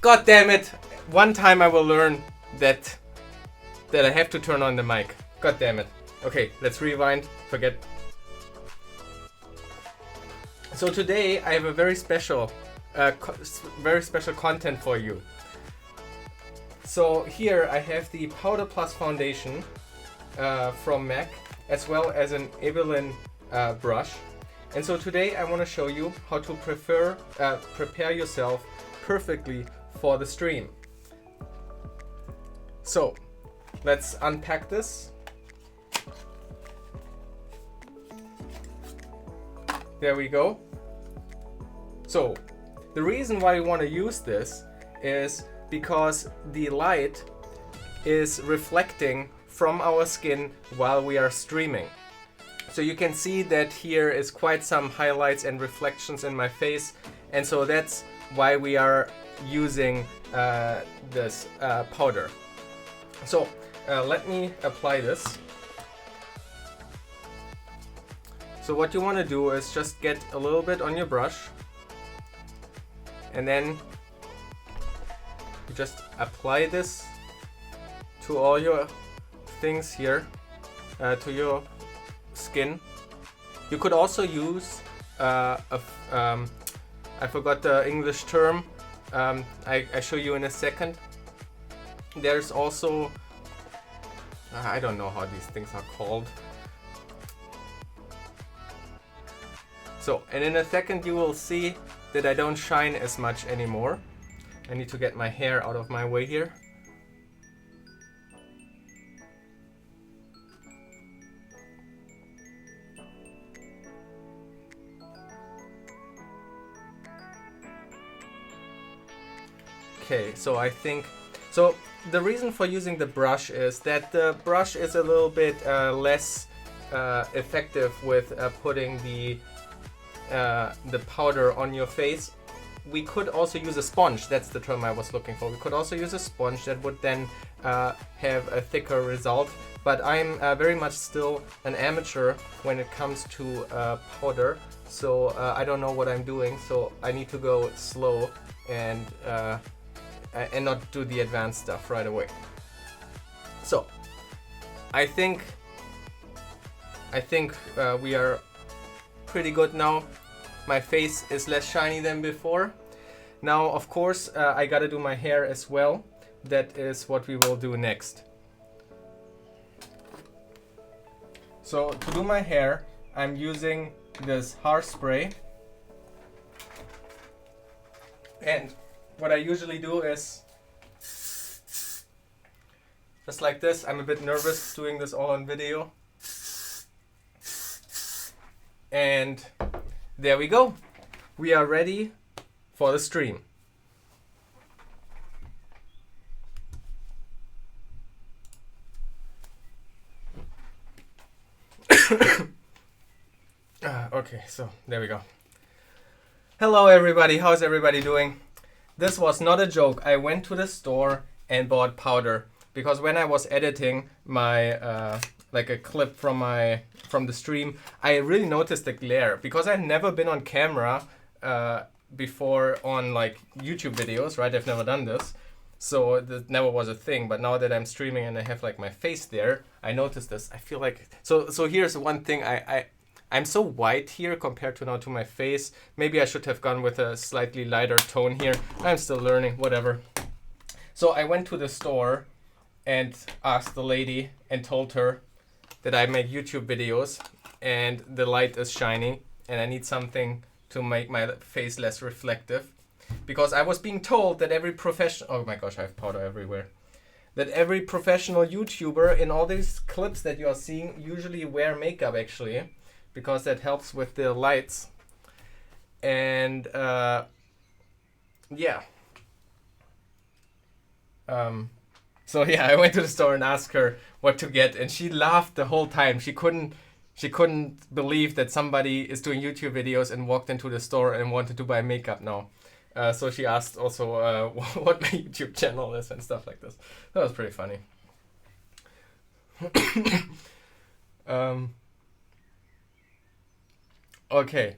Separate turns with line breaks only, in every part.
God damn it! One time I will learn that I have to turn on the mic. God damn it. Okay, let's rewind. Forget. So today I have a very special content for you. So here I have the Powder Plus Foundation from MAC, as well as an Evelyn brush. And so today I want to show you how to prepare yourself perfectly for the stream. So let's unpack this. There we go. So the reason why we want to use this is because the light is reflecting from our skin while we are streaming. So you can see that here is quite some highlights and reflections in my face, and so that's why we are using this powder. So let me apply this. So what you want to do is just get a little bit on your brush, and then you just apply this to all your things here, to your skin. You could also use I forgot the English term. I show you in a second. There's also I don't know how these things are called. So, and in a second you will see that I don't shine as much anymore. I need to get my hair out of my way here. Okay, so I think, so the reason for using the brush is that the brush is a little bit less effective with putting the powder on your face. We could also use a sponge, that's the term I was looking for. We could also use a sponge that would then have a thicker result, but I'm very much still an amateur when it comes to powder, so I don't know what I'm doing, so I need to go slow and not do the advanced stuff right away. So I think we are pretty good now. My face is less shiny than before. Now, of course, I gotta do my hair as well. That is what we will do next. So to do my hair, I'm using this hairspray. And what I usually do is just like this. I'm a bit nervous doing this all on video. And there we go. We are ready for the stream. Okay, so there we go. Hello everybody, how's everybody doing? This was not a joke. I went to the store and bought powder because when I was editing my like a clip from the stream, I really noticed the glare because I've never been on camera before on like YouTube videos, right? I've never done this, so that never was a thing. But now that I'm streaming and I have like my face there, I noticed this. I feel like so here's one thing. I'm so white here compared to now to my face. Maybe I should have gone with a slightly lighter tone here. I'm still learning, whatever. So I went to the store and asked the lady and told her that I make YouTube videos and the light is shiny and I need something to make my face less reflective, because I was being told that every professional, oh my gosh, I have powder everywhere, that every professional YouTuber in all these clips that you are seeing usually wear makeup actually, because that helps with the lights. And yeah. So yeah, I went to the store and asked her what to get, and she laughed the whole time. She couldn't believe that somebody is doing YouTube videos and walked into the store and wanted to buy makeup now. So she asked also what my YouTube channel is and stuff like this. That was pretty funny. Okay,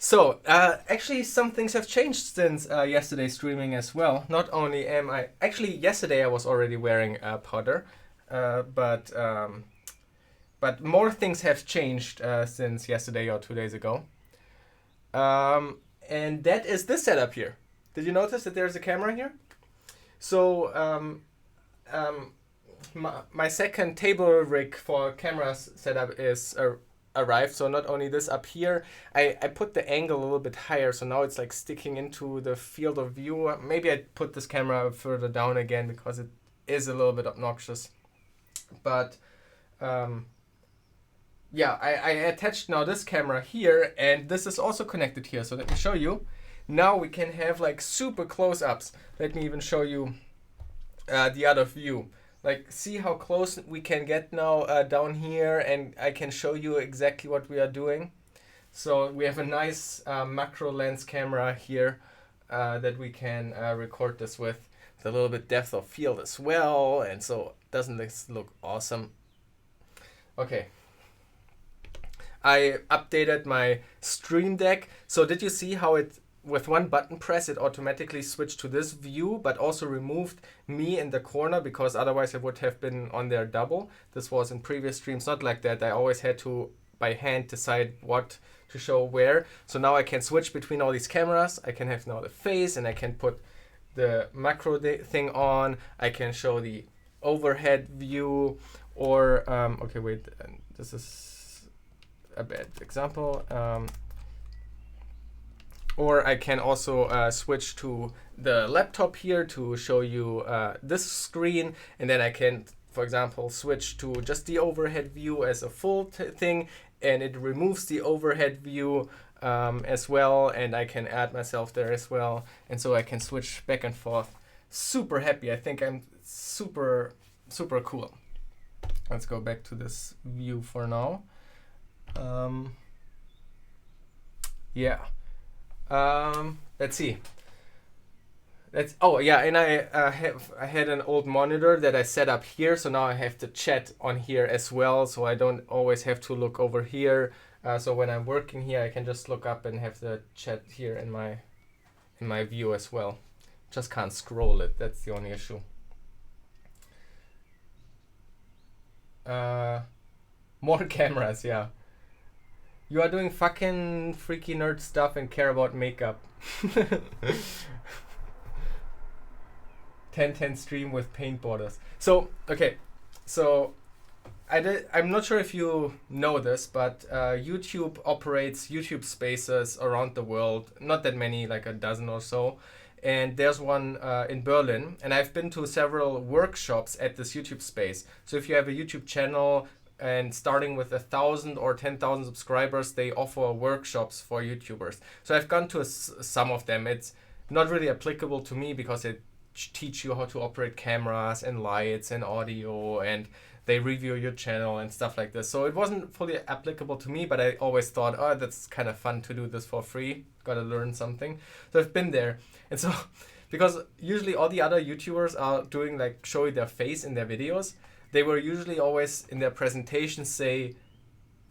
So, actually some things have changed since yesterday's streaming as well. Not only am I... Actually, yesterday I was already wearing powder, but more things have changed since yesterday or 2 days ago. And that is this setup here. Did you notice that there's a camera here? So, my second table rig for cameras setup is arrived. So not only this up here, I put the angle a little bit higher, so now it's like sticking into the field of view. Maybe I put this camera further down again because it is a little bit obnoxious. But yeah, I attached now this camera here, and this is also connected here. So let me show you. Now we can have like super close-ups. Let me even show you the other view. Like, see how close we can get now down here, and I can show you exactly what we are doing. So we have a nice macro lens camera here that we can record this with a little bit depth of field as well, and so doesn't this look awesome? Okay. I updated my Stream Deck. So did you see how it, with one button press, it automatically switched to this view, but also removed me in the corner, because otherwise it would have been on there double. This was in previous streams not like that. I always had to, by hand, decide what to show where. So now I can switch between all these cameras. I can have now the face, and I can put the macro thing on. I can show the overhead view, or, okay, wait, this is a bad example. Or I can also switch to the laptop here to show you this screen, and then I can, for example, switch to just the overhead view as a full thing, and it removes the overhead view as well, and I can add myself there as well, and so I can switch back and forth. Super happy. I think I'm super cool. Let's go back to this view for now. Yeah. Let's see. Oh yeah, and I had an old monitor that I set up here, so now I have the chat on here as well, so I don't always have to look over here. So when I'm working here, I can just look up and have the chat here in my view as well. Just can't scroll it. That's the only issue. More cameras, yeah. You are doing fucking freaky nerd stuff and care about makeup. 10/10 stream with paint borders. So, okay. So, I'm not sure if you know this, but YouTube operates YouTube spaces around the world. Not that many, like a dozen or so. And there's one in Berlin. And I've been to several workshops at this YouTube space. So if you have a YouTube channel, and starting with 1,000 or 10,000 subscribers, they offer workshops for YouTubers. So I've gone to some of them. It's not really applicable to me because they teach you how to operate cameras and lights and audio, and they review your channel and stuff like this. So it wasn't fully applicable to me, but I always thought, oh, that's kind of fun to do this for free. Gotta learn something. So I've been there. And so, because usually all the other YouTubers are doing like showing their face in their videos, they were usually always in their presentations say,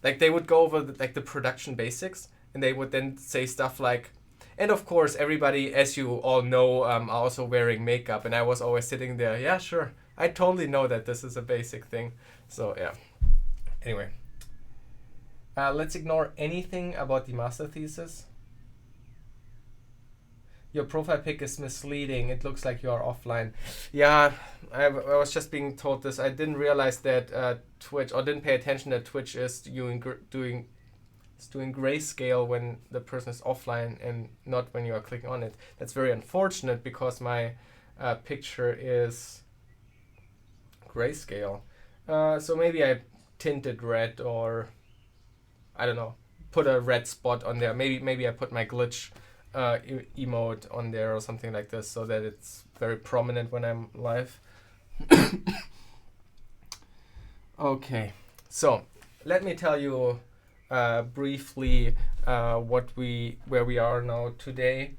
like they would go over the production basics, and they would then say stuff like, and of course everybody, as you all know, are also wearing makeup. And I was always sitting there, yeah, sure, I totally know that this is a basic thing. So yeah, anyway, let's ignore anything about the master thesis. Your profile pic is misleading. It looks like you are offline. Yeah, I was just being told this. I didn't realize that Twitch, or didn't pay attention that Twitch is doing grayscale when the person is offline and not when you are clicking on it. That's very unfortunate because my picture is grayscale. So maybe I tinted red, or I don't know, put a red spot on there. Maybe I put my glitch emote on there or something like this, so that it's very prominent when I'm live. Okay, so let me tell you briefly where we are now today.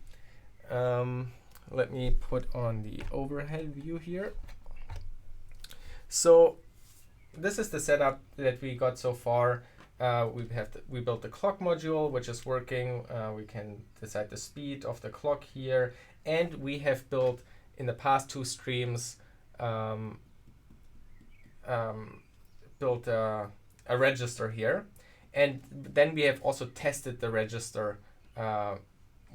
Let me put on the overhead view here. So this is the setup that we got so far. we built the clock module, which is working. We can decide the speed of the clock here, and we have built in the past 2 streams built a register here, and then we have also tested the register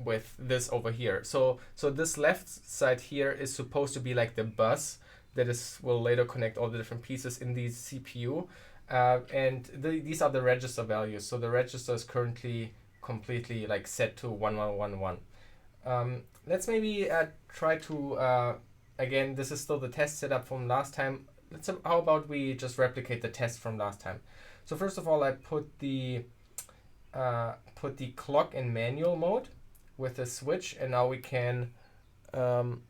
with this over here. So this left side here is supposed to be like the bus that will later connect all the different pieces in the CPU. And these are the register values. So the register is currently completely like set to 1111. Let's maybe try to, again, this is still the test setup from last time. How about we just replicate the test from last time? So first of all, I put the clock in manual mode with the switch, and now we can, but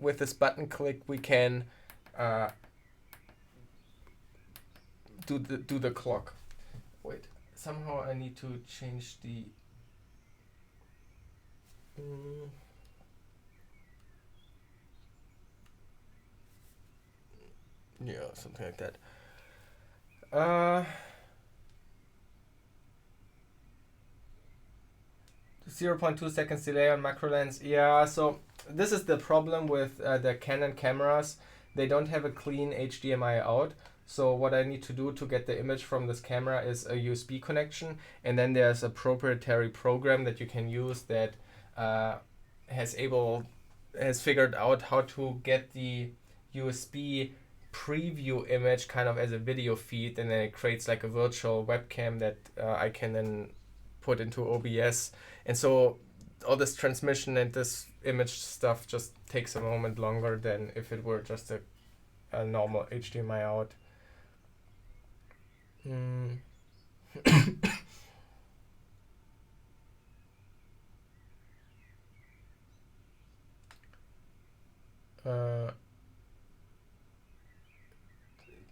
with this button click, we can do the clock. Wait, somehow I need to change the. Yeah, something like that. 0.2 seconds delay on macro lens. Yeah, so this is the problem with the Canon cameras. They don't have a clean HDMI out. So what I need to do to get the image from this camera is a USB connection, and then there's a proprietary program that you can use that has figured out how to get the USB preview image kind of as a video feed, and then it creates like a virtual webcam that I can then put into OBS. And so all this transmission and this image stuff just takes a moment longer than if it were just a normal HDMI out.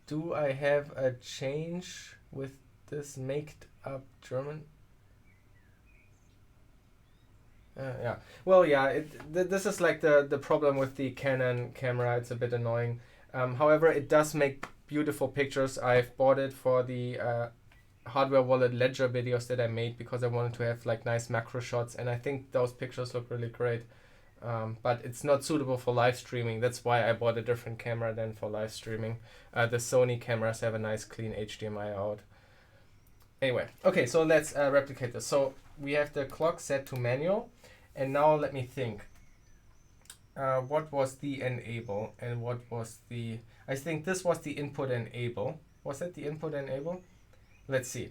Do I have a change with this maked up German? Yeah. Well, yeah. This is like the problem with the Canon camera. It's a bit annoying. However, it does make beautiful pictures. I've bought it for the hardware wallet ledger videos that I made because I wanted to have like nice macro shots, and I think those pictures look really great. But it's not suitable for live streaming. That's why I bought a different camera than for live streaming. The Sony cameras have a nice clean HDMI out. Anyway, okay, so let's replicate this. So we have the clock set to manual, and now let me think. What was the enable and what was the... I think this was the input enable. Was that the input enable? Let's see.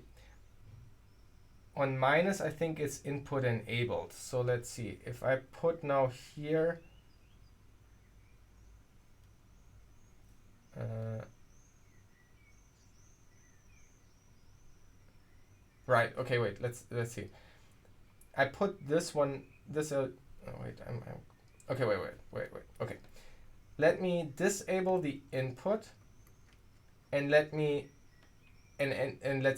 On minus, I think it's input enabled. So let's see. If I put now here... right, okay, wait, let's see. I put this one, oh wait, okay, wait, okay. Let me disable the input and let's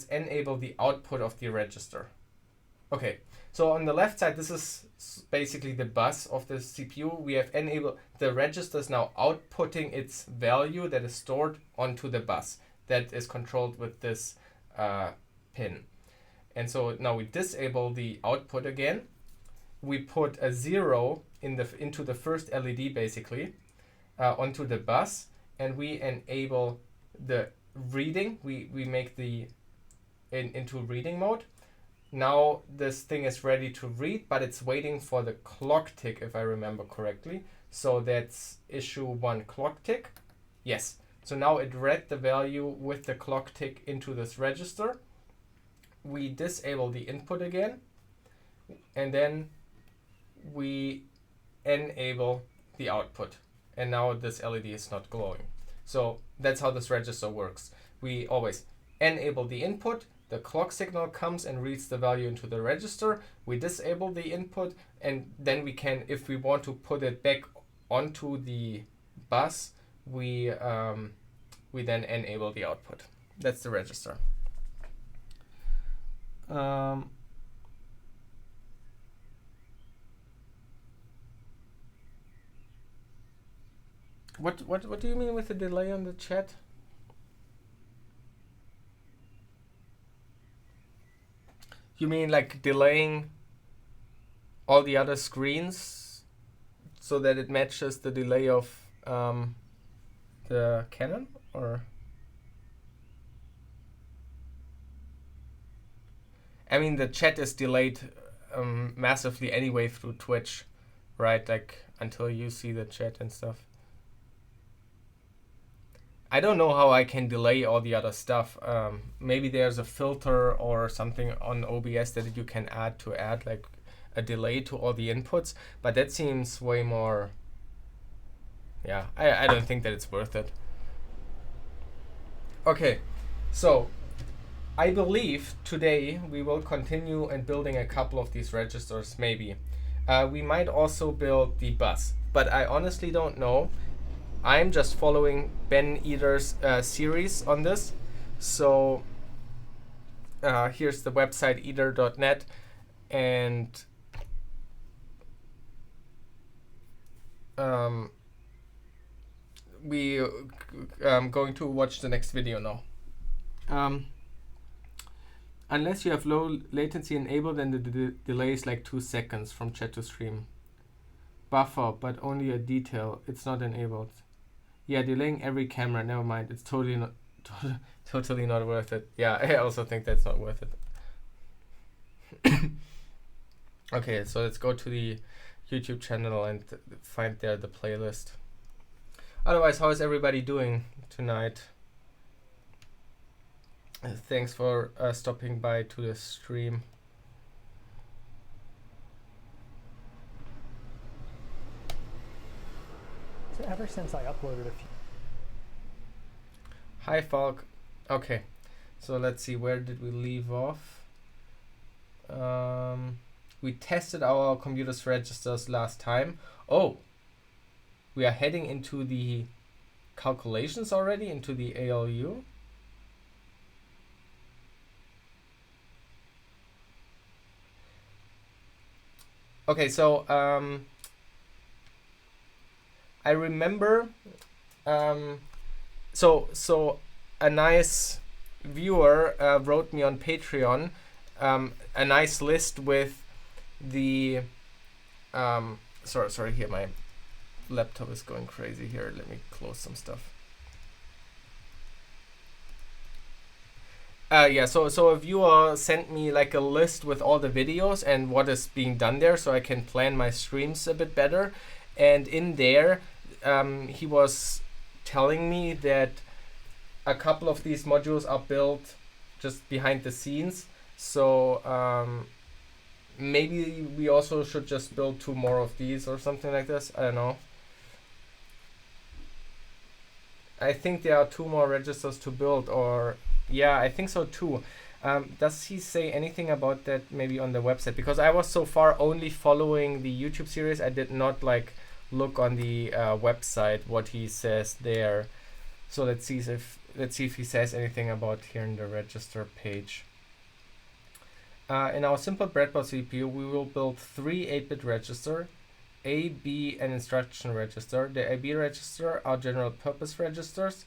enable the output of the register. Okay, so on the left side, this is basically the bus of the CPU. We have enabled, the register is now outputting its value that is stored onto the bus that is controlled with this pin. And so now we disable the output again. We put a 0 into the first LED basically onto the bus, and we enable the reading. We make the into reading mode. Now this thing is ready to read, but it's waiting for the clock tick, if I remember correctly. So that's issue 1 clock tick. Yes. So now it read the value with the clock tick into this register. We disable the input again, and then we enable the output. And now this LED is not glowing. So that's how this register works. We always enable the input, the clock signal comes and reads the value into the register. We disable the input, and then we can, if we want to put it back onto the bus, we then enable the output. That's the register. What do you mean with the delay on the chat? You mean like delaying all the other screens so that it matches the delay of the Canon, or? I mean, the chat is delayed massively anyway through Twitch, right? Like until you see the chat and stuff. I don't know how I can delay all the other stuff. Maybe there's a filter or something on OBS that you can add like a delay to all the inputs, but that seems way more. Yeah, I don't think that it's worth it. Okay, so I believe today we will continue and building a couple of these registers, maybe. We might also build the bus, but I honestly don't know. I'm just following Ben Eder's series on this. So here's the website eder.net, and we going to watch the next video now. Unless you have low latency enabled, then the delay is like 2 seconds from chat to stream. Buffer, but only a detail. It's not enabled. Yeah, delaying every camera. Never mind. It's totally not totally not worth it. Yeah, I also think that's not worth it. Okay, so let's go to the YouTube channel and find there the playlist. Otherwise, how is everybody doing tonight? Thanks for stopping by to the stream.
So ever since I uploaded a few.
Hi, Falk. Okay, so let's see, where did we leave off? We tested our computer's registers last time. Oh, we are heading into the calculations already, into the ALU. Okay, so I remember so a nice viewer wrote me on Patreon a nice list with the sorry, here my laptop is going crazy here. Let me close some stuff. Yeah, so a viewer sent me like a list with all the videos and what is being done there, so I can plan my streams a bit better. And in there, he was telling me that a couple of these modules are built just behind the scenes. So maybe we also should just build 2 more of these or something like this. I don't know. I think there are 2 more registers to build, or yeah, I think so too. Does he say anything about that maybe on the website? Because I was so far only following the YouTube series. I did not like look on the website what he says there. So let's see if he says anything about here in the register page. In our simple breadboard CPU, we will build 3 8-bit register, A, B, and instruction register. The AB register are general purpose registers.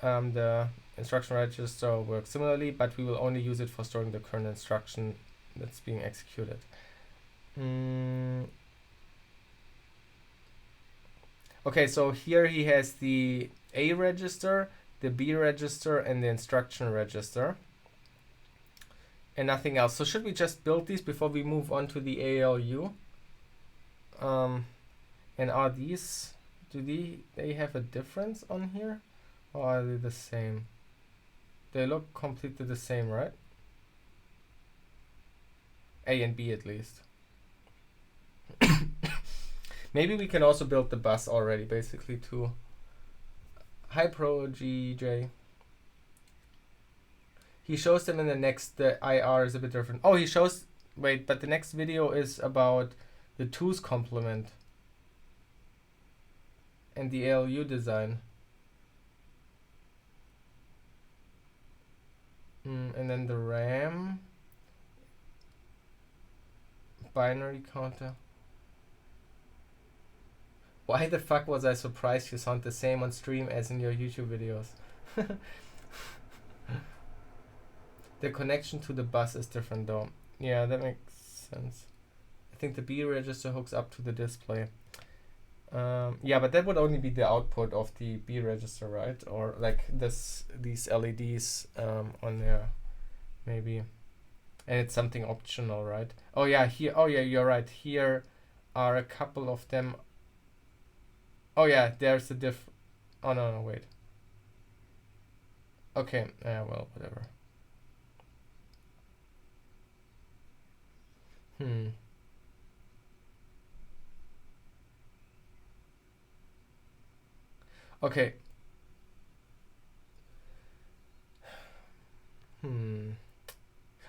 The instruction register works similarly, but we will only use it for storing the current instruction that's being executed. Okay, so here he has the A register, the B register, and the instruction register, and nothing else. So should we just build these before we move on to the ALU? And are these, do they have a difference on here, or are they the same? They look completely the same, right? A and B at least. Maybe we can also build the bus already, basically, too. Hi, Pro GJ. He shows them in the next, the IR is a bit different. Oh, he shows, wait, but the next video is about the 2's complement and the ALU design. And then the RAM, binary counter. Why the fuck was I surprised you sound the same on stream as in your YouTube videos? The connection to the bus is different though. Yeah, that makes sense. I think the B register hooks up to the display. Yeah, but that would only be the output of the B register, right? Or like these LEDs on there, maybe. And it's something optional, right? Oh yeah, here. Oh yeah, you're right. Here are a couple of them. Oh yeah, there's a diff. Oh no, wait. Okay. Well, whatever. Okay.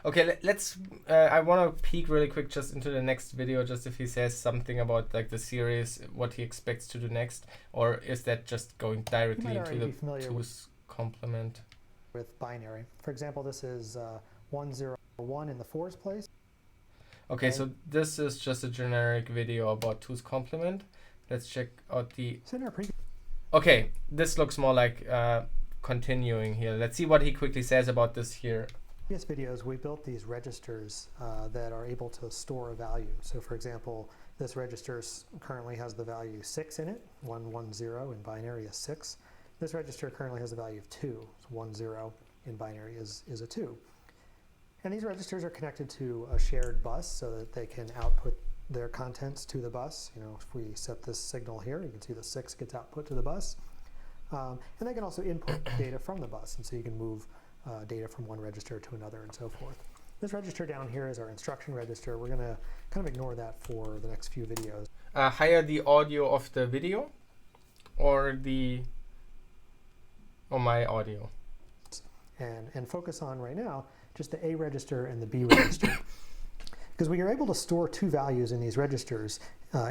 Okay, let's. I want to peek really quick just into the next video, just if he says something about like the series, what he expects to do next, or is that just going directly to the two's complement?
With binary, for example, this is 101 in the 4's place.
Okay, so this is just a generic video about two's complement. Let's check out the. Okay, this looks more like continuing here. Let's see what he quickly says about this here.
Previous videos, we built these registers that are able to store a value. So for example, this register currently has the value 6 in it. 110 in binary is 6. This register currently has a value of 2. So 10 in binary is a 2. And these registers are connected to a shared bus so that they can output their contents to the bus. You know, if we set this signal here, you can see the 6 gets output to the bus. And they can also input data from the bus, and so you can move data from one register to another and so forth. This register down here is our instruction register. We're going to kind of ignore that for the next few videos.
Higher the audio of the video or my audio?
And focus on right now just the A register and the B register. Because we are able to store two values in these registers,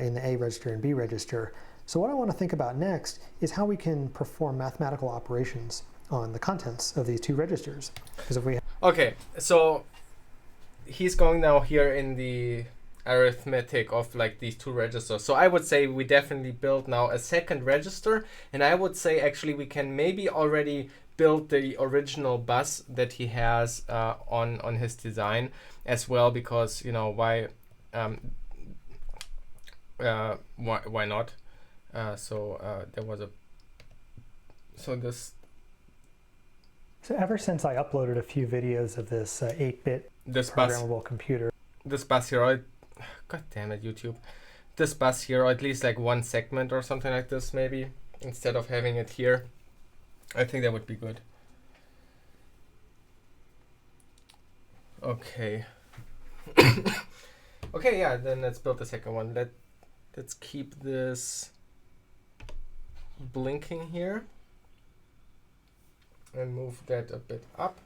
in the A register and B register. So what I want to think about next is how we can perform mathematical operations on the contents of these two registers. Because if we
okay, so he's going now here in the arithmetic of like these two registers. So I would say we definitely build now a second register, and I would say actually we can maybe already build the original bus that he has on his design as well, because you know why not? There was a
So ever since I uploaded a few videos of this 8-bit programmable computer.
This bus here, God damn it, YouTube. This bus here, or at least like one segment or something like this maybe, instead of having it here. I think that would be good. Okay. Okay, yeah, then let's build the second one. Let's keep this blinking here. And move that a bit up,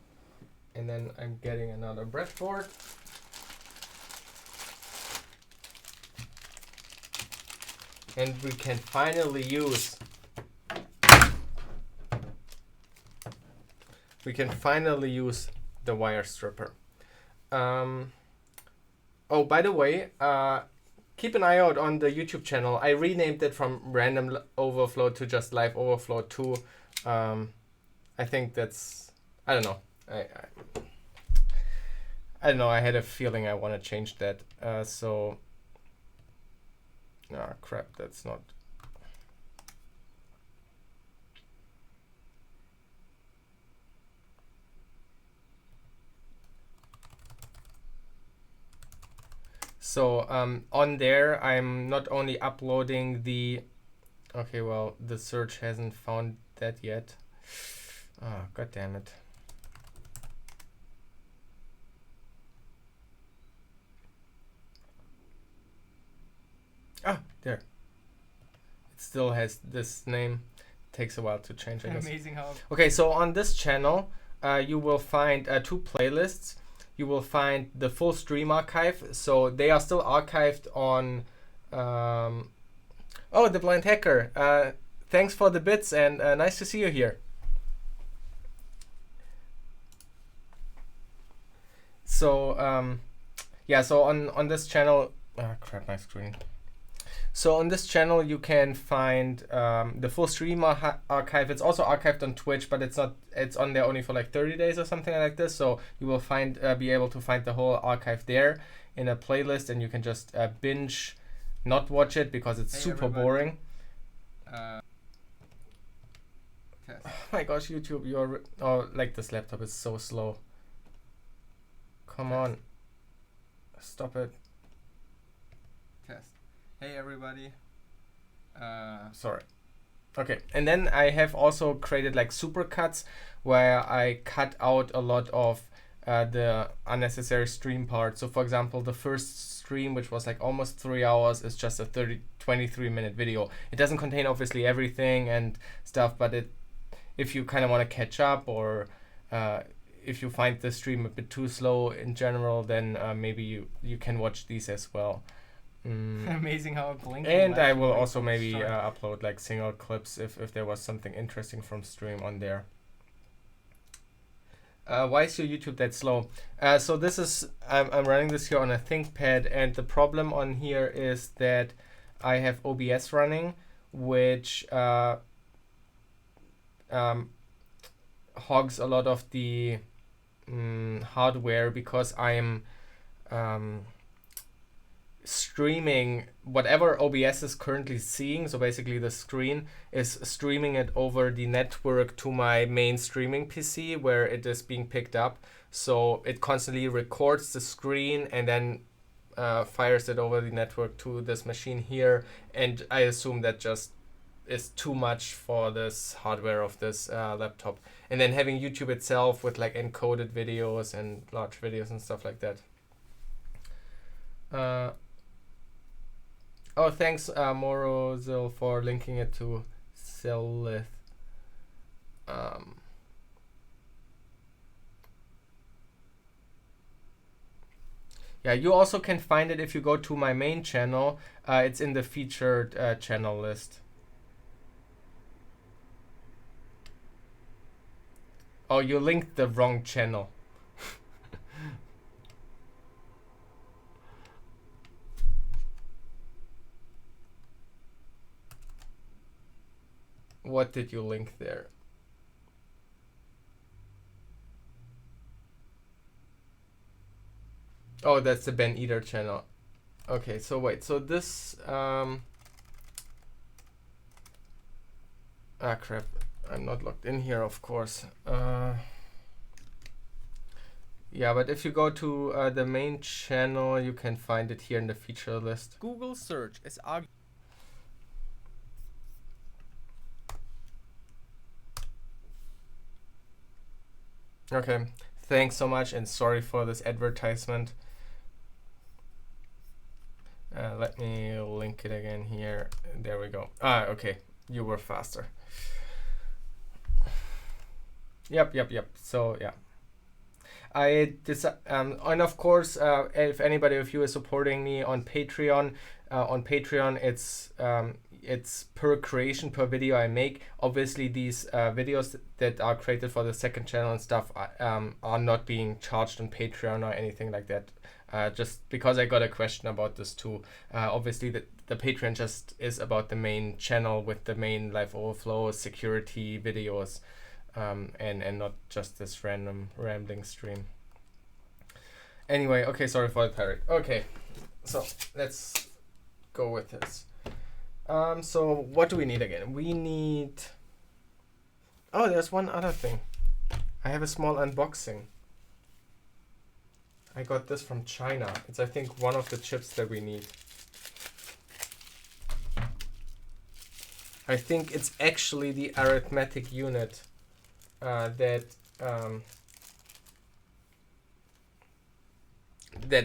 and then I'm getting another breadboard. And we can finally use the wire stripper. Oh, by the way, keep an eye out on the YouTube channel. I renamed it from Random Overflow to just Live Overflow 2. I think that's, I don't know. I don't know. I had a feeling I want to change that. Crap. That's not. So on there, I'm not only uploading the. Okay, well, the search hasn't found that yet. Oh, God damn it. Ah, there. It still has this name. Takes a while to change, I guess.
Amazing how.
Okay, so on this channel, you will find two playlists. You will find the full stream archive. So they are still archived on... Oh, the Blind Hacker. Thanks for the bits, and nice to see you here. So yeah, so on this channel, crap, my screen. So on this channel you can find the full stream archive. It's also archived on Twitch, but it's not. It's on there only for like 30 days or something like this. So you will be able to find the whole archive there in a playlist, and you can just binge, not watch it because it's super boring. Oh my gosh, YouTube, like this laptop is so slow. Come on. Stop it.
Test. Hey everybody.
Sorry. Okay, and then I have also created like supercuts where I cut out a lot of the unnecessary stream part. So for example, the first stream, which was like almost 3 hours, is just a 23-minute video. It doesn't contain obviously everything and stuff, but if you kind of want to catch up, or if you find the stream a bit too slow in general, then maybe you can watch these as well.
Amazing how it blinks.
And I will also maybe upload like single clips if there was something interesting from stream on there. Why is your YouTube that slow? So this is, I'm running this here on a ThinkPad, and the problem on here is that I have OBS running, which hogs a lot of the hardware, because I'm streaming whatever OBS is currently seeing. So basically the screen is streaming it over the network to my main streaming PC where it is being picked up. So it constantly records the screen and then fires it over the network to this machine here. And I assume that just is too much for this hardware of this laptop. And then having YouTube itself with like encoded videos and large videos and stuff like that. Oh, thanks, Morozil, for linking it to Cellith. Yeah, you also can find it if you go to my main channel. It's in the featured channel list. Oh, you linked the wrong channel. What did you link there? Oh, that's the Ben Eater channel. Okay, so wait, so this crap, I'm not logged in here, of course. Yeah, but if you go to the main channel, you can find it here in the feature list.
Google search is
Okay, thanks so much, and sorry for this advertisement. Let me link it again here. There we go. Okay, you were faster. Yep. So yeah, and of course, if anybody of you is supporting me on Patreon, it's per creation, per video I make. Obviously, these videos that are created for the second channel and stuff are not being charged on Patreon or anything like that. Just because I got a question about this too. Obviously, the Patreon just is about the main channel with the main live overflow security videos, and not just this random rambling stream. Anyway, okay, sorry for the parrot. Okay, so let's go with this. So what do we need again? We need... Oh, there's one other thing. I have a small unboxing. I got this from China. It's, I think, one of the chips that we need. I think it's actually the arithmetic unit that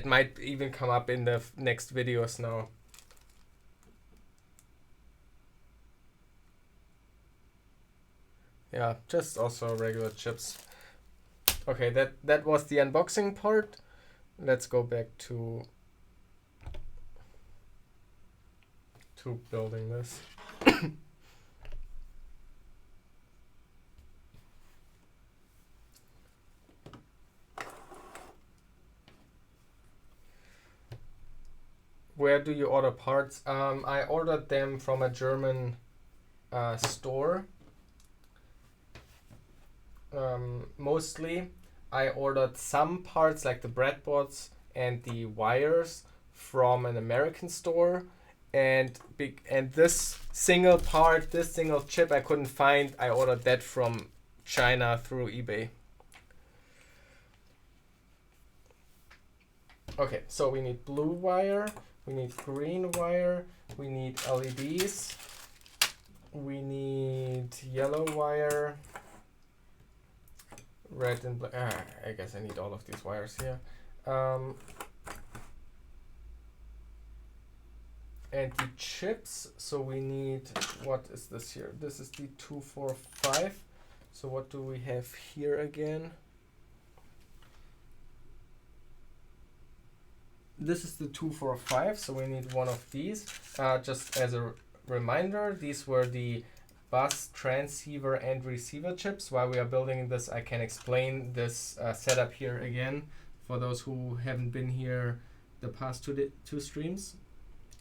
might even come up in the next videos now. Yeah, just also regular chips. Okay, that was the unboxing part. Let's go back to building this. where do you order parts? I ordered them from a German store. Mostly, I ordered some parts like the breadboards and the wires from an American store, and this single part, this single chip I couldn't find. I ordered that from China through eBay. Okay, so we need blue wire, we need green wire, we need LEDs, we need yellow wire, red and black. I guess I need all of these wires here. And the chips, so we need, what is this here? This is the 245. So what do we have here again? This is the 245, so we need one of these. Just as a reminder, these were the bus, transceiver, and receiver chips. While we are building this, I can explain this setup here again for those who haven't been here the past two streams.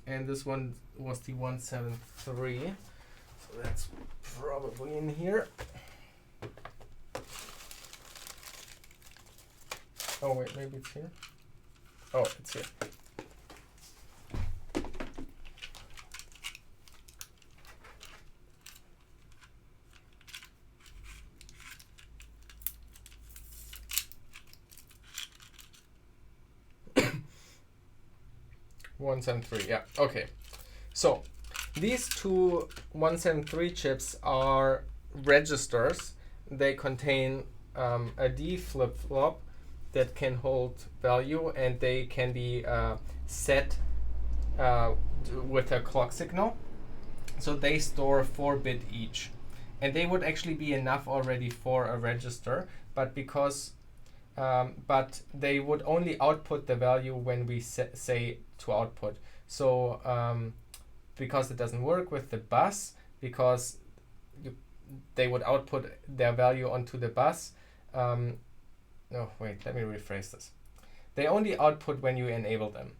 And this one was the 173, so that's probably in here. Oh wait, maybe it's here. Oh, it's here. One seven three, yeah, okay. So these two 173 chips are registers. They contain a D flip-flop that can hold value, and they can be set with a clock signal. So they store 4-bit each, and they would actually be enough already for a register, but because but they would only output the value when we say to output. So because it doesn't work with the bus, because they would output their value onto the bus. No, wait, let me rephrase this. They only output when you enable them.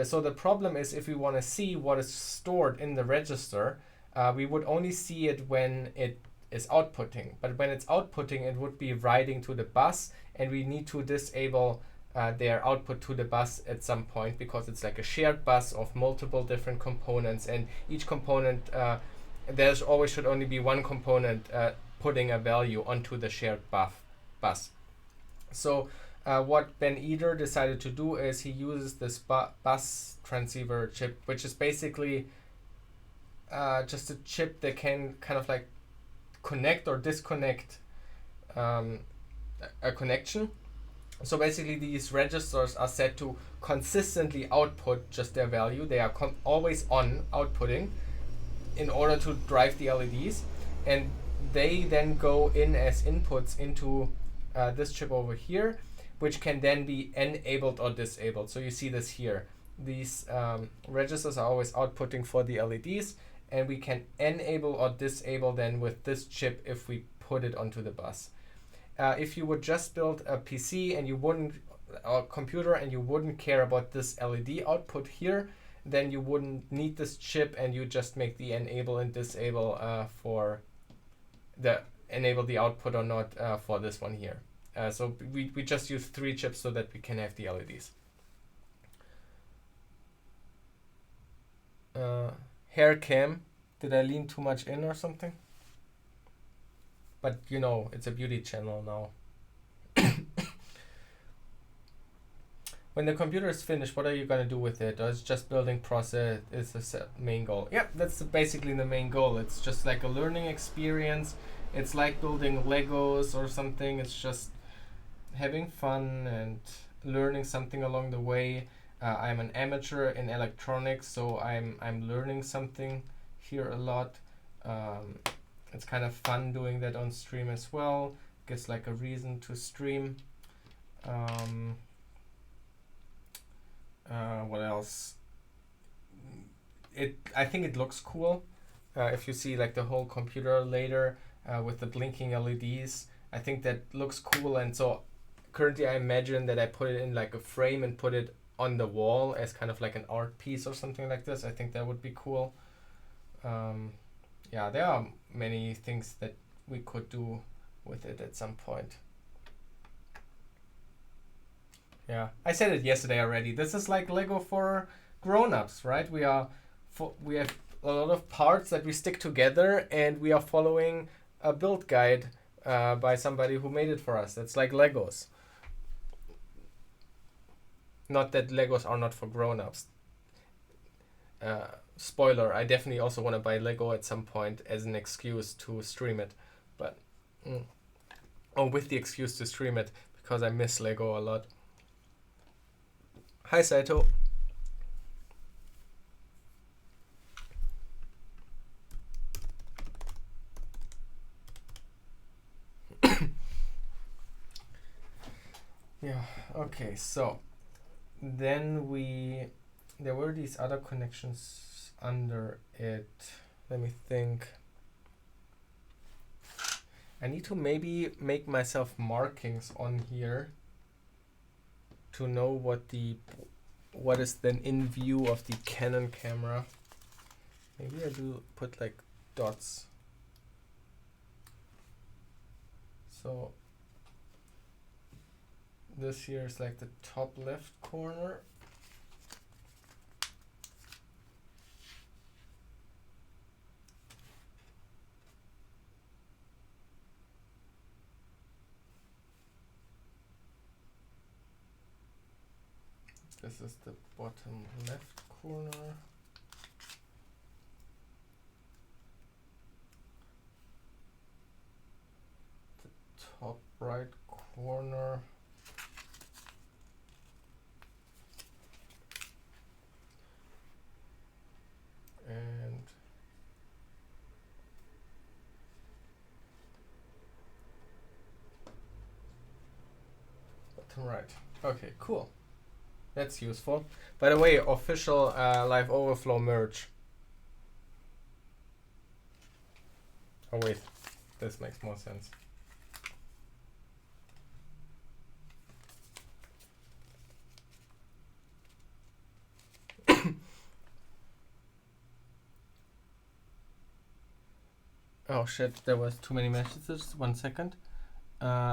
So the problem is, if we want to see what is stored in the register, we would only see it when it is outputting. But when it's outputting, it would be writing to the bus, and we need to disable their output to the bus at some point, because it's like a shared bus of multiple different components, and each component, there's always should only be one component putting a value onto the shared bus. So what Ben Eder decided to do is he uses this bus transceiver chip, which is basically just a chip that can kind of like connect or disconnect a connection. So basically these registers are set to consistently output just their value. They are always on outputting in order to drive the LEDs, and they then go in as inputs into this chip over here, which can then be enabled or disabled. So you see this here. These registers are always outputting for the LEDs, and we can enable or disable then with this chip if we put it onto the bus. If you would just build a PC and you wouldn't, or computer, and you wouldn't care about this LED output here, then you wouldn't need this chip, and you just make the enable and disable for the enable the output or not for this one here. So we just use 3 chips so that we can have the LEDs. Hair cam. Did I lean too much in or something? But you know, it's a beauty channel now. When the computer is finished, what are you going to do with it? Or it's just building process is the main goal? Yeah, that's basically the main goal. It's just like a learning experience. It's like building Legos or something. It's just having fun and learning something along the way. I'm an amateur in electronics, so I'm learning something here a lot. It's kind of fun doing that on stream as well. Gives like a reason to stream. What else? I think it looks cool. If you see like the whole computer later with the blinking LEDs, I think that looks cool. And so currently I imagine that I put it in like a frame and put it on the wall as kind of like an art piece or something like this. I think that would be cool. Yeah, there are many things that we could do with it at some point. Yeah, I said it yesterday already. This is like Lego for grown-ups, right? We have a lot of parts that we stick together, and we are following a build guide by somebody who made it for us. It's like Legos. Not that Legos are not for grown-ups. Spoiler, I definitely also want to buy Lego at some point as an excuse to stream it. But, with the excuse to stream it, because I miss Lego a lot. Hi, Saito. Yeah, okay, so then there were these other connections under it. Let me think. I need to maybe make myself markings on here to know what is then in view of the Canon camera. Maybe I do put like dots. So this here is like the top left corner. This is the bottom left corner. The top right corner. And bottom right. Okay, cool. That's useful. By the way, official Live Overflow merge. Oh wait, this makes more sense. Oh shit, there was too many messages. 1 second.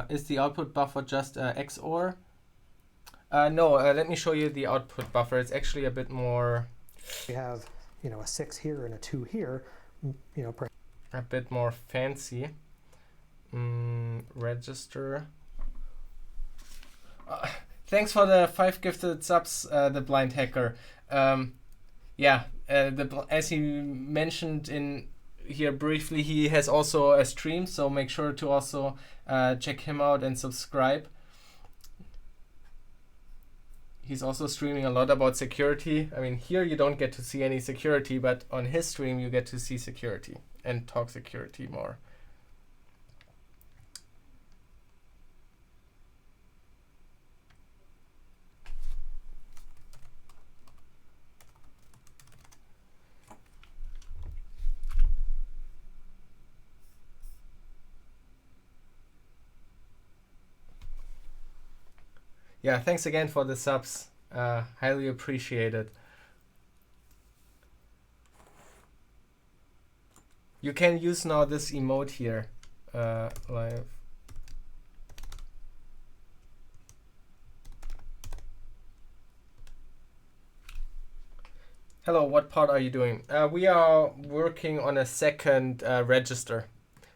Is the output buffer just XOR? No, let me show you the output buffer. It's actually a bit more...
We have, a 6 here and a 2 here,
a bit more fancy. Register. Thanks for the 5 gifted subs, the blind hacker. Yeah, as he mentioned in here briefly, he has also a stream, so make sure to also check him out and subscribe. He's also streaming a lot about security. I mean, here you don't get to see any security, but on his stream you get to see security and talk security more. Yeah, thanks again for the subs. Highly appreciated. You can use now this emote here, live. Hello, what part are you doing? We are working on a second register.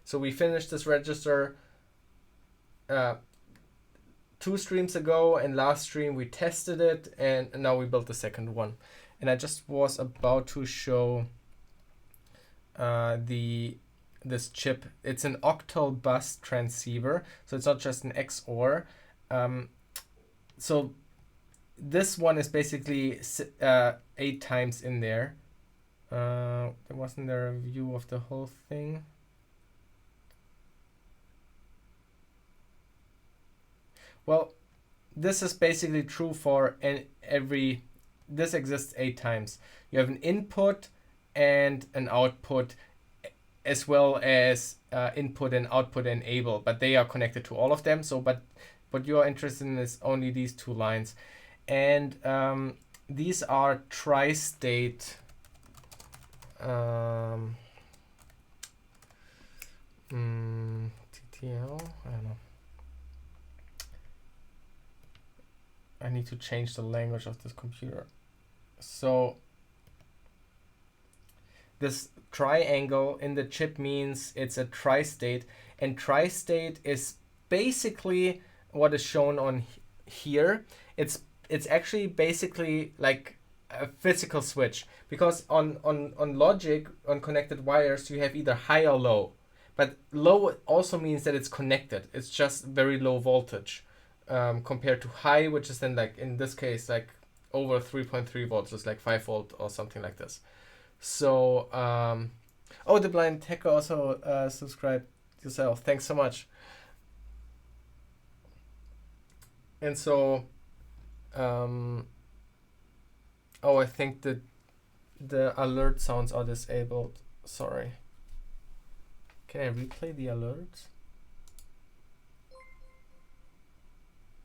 So we finished this register 2 streams ago, and last stream we tested it, and now we built the second one. And I just was about to show this chip. It's an octal bus transceiver, so it's not just an XOR. So this one is basically 8 times in there. Wasn't there a view of the whole thing? Well, this is basically true for this exists 8 times. You have an input and an output, as well as input and output enable, but they are connected to all of them. So, but what you are interested in is only these 2 lines. And these are tri-state TTL, I don't know. I need to change the language of this computer. So this triangle in the chip means it's a tri-state, and tri-state is basically what is shown on here. It's actually basically like a physical switch, because on logic, on connected wires, you have either high or low, but low also means that it's connected. It's just very low voltage compared to high, which is then like in this case like over 3.3 volts, it's like 5 volt or something like this. So oh, the blind hacker also subscribed yourself. Thanks so much. And so oh, I think that the alert sounds are disabled. Sorry. Can I replay the alerts?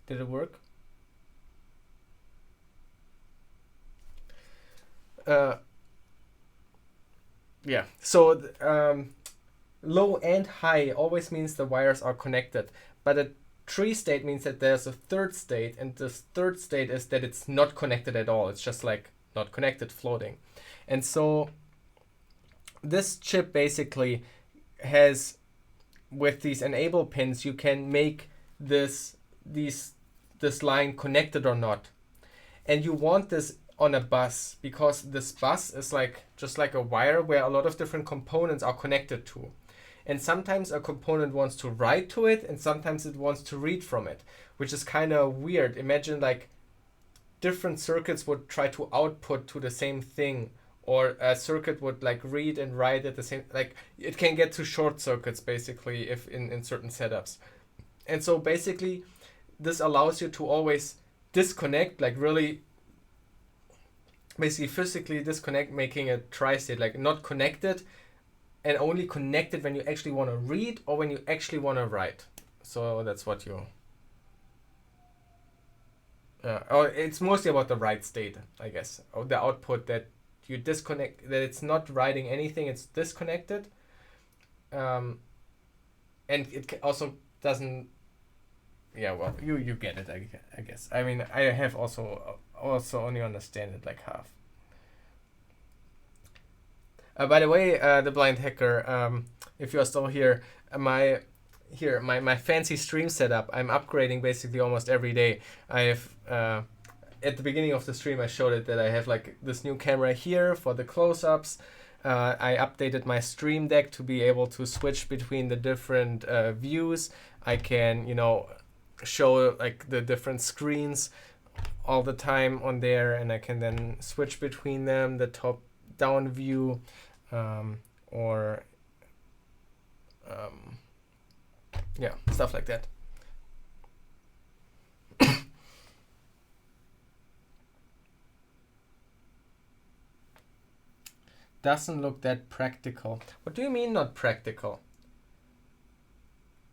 Did it work? Yeah. So low and high always means the wires are connected, but a tri-state means that there's a third state, and this third state is that it's not connected at all. It's just like not connected, floating. And so this chip basically has, with these enable pins, you can make this line connected or not. And you want this on a bus, because this bus is like just like a wire where a lot of different components are connected to. And sometimes a component wants to write to it, and sometimes it wants to read from it, which is kind of weird. Imagine like different circuits would try to output to the same thing, or a circuit would like read and write at the same, like it can get to short circuits basically if in certain setups. And so basically this allows you to always disconnect, like really basically physically disconnect, making a tri-state, like not connected, and only connected when you actually want to read or when you actually want to write. So that's what you it's mostly about the write state, I guess, or the output, that you disconnect, that it's not writing anything, it's disconnected, and it also doesn't, yeah, well, you get it, I guess. I mean, I have also only understand it like half. By the way, the blind hacker, if you are still here, my fancy stream setup, I'm upgrading basically almost every day. I have at the beginning of the stream I showed it that I have like this new camera here for the close-ups. I updated my stream deck to be able to switch between the different views. I can, show like the different screens all the time on there, and I can then switch between them, the top down view, or yeah, stuff like that. Doesn't look that practical. What do you mean not practical?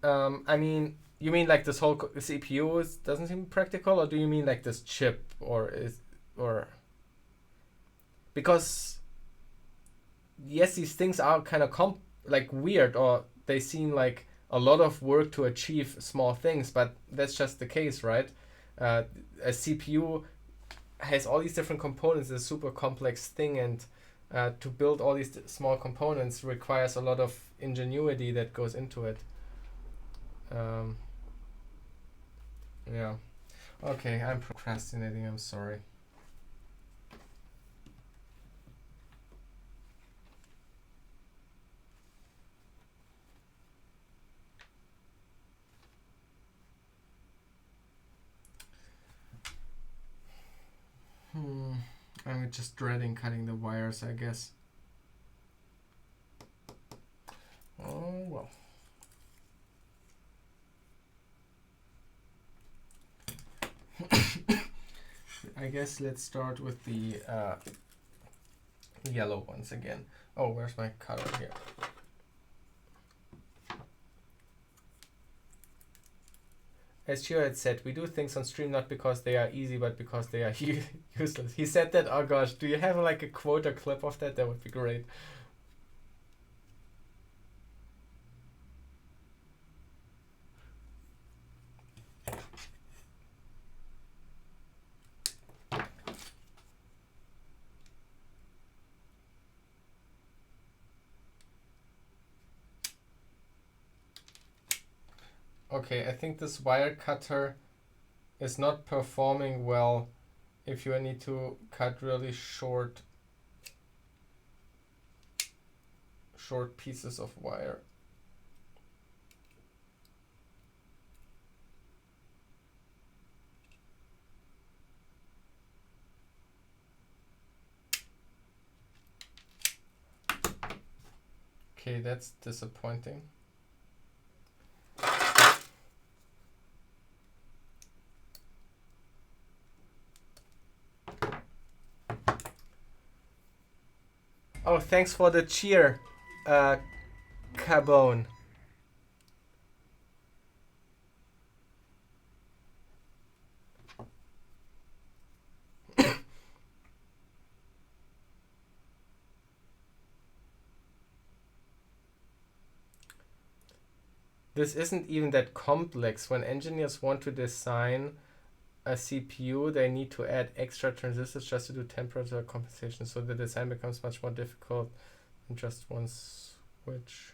I mean, you mean like this whole CPU doesn't seem practical, or do you mean like this chip, or because yes, these things are kind of like weird, or they seem like a lot of work to achieve small things, but that's just the case, right? A CPU has all these different components, it's a super complex thing, and to build all these small components requires a lot of ingenuity that goes into it. Yeah. Okay, I'm procrastinating, I'm sorry. I'm just dreading cutting the wires, I guess. Oh, well. I guess let's start with the yellow ones again. Oh, where's my cutter here? As Shiro had said, we do things on stream not because they are easy, but because they are useless. He said that. Oh gosh, do you have like a quote or clip of that? That would be great. Okay, I think this wire cutter is not performing well if you need to cut really short pieces of wire. Okay, that's disappointing. Oh, thanks for the cheer, Cabone. This isn't even that complex. When engineers want to design a CPU, they need to add extra transistors just to do temperature compensation, so the design becomes much more difficult than just one switch.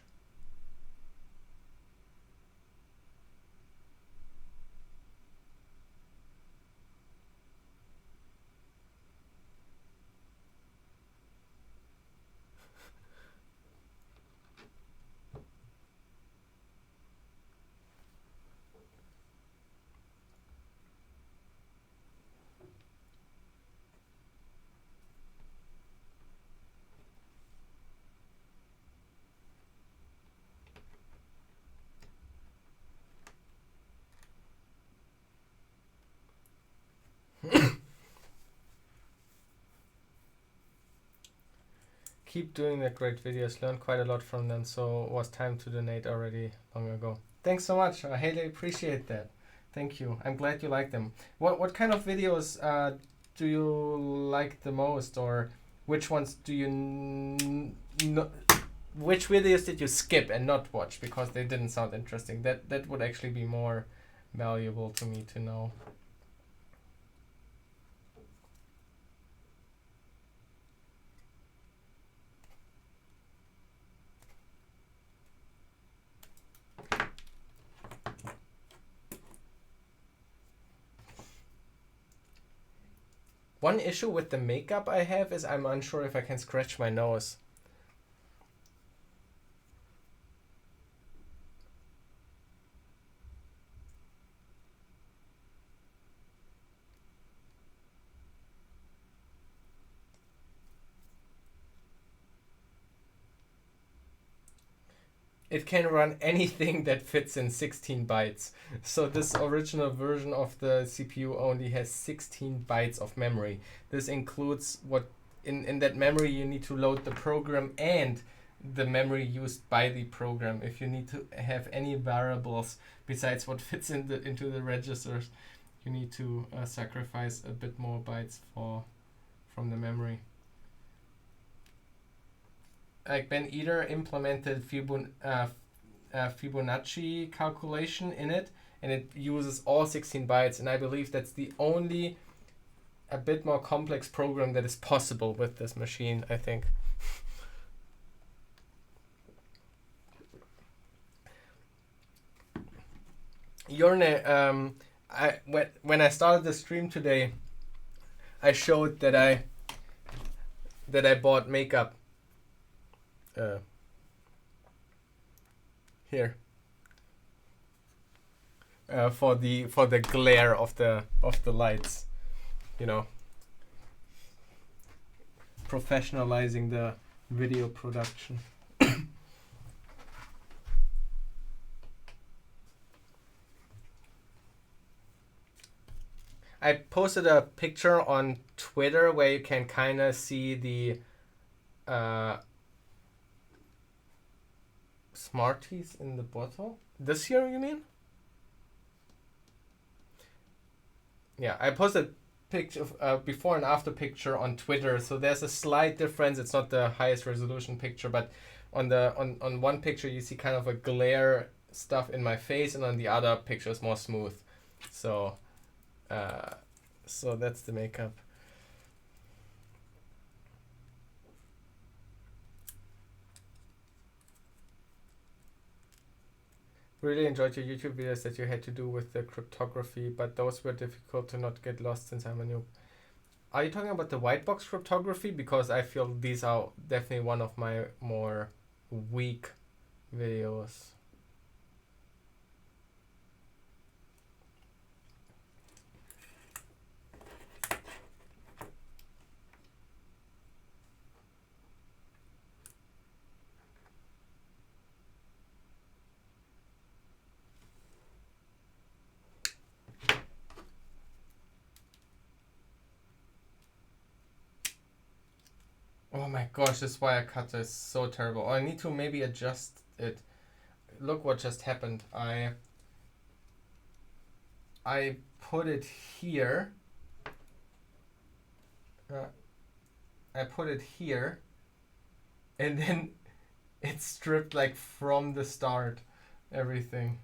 Keep doing the great videos. Learned quite a lot from them, so it was time to donate already long ago. Thanks so much. I highly appreciate that. Thank you. I'm glad you like them. What kind of videos do you like the most, or which ones do you which videos did you skip and not watch because they didn't sound interesting? That would actually be more valuable to me to know. One issue with the makeup I have is I'm unsure if I can scratch my nose. It can run anything that fits in 16 bytes. So this original version of the CPU only has 16 bytes of memory. This includes what in that memory you need to load the program and the memory used by the program. If you need to have any variables besides what fits into the registers, you need to sacrifice a bit more bytes from the memory. Like Ben Eater implemented Fibonacci calculation in it, and it uses all 16 bytes, and I believe that's the only a bit more complex program that is possible with this machine, I think. Jorne, when I started the stream today, I showed that I bought makeup. Here. For the glare of the lights, you know, professionalizing the video production. I posted a picture on Twitter where you can kind of see the Smarties in the bottle. This year, you mean? yeah, I posted picture before and after picture on Twitter, so there's a slight difference. It's not the highest resolution picture, but on one picture you see kind of a glare stuff in my face, and on the other picture is more smooth. So so that's the makeup. Really enjoyed your YouTube videos that you had to do with the cryptography, but those were difficult to not get lost since I'm a noob. Are you talking about the white box cryptography? Because I feel these are definitely one of my more weak videos. Oh my gosh, this wire cutter is so terrible. Oh, I need to maybe adjust it. Look what just happened. I put it here. I put it here, and then it stripped like from the start everything.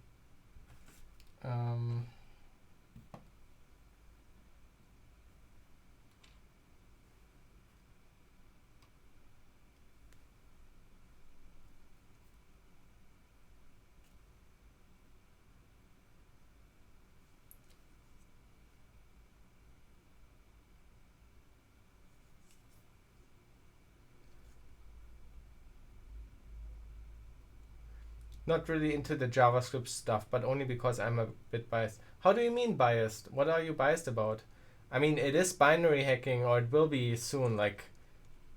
Not really into the JavaScript stuff, but only because I'm a bit biased. How do you mean biased? What are you biased about? I mean, it is binary hacking, or it will be soon. Like,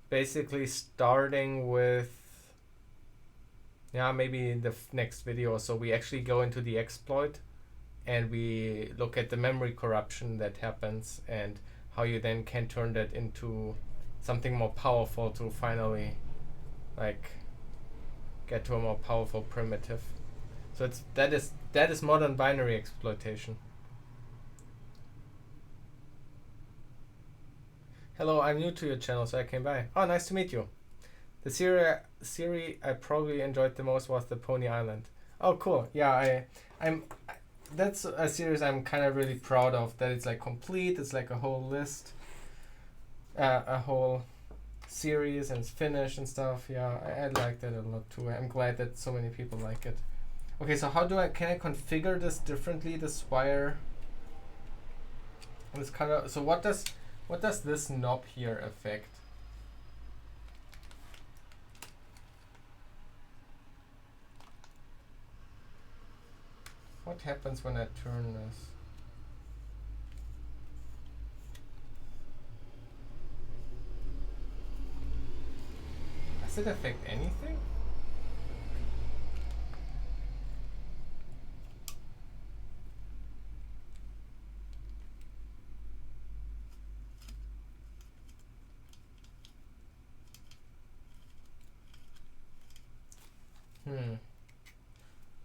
basically starting with, yeah, maybe in the next video. So we actually go into the exploit, and we look at the memory corruption that happens, and how you then can turn that into something more powerful to finally, like, get to a more powerful primitive. So that is modern binary exploitation. Hello, I'm new to your channel, so I came by. Oh, nice to meet you. The series I probably enjoyed the most was the Pony Island. Oh, cool. Yeah, that's a series I'm kind of really proud of. That it's like complete. It's like a whole list, a whole series, and it's finished and stuff. Yeah, I like that a lot too. I'm glad that so many people like it. Okay, so can I configure this differently? This wire. This color. So what does this knob here affect? What happens when I turn this? Does it affect anything?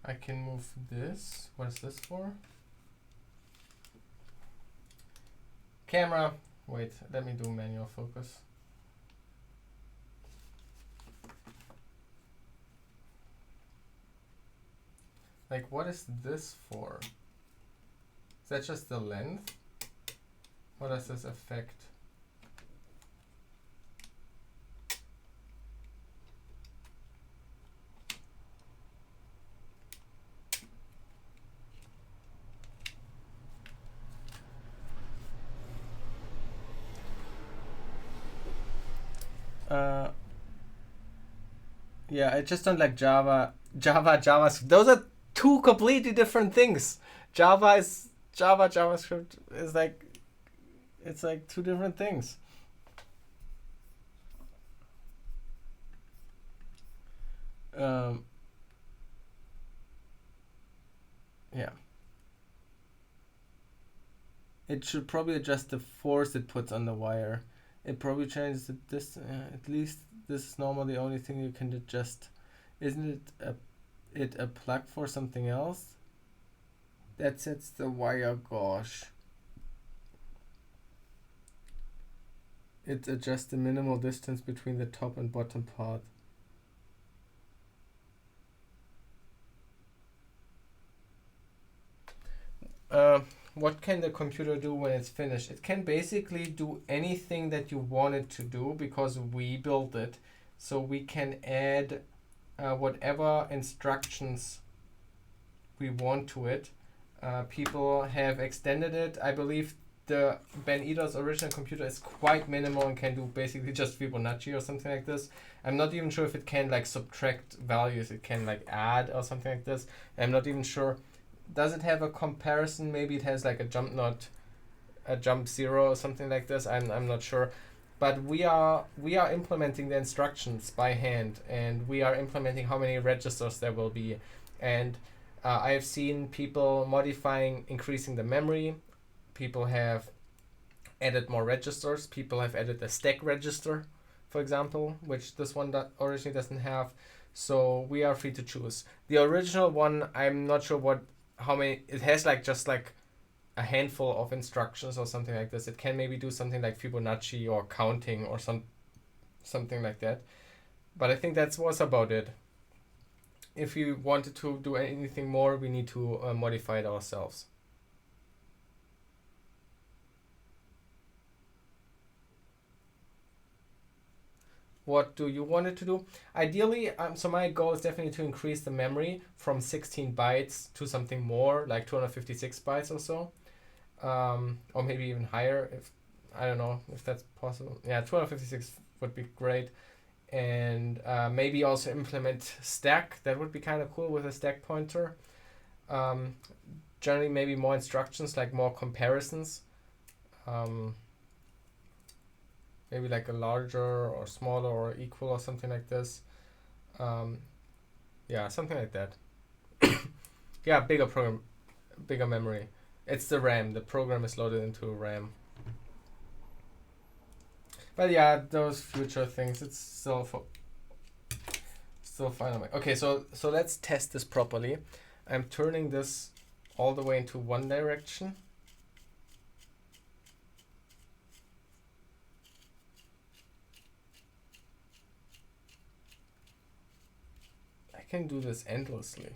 I can move this. What is this for? Camera. Wait, let me do manual focus. Like, what is this for? Is that just the length? What does this affect? Yeah, I just don't like JavaScript. Those are two completely different things. JavaScript is like, it's like two different things. Yeah. It should probably adjust the force it puts on the wire. It probably changes the distance. At least this is normally the only thing you can adjust. Isn't it a plug for something else? That sets the wire gauge. It adjusts the minimal distance between the top and bottom part. What can the computer do when it's finished? It can basically do anything that you want it to do because we built it. So we can add whatever instructions we want to it. People have extended it. I believe the Ben Eda's original computer is quite minimal and can do basically just Fibonacci or something like this. I'm not even sure if it can like subtract values. It can like add or something like this. I'm not even sure. Does it have a comparison? Maybe it has like a jump knot, a jump zero or something like this. I'm not sure. But we are implementing the instructions by hand, and we are implementing how many registers there will be. And I have seen people modifying, increasing the memory. People have added more registers. People have added a stack register, for example, which this one originally doesn't have. So we are free to choose. The original one, I'm not sure how many. It has like just like a handful of instructions or something like this. It can maybe do something like Fibonacci or counting or something like that. But I think that was about it. If we wanted to do anything more, we need to modify it ourselves. What do you want it to do? Ideally, so my goal is definitely to increase the memory from 16 bytes to something more, like 256 bytes or so. Or maybe even higher, if I don't know if that's possible. Yeah, 256 would be great. And maybe also implement stack. That would be kind of cool with a stack pointer. Generally, maybe more instructions, like more comparisons. Maybe like a larger or smaller or equal or something like this. Yeah, something like that. Yeah, bigger memory. It's the RAM. The program is loaded into RAM. But yeah, those future things, it's still fine. Okay, so let's test this properly. I'm turning this all the way into one direction. I can do this endlessly.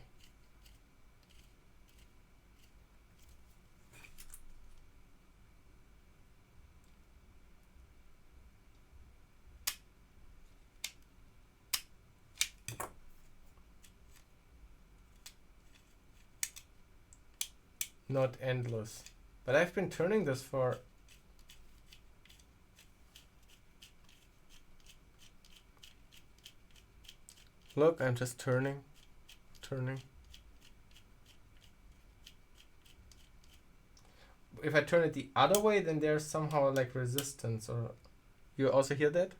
Not endless. But I've been turning this for... Look, I'm just turning. If I turn it the other way, then there's somehow like resistance. Or you also hear that?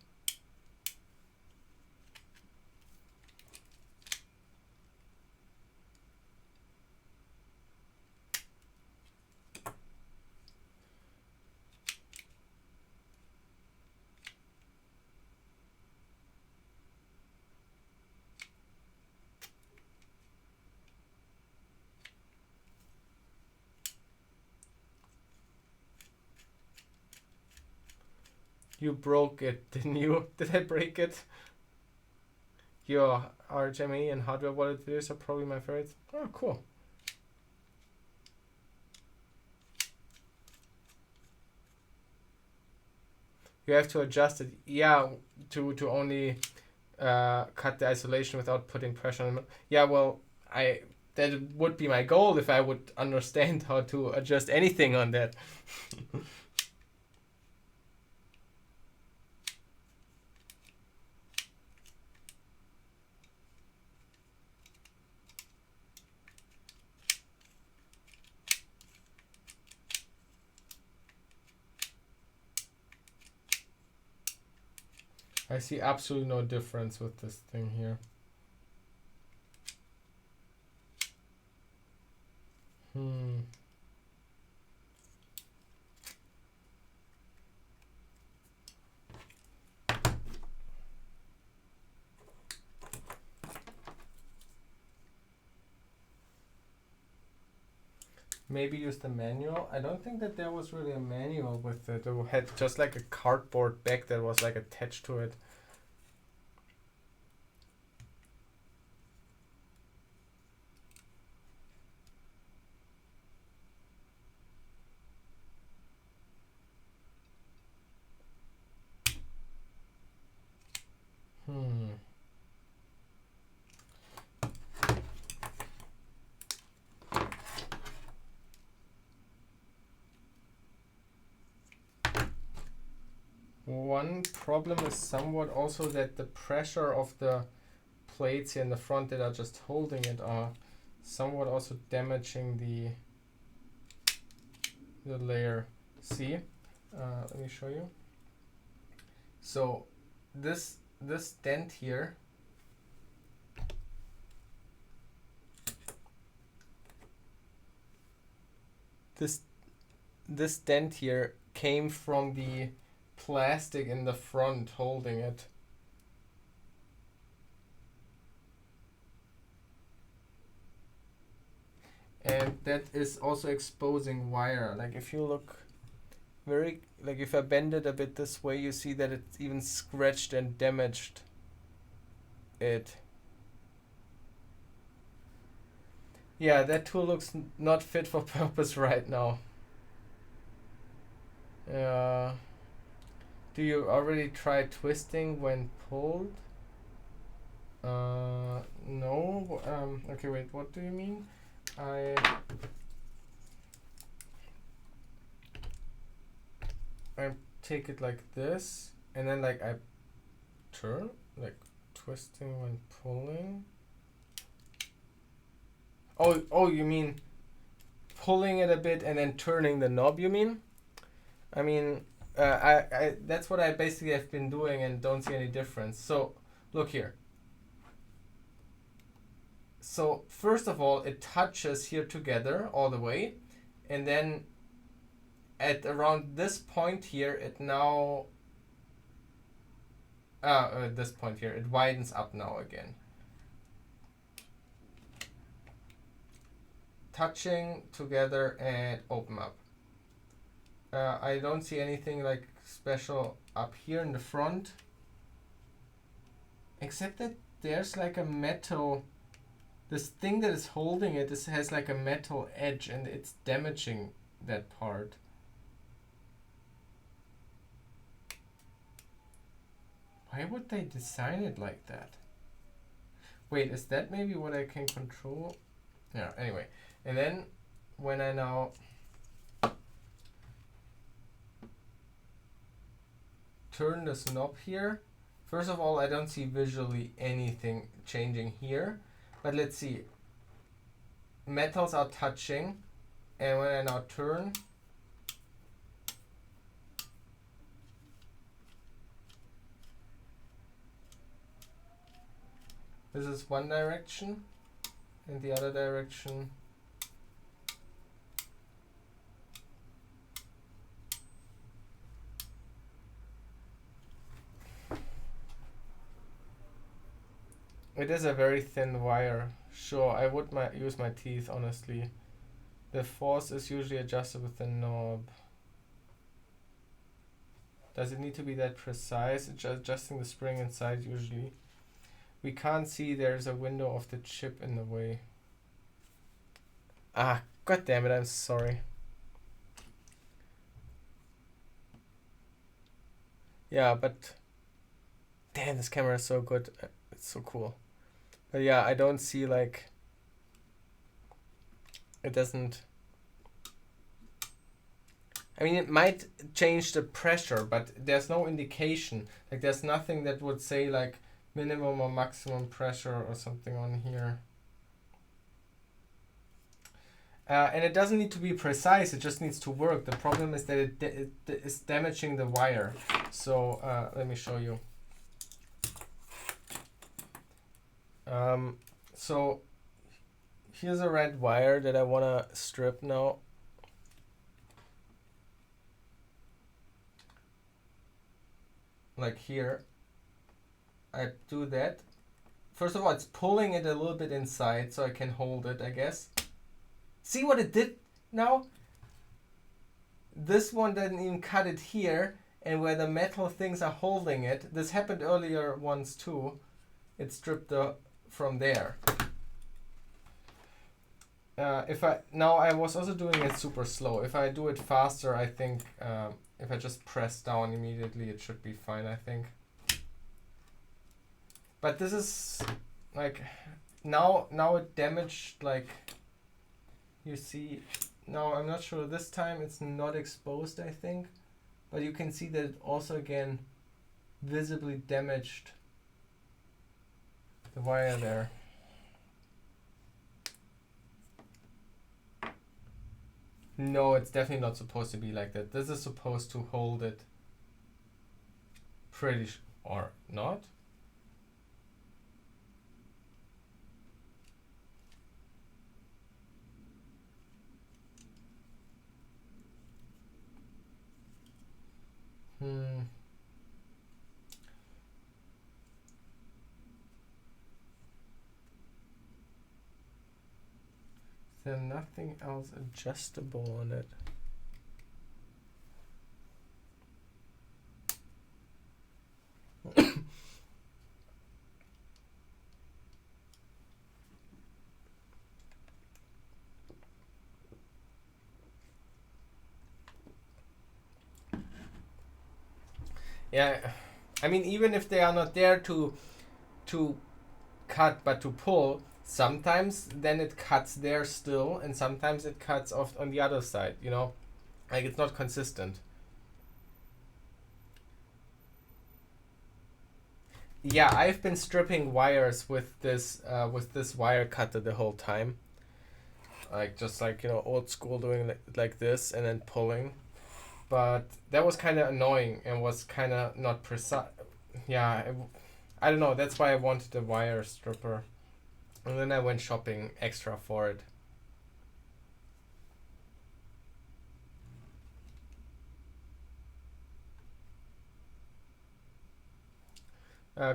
You broke it, didn't you? Did I break it? Your RHMA and hardware wallet videos are probably my favorites. Oh, cool. You have to adjust it, yeah, to only cut the isolation without putting pressure on it. Yeah, well, that would be my goal if I would understand how to adjust anything on that. I see absolutely no difference with this thing here. maybe use the manual. I don't think that there was really a manual with it. It had just like a cardboard bag that was like attached to it. One problem is somewhat also that the pressure of the plates here in the front that are just holding it are somewhat also damaging the layer. See? Let me show you. So this dent here, this dent here came from the plastic in the front holding it. And that is also exposing wire. Like if you look very, like if I bend it a bit this way, you see that it's even scratched and damaged it. Yeah, that tool looks not fit for purpose right now. Do you already try twisting when pulled? No. Okay, wait, what do you mean? I take it like this, and then like I turn, like twisting when pulling. Oh, you mean pulling it a bit and then turning the knob, you mean? I mean, I that's what I basically have been doing and don't see any difference. So, look here. So, first of all, it touches here together all the way, and then at around this point here, it now this point here, it widens up now again. Touching together and open up. I don't see anything like special up here in the front, except that there's like a metal, this thing that is holding it has like a metal edge and it's damaging that part. Why would they design it like that? Wait, is that maybe what I can control? Yeah, anyway. And then when I now turn this knob here, first of all, I don't see visually anything changing here, but let's see. Metals are touching, and when I now turn, this is one direction, and the other direction it is a very thin wire. Sure, I would use my teeth, honestly. The force is usually adjusted with the knob. Does it need to be that precise? It's just adjusting the spring inside usually. We can't see, there's a window of the chip in the way. Ah, god damn it, I'm sorry. Yeah, but damn, this camera is so good. It's so cool. But yeah, I don't see like, it doesn't, I mean, it might change the pressure, but there's no indication. Like there's nothing that would say like minimum or maximum pressure or something on here. And it doesn't need to be precise, it just needs to work. The problem is that it is damaging the wire. So let me show you. So here's a red wire that I want to strip now. Like here, I do that. First of all, it's pulling it a little bit inside so I can hold it, I guess. See what it did? now? This one didn't even cut it here, and where the metal things are holding it, this happened earlier once too, it stripped from there. Now I was also doing it super slow. If I do it faster, I think if I just press down immediately, it should be fine, I think. But this is like now it damaged, like you see. Now I'm not sure, this time it's not exposed, I think, but you can see that it also again visibly damaged the wire there. No, it's definitely not supposed to be like that. This is supposed to hold it or not. Is there nothing else adjustable on it? Yeah, I mean, even if they are not there to cut but to pull, sometimes then it cuts there still, and sometimes it cuts off on the other side, you know, like it's not consistent. Yeah, I've been stripping wires with this wire cutter the whole time, like just like, you know, old school, doing like this and then pulling, but that was kind of annoying and was kind of not precise. Yeah, I don't know, that's why I wanted a wire stripper. And then I went shopping extra for it.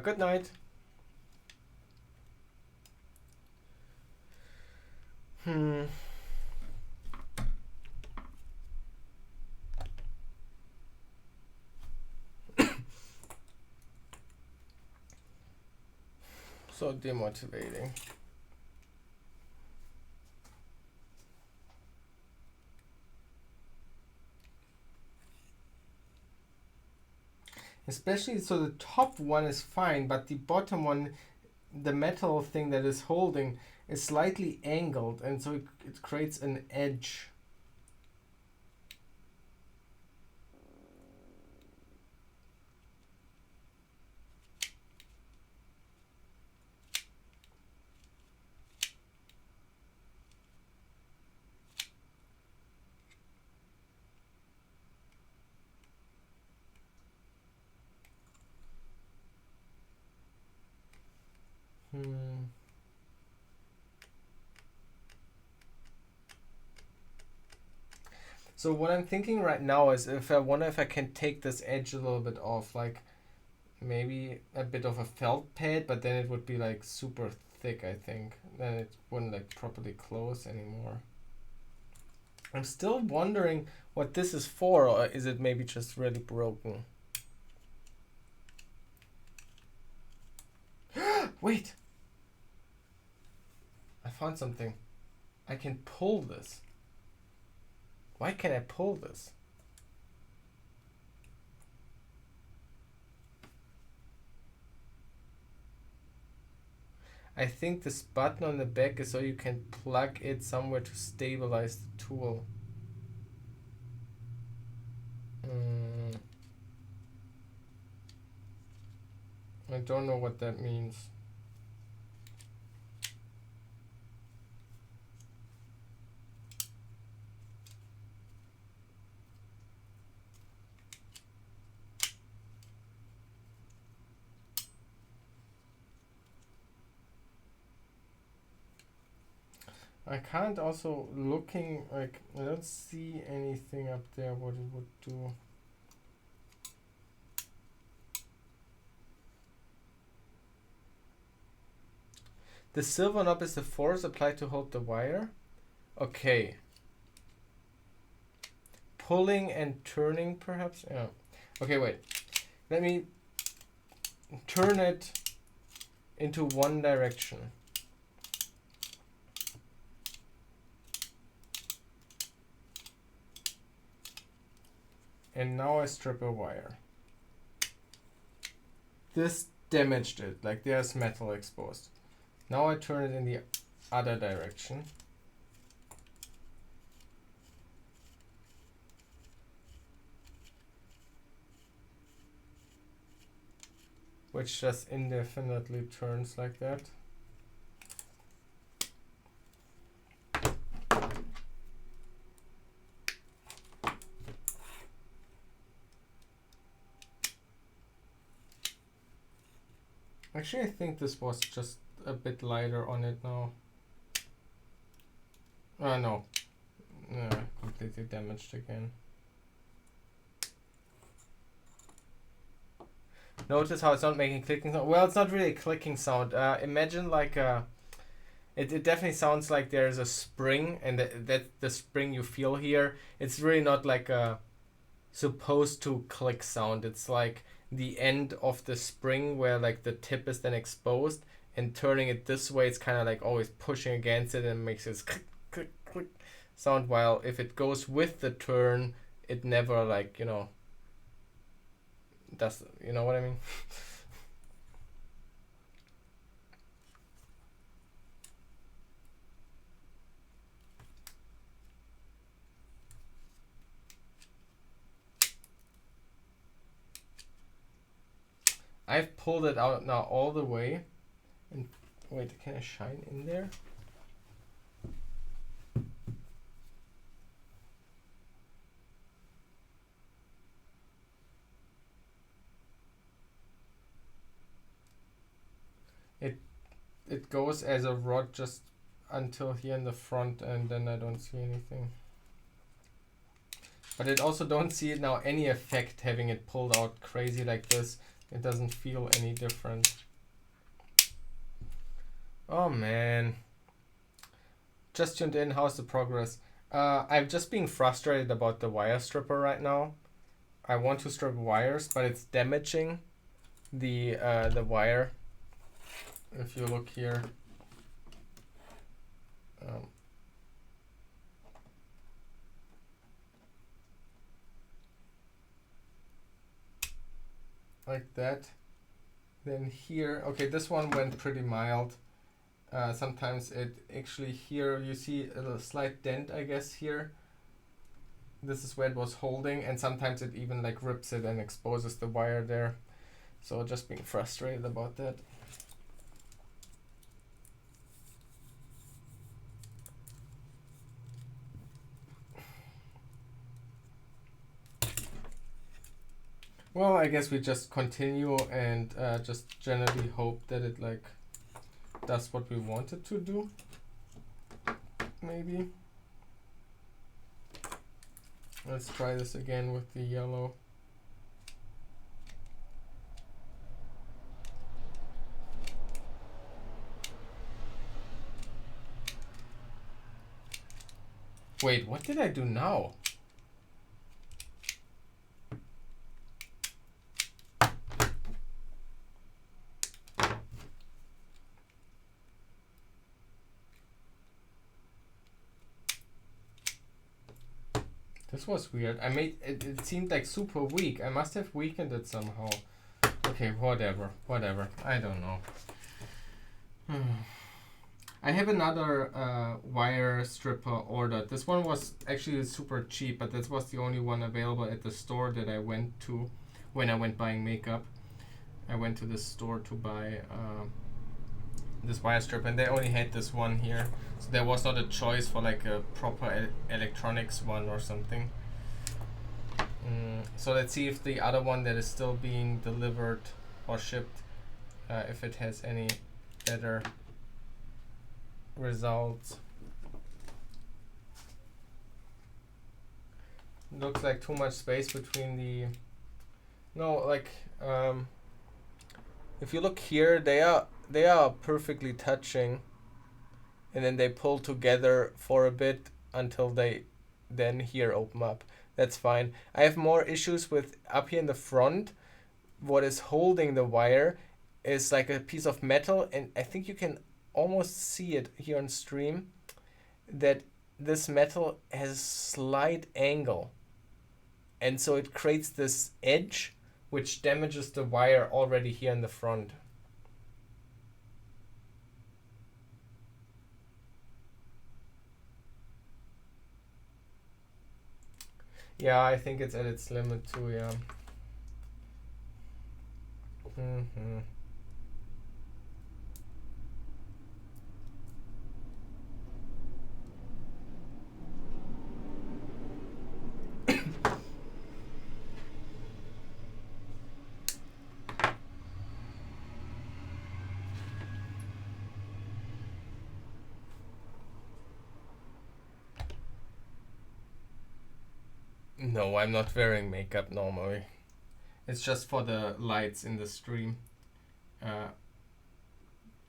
Good night. So demotivating. Especially, so the top one is fine, but the bottom one, the metal thing that is holding, is slightly angled, and so it creates an edge. So what I'm thinking right now is, if I wonder if I can take this edge a little bit off, like maybe a bit of a felt pad, but then it would be like super thick, I think. Then it wouldn't like properly close anymore. I'm still wondering what this is for, or is it maybe just really broken? Wait! I found something. I can pull this. Why can I pull this? I think this button on the back is so you can plug it somewhere to stabilize the tool. I don't know what that means. I can't also looking, like, I don't see anything up there what it would do. The silver knob is the force applied to hold the wire. Okay. pulling and turning perhaps. Yeah. Okay, wait. Let me turn it into one direction. And now I strip a wire. This damaged it, like there's metal exposed. Now I turn it in the other direction. Which just indefinitely turns like that. Actually, I think this was just a bit lighter on it now. No. No, completely damaged again. Notice how it's not making clicking sound. Well, it's not really a clicking sound. Imagine like it definitely sounds like there's a spring, and that the spring you feel here. It's really not like a supposed to click sound. It's like the end of the spring where like the tip is then exposed, and turning it this way, it's kind of like always pushing against it and makes this click click click sound. While if it goes with the turn, it never like, you know, does, you know what I mean? I've pulled it out now all the way, and wait, can I shine in there? It goes as a rod just until here in the front, and then I don't see anything. But it also don't see it now any effect having it pulled out crazy like this. It doesn't feel any different. Oh man. Just tuned in, how's the progress? I'm just being frustrated about the wire stripper right now. I want to strip wires, but it's damaging the wire. If you look here, like that. Then here, okay, this one went pretty mild. Sometimes it actually, here you see a little slight dent, I guess, here. This is where it was holding, and sometimes it even like rips it and exposes the wire there. So just being frustrated about that. Well, I guess we just continue and just generally hope that it like does what we want it to do. Maybe. Let's try this again with the yellow. Wait, what did I do now? This was weird. I made it, it seemed like super weak. I must have weakened it somehow. Okay, whatever. I don't know. I have another wire stripper ordered. This one was actually super cheap, but this was the only one available at the store that I went to when I went buying makeup. I went to this store to buy this wire strip, and they only had this one here, so there was not a choice for like a proper electronics one or something. So let's see if the other one that is still being delivered or shipped, if it has any better results. Looks like too much space between the, no, like if you look here, they are perfectly touching, and then they pull together for a bit until they then here open up. That's fine. I have more issues with up here in the front. What is holding the wire is like a piece of metal, and I think you can almost see it here on stream, that this metal has a slight angle, and so it creates this edge which damages the wire already here in the front. Yeah, I think it's at its limit too, yeah. Mm-hmm. No, I'm not wearing makeup normally. It's just for the lights in the stream.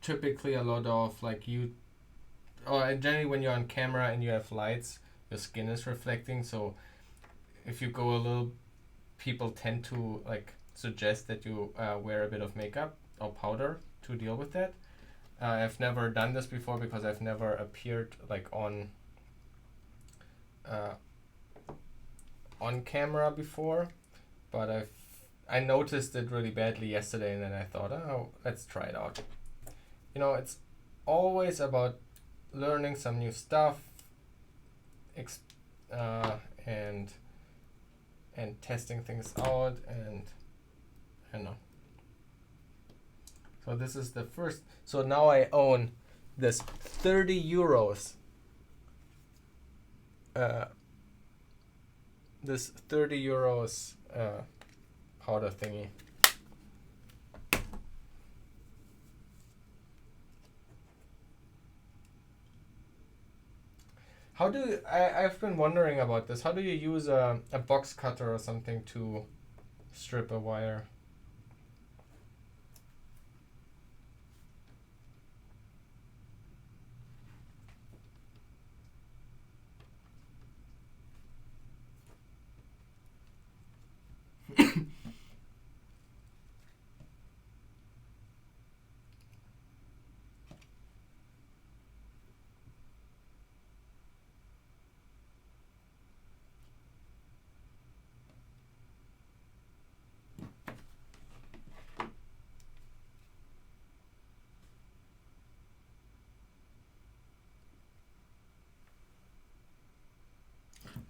Typically a lot of like or generally when you're on camera and you have lights, your skin is reflecting, so if you go a little, people tend to like suggest that you wear a bit of makeup or powder to deal with that. I've never done this before because I've never appeared like on camera before, but I noticed it really badly yesterday, and then I thought, oh, let's try it out. You know, it's always about learning some new stuff, and testing things out, and I don't know. So this is the first. So now I own this 30 euros. This 30 euros powder thingy. How do I've been wondering about this. How do you use a box cutter or something to strip a wire?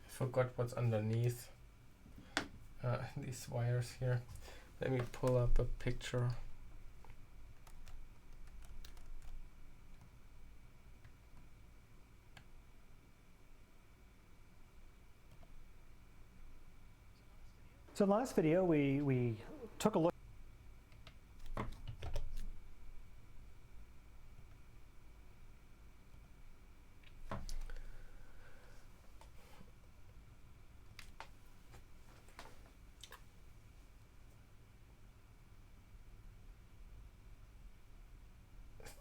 Forgot what's underneath these wires here. Let me pull up a picture.
So in the last video, we took a look.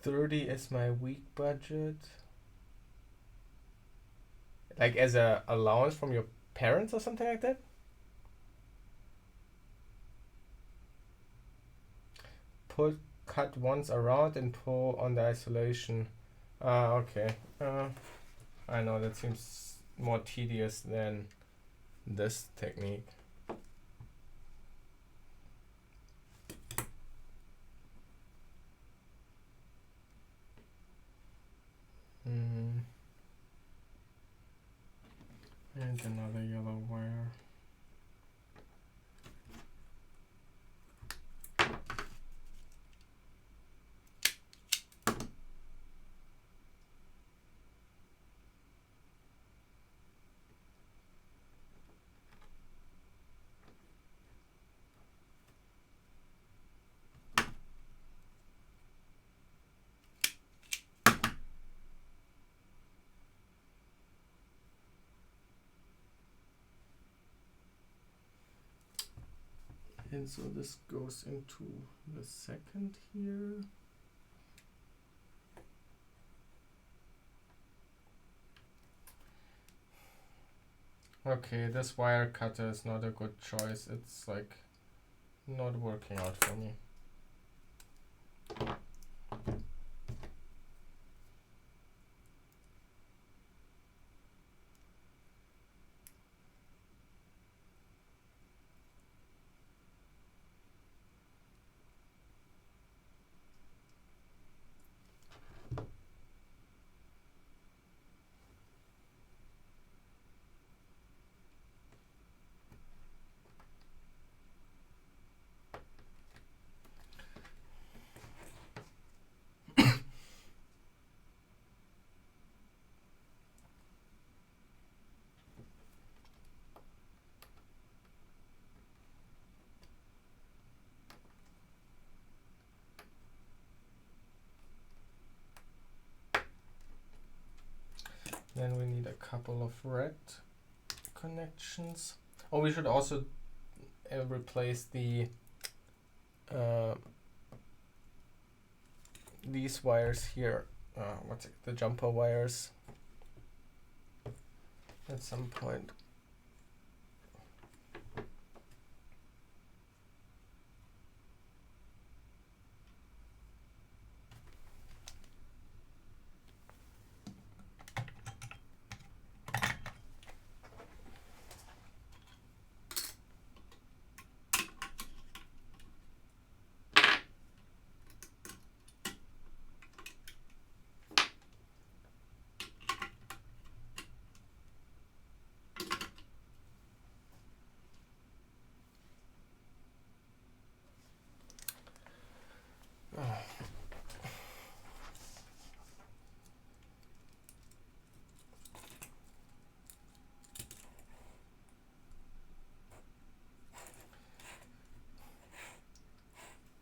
$30 is my week budget. Like as a allowance from your parents or something like that? Cut once around and pull on the isolation. Okay. I know that seems more tedious than this technique. And another yellow wire. And so this goes into the second here. Okay, this wire cutter is not a good choice. It's like not working out for me. Then we need a couple of red connections. Oh, we should also replace the these wires here. What's it? The jumper wires at some point.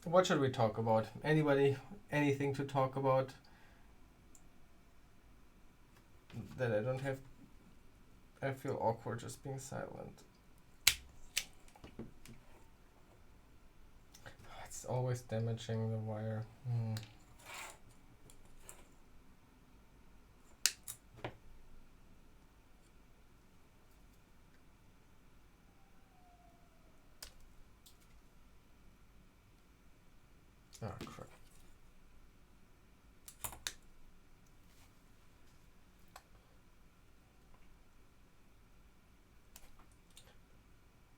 What should we talk about? Anybody? Anything to talk about that I don't have? I feel awkward just being silent. It's always damaging the wire. Ah, crap.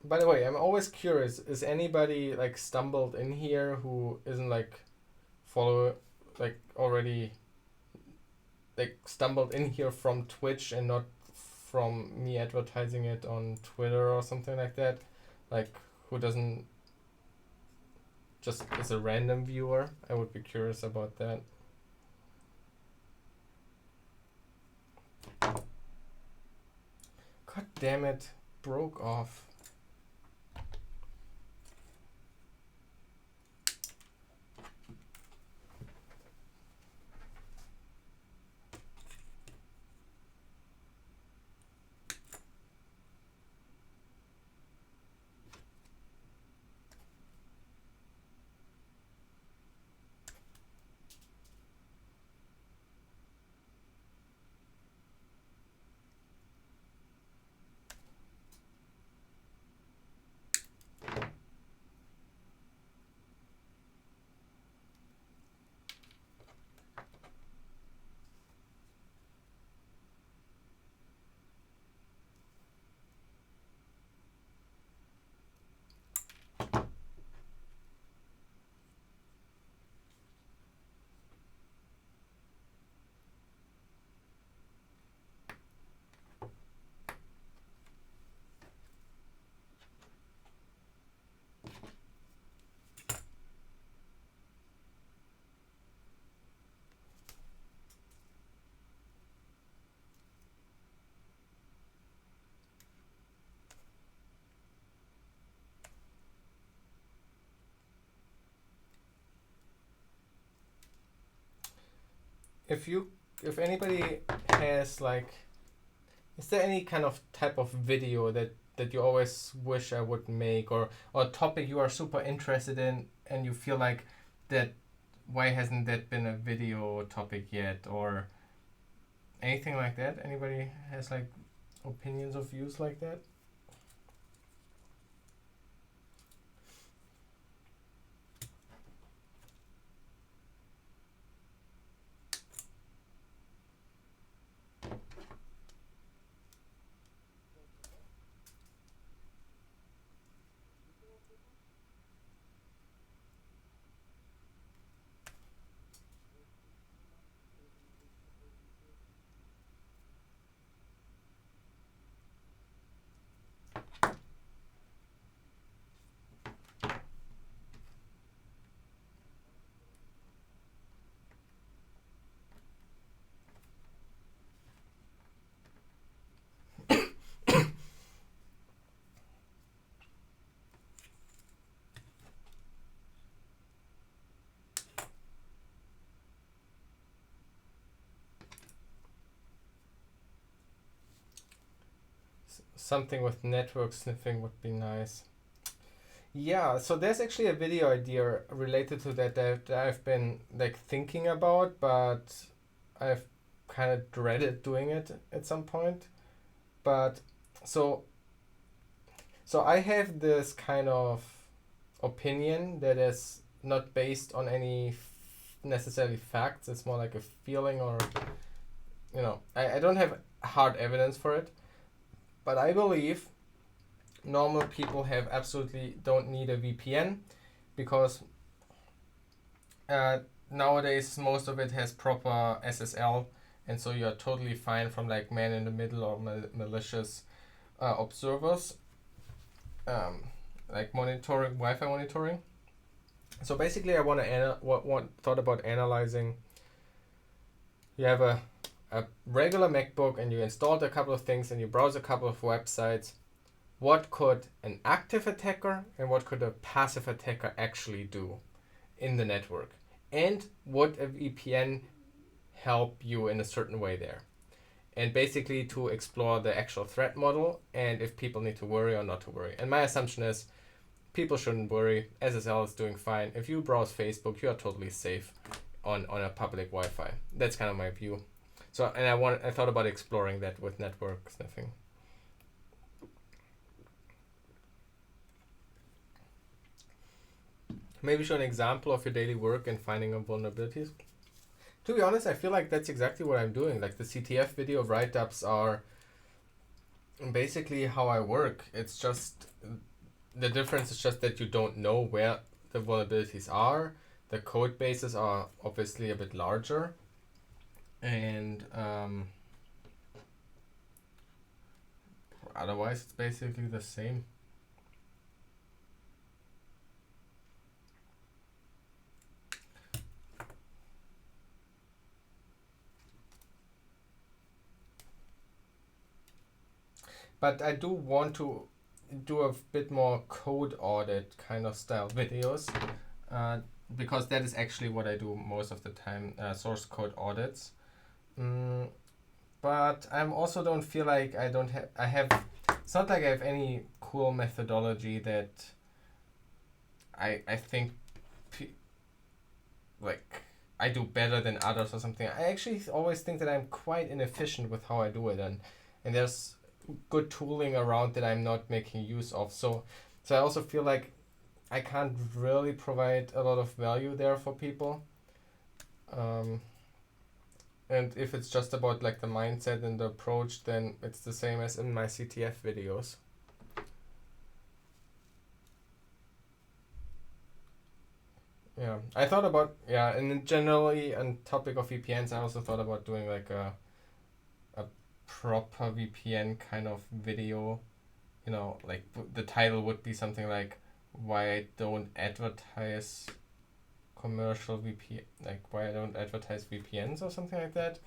By the way, I'm always curious, is anybody like stumbled in here who isn't like already like stumbled in here from Twitch and not from me advertising it on Twitter or something like that? Like who doesn't just is a random viewer? I would be curious about that. God damn it, broke off. If anybody has like, is there any kind of type of video that you always wish I would make, or a topic you are super interested in and you feel like that, why hasn't that been a video topic yet, or anything like that? Anybody has like opinions or views like that. Something with network sniffing would be nice. Yeah, so there's actually a video idea related to that I've been like thinking about, but I've kind of dreaded doing it at some point. But so I have this kind of opinion that is not based on any necessarily facts. It's more like a feeling, or I don't have hard evidence for it, but I believe normal people don't need a VPN, because nowadays most of it has proper SSL, and so you're totally fine from like man in the middle or malicious observers, like Wi-Fi monitoring. So basically, I thought about analyzing. You have a regular MacBook and you installed a couple of things and you browse a couple of websites. What could an active attacker and what could a passive attacker actually do in the network? And would a VPN help you in a certain way there? And basically to explore the actual threat model and if people need to worry or not to worry. And my assumption is people shouldn't worry. SSL is doing fine. If you browse Facebook, you are totally safe on a public Wi-Fi. That's kind of my view. So, and I thought about exploring that with network sniffing. Maybe show an example of your daily work and finding vulnerabilities. To be honest, I feel like that's exactly what I'm doing. Like the CTF video write-ups are basically how I work. It's just, the difference is just that you don't know where the vulnerabilities are. The code bases are obviously a bit larger. And otherwise it's basically the same. But I do want to do a bit more code audit kind of style videos, because that is actually what I do most of the time, source code audits. But I also don't feel like it's not like I have any cool methodology that I think I do better than others or something. I actually always think that I'm quite inefficient with how I do it, and there's good tooling around that I'm not making use of. So I also feel like I can't really provide a lot of value there for people. And if it's just about like the mindset and the approach, then it's the same as in my CTF videos. Yeah, I thought about, and generally on topic of VPNs, I also thought about doing like a proper VPN kind of video, like the title would be something like why I don't advertise commercial VPN, like why I don't advertise VPNs or something like that.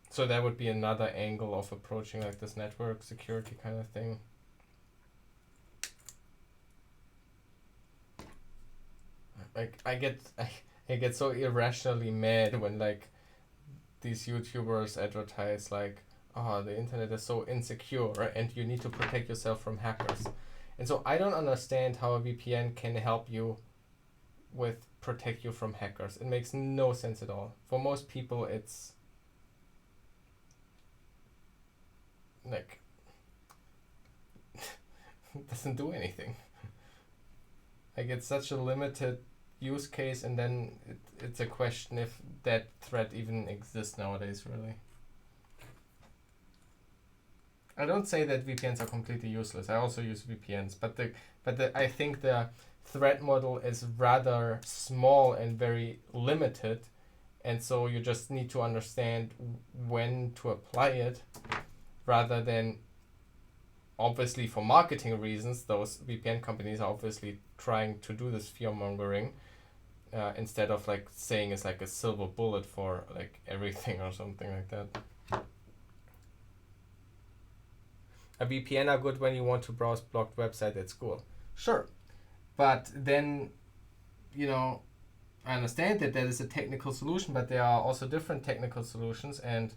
So that would be another angle of approaching like this network security kind of thing. Like I get so irrationally mad when like these YouTubers advertise like, oh, the internet is so insecure and you need to protect yourself from hackers. And so I don't understand how a VPN can help you with protect you from hackers. It makes no sense at all. For most people, like doesn't do anything. Like it's such a limited use case, and then it's a question if that threat even exists nowadays, really. I don't say that VPNs are completely useless. I also use VPNs, but I think the threat model is rather small and very limited, and so you just need to understand when to apply it, rather than, obviously for marketing reasons, those VPN companies are obviously trying to do this fear mongering, instead of like saying it's like a silver bullet for like everything or something like that. A VPN are good when you want to browse blocked website at school. Sure. But then, I understand that is a technical solution, but there are also different technical solutions, and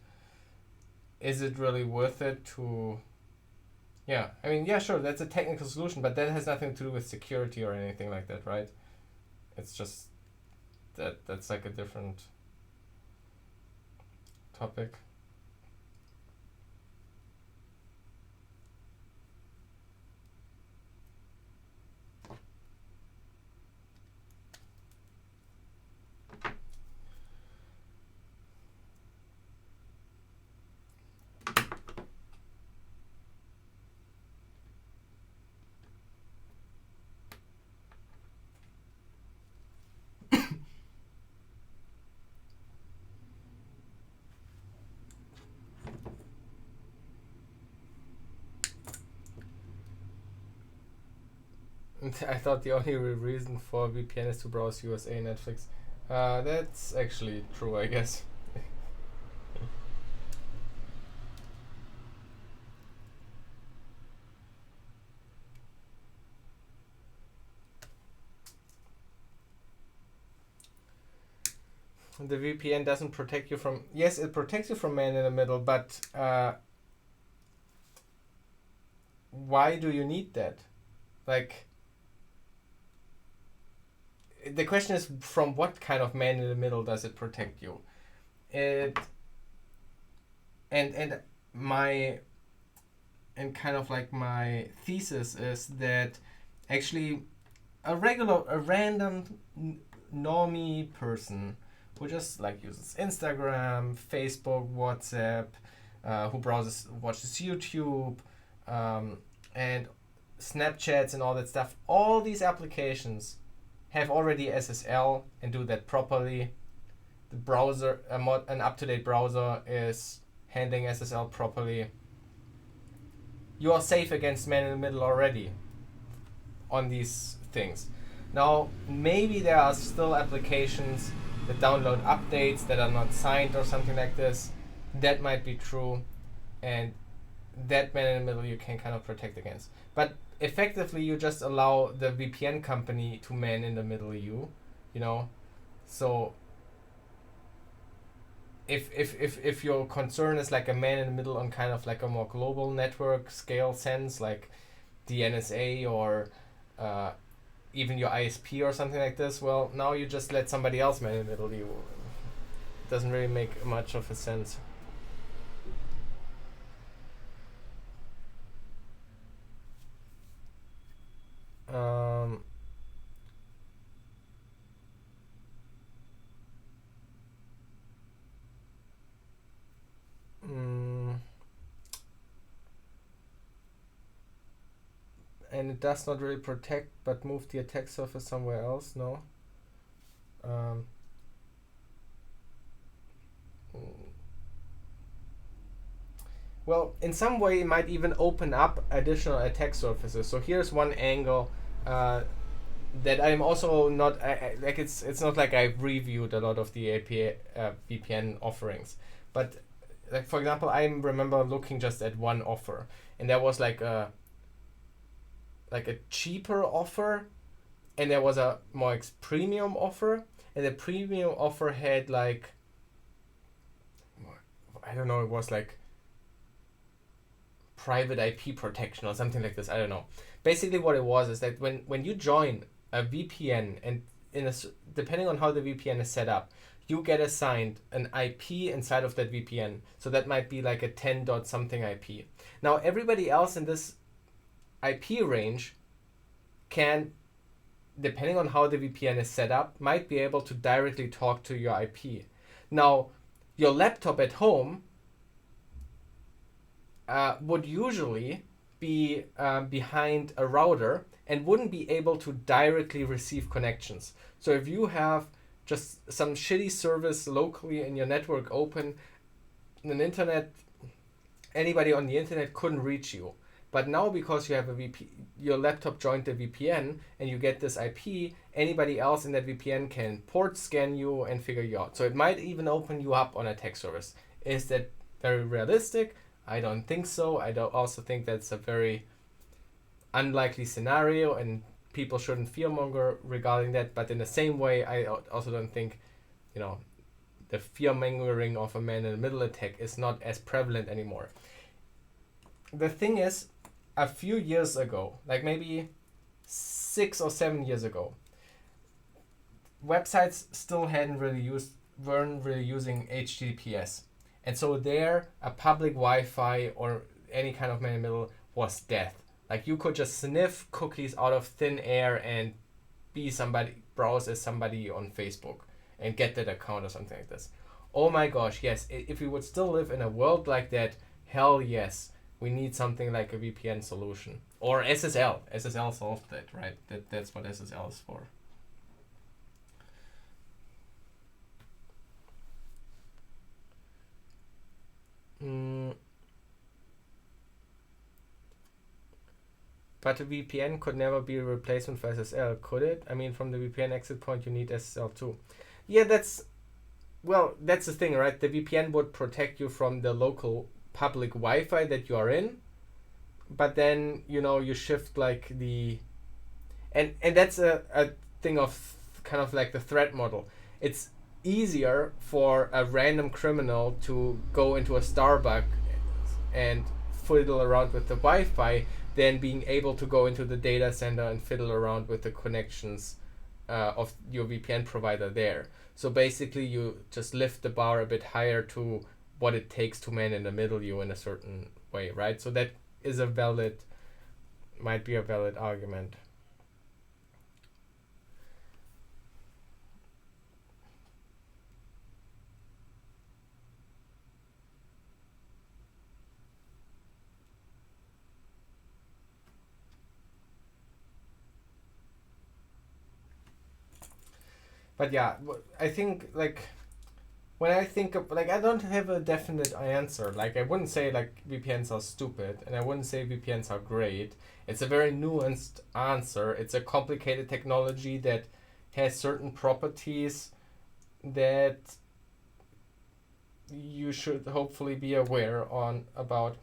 is it really worth it to... sure, that's a technical solution, but that has nothing to do with security or anything like that, right? It's just that's like a different topic. I thought the only reason for VPN is to browse USA Netflix. That's actually true, I guess. The VPN doesn't protect you from... Yes, it protects you from man in the middle, but why do you need that? Like... The question is, from what kind of man in the middle does it protect you? And my thesis is that actually a random normie person who just like uses Instagram, Facebook, WhatsApp, who watches YouTube, and Snapchats and all that stuff, all these applications have already SSL and do that properly. The browser, an up-to-date browser is handling SSL properly. You are safe against man in the middle already on these things. Now, maybe there are still applications that download updates that are not signed or something like this. That might be true, and that man in the middle you can kind of protect against. But effectively, you just allow the VPN company to man in the middle So if your concern is like a man in the middle on kind of like a more global network scale sense, like the NSA or even your ISP or something like this, well, now you just let somebody else man in the middle you. It doesn't really make much of a sense. And it does not really protect, but move the attack surface somewhere else. No. Well, in some way, it might even open up additional attack surfaces. So here's one angle that I'm also not like. It's not like I've reviewed a lot of the API VPN offerings, but like for example, I remember looking just at one offer, and there was like a cheaper offer, and there was a more premium offer, and the premium offer had like, I don't know, it was like private IP protection or something like this. I don't know. Basically what it was is that when you join a VPN, and depending on how the VPN is set up, you get assigned an IP inside of that VPN. So that might be like a 10 dot something IP. Now everybody else in this IP range can, depending on how the VPN is set up, might be able to directly talk to your IP. Now, your laptop at home would usually be behind a router and wouldn't be able to directly receive connections. So if you have just some shitty service locally in your network open, an internet, anybody on the internet couldn't reach you. But now because you have your laptop joined the VPN and you get this IP, anybody else in that VPN can port scan you and figure you out. So it might even open you up on a tech service. Is that very realistic? I don't think so. I don't also think that's a very unlikely scenario and people shouldn't fearmonger regarding that. But in the same way, I also don't think, the fearmongering of a man-in-the-middle attack is not as prevalent anymore. The thing is, a few years ago, like maybe 6 or 7 years ago, websites still weren't really using HTTPS. And so there, a public Wi-Fi or any kind of man-in-the-middle was death. Like you could just sniff cookies out of thin air and browse as somebody on Facebook and get that account or something like this. Oh my gosh, yes. If we would still live in a world like that, hell yes. We need something like a VPN solution. Or SSL. SSL solved that, right? That's what SSL is for. But a VPN could never be a replacement for SSL, could it? I mean, from the VPN exit point, you need SSL too. Yeah, that's the thing, right? The VPN would protect you from the local public Wi-Fi that you are in, but then you shift like and that's a thing of kind of like the threat model. It's easier for a random criminal to go into a Starbucks and fiddle around with the Wi-Fi than being able to go into the data center and fiddle around with the connections of your VPN provider there. So basically you just lift the bar a bit higher to what it takes to man-in-the-middle you in a certain way, right? So that is might be a valid argument. But yeah, I think when I think of, I don't have a definite answer. I wouldn't say VPNs are stupid, and I wouldn't say VPNs are great. It's a very nuanced answer. It's a complicated technology that has certain properties that you should hopefully be aware about.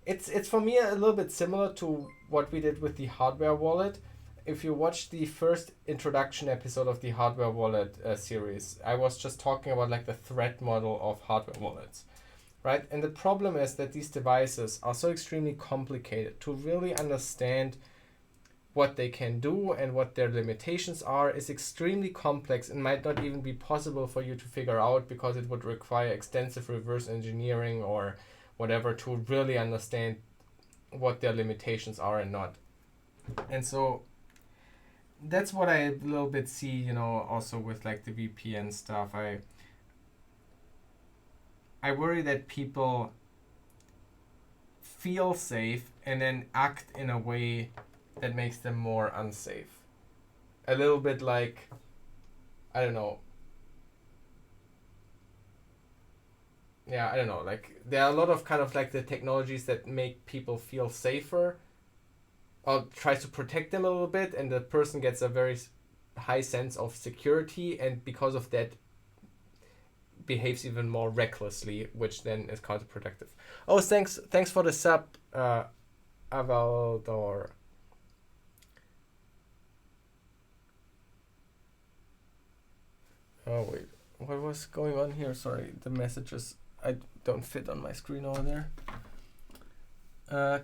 It's for me a little bit similar to what we did with the hardware wallet. If you watch the first introduction episode of the hardware wallet series, I was just talking about the threat model of hardware wallets, right? And the problem is that these devices are so extremely complicated to really understand what they can do and what their limitations are is extremely complex and might not even be possible for you to figure out because it would require extensive reverse engineering or whatever to really understand what their limitations are and not. And so that's what I a little bit see, also with the VPN stuff. I worry that people feel safe and then act in a way that makes them more unsafe. A little bit I don't know. Yeah, I don't know. There are a lot of kind of the technologies that make people feel safer or tries to protect them a little bit, and the person gets a very high sense of security, and because of that behaves even more recklessly, which then is counterproductive. Oh, thanks for the sub, Avaldor. Oh wait, what was going on here? Sorry, the messages I don't fit on my screen over there.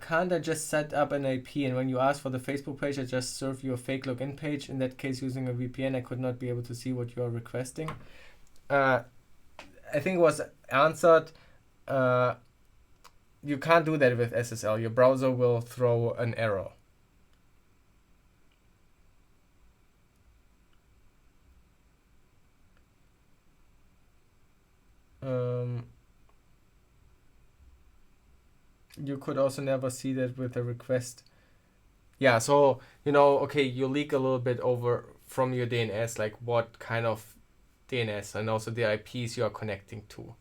Can't I just set up an IP and when you ask for the Facebook page, I just serve you a fake login page? In that case, using a VPN, I could not be able to see what you are requesting. I think it was answered. You can't do that with SSL. Your browser will throw an error. You could also never see that with a request. Yeah, so, okay, you leak a little bit over from your DNS, like what kind of DNS and also the IPs you are connecting to.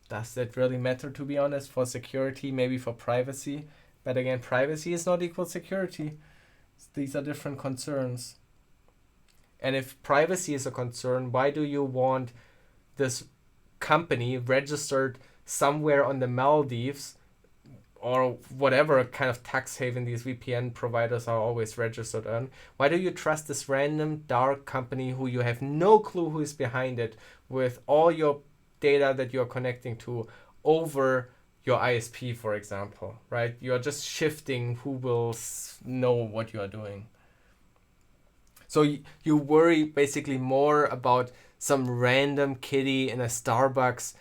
Does that really matter, to be honest, for security, maybe for privacy? But again, privacy is not equal security. These are different concerns. And if privacy is a concern, why do you want this company registered somewhere on the Maldives or whatever kind of tax haven these VPN providers are always registered on? Why do you trust this random dark company who you have no clue who is behind it with all your data that you're connecting to over your ISP, for example, right? You're just shifting who will know what you are doing. So you worry basically more about some random kitty in a Starbucks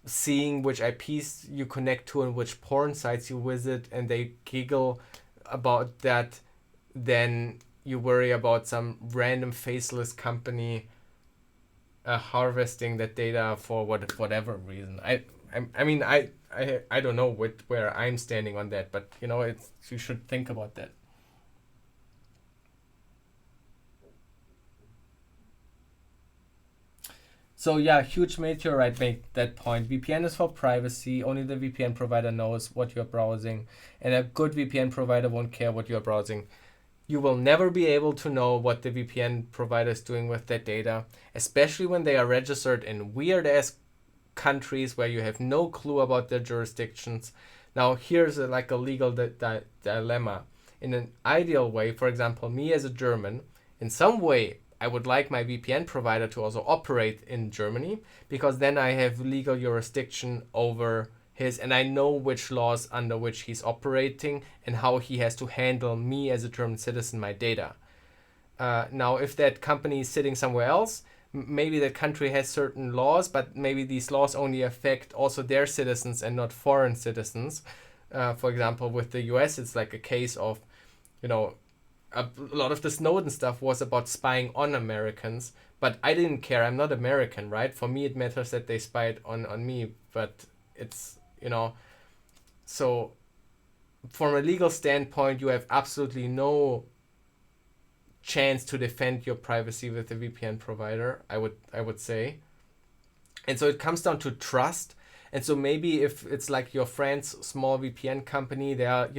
seeing which IPs you connect to and which porn sites you visit, and they giggle about that, then you worry about some random faceless company harvesting that data for whatever reason. I mean I don't know where I'm standing on that, but you should think about that. So yeah, huge meteorite made that point. VPN is for privacy. Only the VPN provider knows what you're browsing, and a good VPN provider won't care what you're browsing. You will never be able to know what the VPN provider is doing with that data, especially when they are registered in weird-ass countries where you have no clue about their jurisdictions. Now, here's a legal dilemma. In an ideal way, for example, me as a German, in some way, I would like my VPN provider to also operate in Germany, because then I have legal jurisdiction over his, and I know which laws under which he's operating and how he has to handle me as a German citizen, my data. Now, if that company is sitting somewhere else, maybe that country has certain laws, but maybe these laws only affect also their citizens and not foreign citizens. For example, with the US, it's like a case of, a lot of the Snowden stuff was about spying on Americans, but I didn't care. I'm not American, right? For me, it matters that they spied on me, but it's, so from a legal standpoint, you have absolutely no chance to defend your privacy with a VPN provider, I would say. And so it comes down to trust. And so maybe if it's like your friend's small VPN company, there are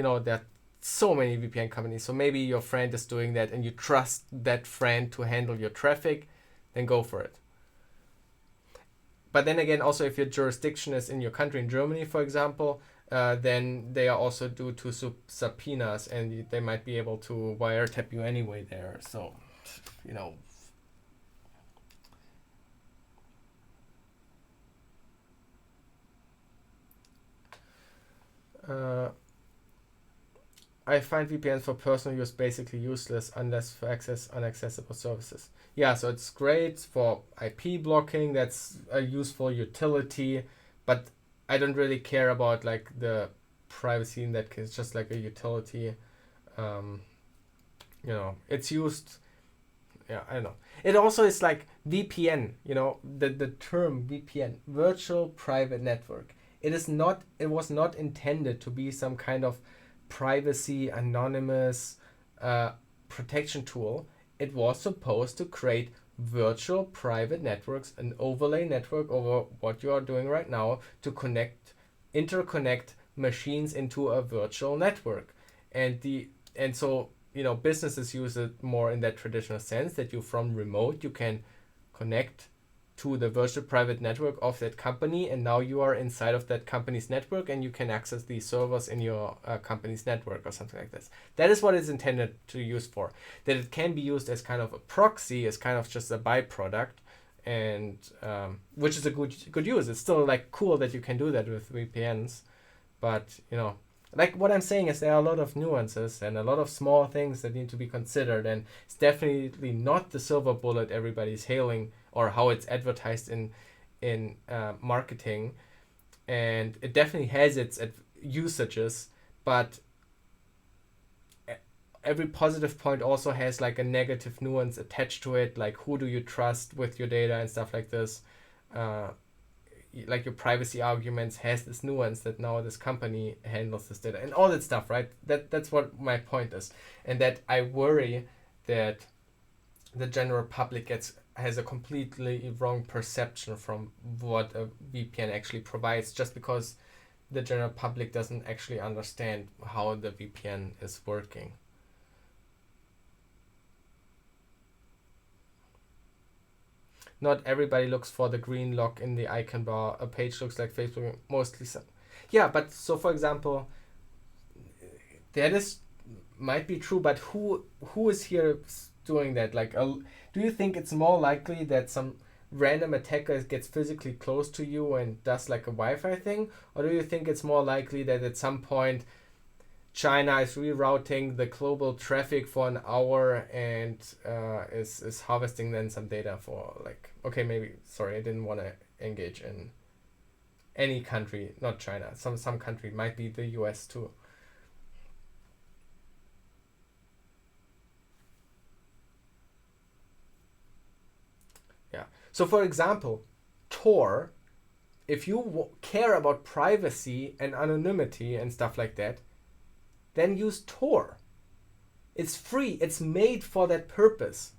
so many VPN companies. So maybe your friend is doing that and you trust that friend to handle your traffic, then go for it. But then again, also if your jurisdiction is in your country, in Germany, for example, then they are also due to subpoenas, and they might be able to wiretap you anyway there. So, I find VPNs for personal use basically useless unless for access inaccessible services. Yeah, so it's great for IP blocking. That's a useful utility, but I don't really care about like the privacy in that case. Just like a utility, it's used. Yeah, I don't know. It also is like VPN. The term VPN, virtual private network. It was not intended to be some kind of privacy anonymous protection tool. It was supposed to create virtual private networks, an overlay network over what you are doing right now, to interconnect machines into a virtual network. And so businesses use it more in that traditional sense, that you from remote you can connect to the virtual private network of that company, and now you are inside of that company's network and you can access these servers in your company's network or something like this. That is what it's intended to use for. That it can be used as kind of a proxy, as kind of just a byproduct, and which is a good use. It's still like cool that you can do that with VPNs, but like what I'm saying is there are a lot of nuances and a lot of small things that need to be considered, and it's definitely not the silver bullet everybody's hailing or how it's advertised in marketing, and it definitely has its usages, but every positive point also has like a negative nuance attached to it, like who do you trust with your data and stuff like this. Like your privacy arguments has this nuance that now this company handles this data and all that stuff, right? That's what my point is, and that I worry that the general public has a completely wrong perception from what a VPN actually provides, just because the general public doesn't actually understand how the VPN is working. Not everybody looks for the green lock in the icon bar. A page looks like Facebook, mostly some. Yeah, but so for example, that is might be true, but who is here doing that? Like, do you think it's more likely that some random attacker gets physically close to you and does like a Wi-Fi thing, or do you think it's more likely that at some point China is rerouting the global traffic for an hour and is harvesting then some data for like, okay, maybe, sorry, I didn't want to engage in any country, not China. Some country, might be the US too. Yeah. So for example, Tor, if you care about privacy and anonymity and stuff like that, then use Tor. It's free. It's made for that purpose.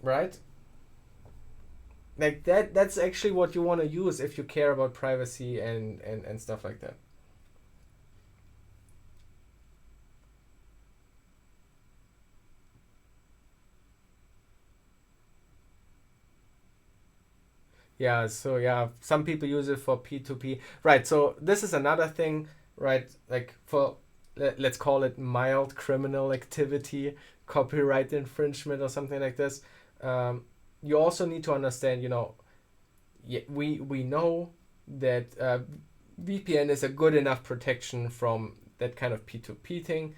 Right? Like that's actually what you want to use if you care about privacy and stuff like that. Yeah, so yeah, some people use it for P2P. Right, so this is another thing, right? Like for, let's call it mild criminal activity, copyright infringement or something like this. You also need to understand, we know that VPN is a good enough protection from that kind of P2P thing.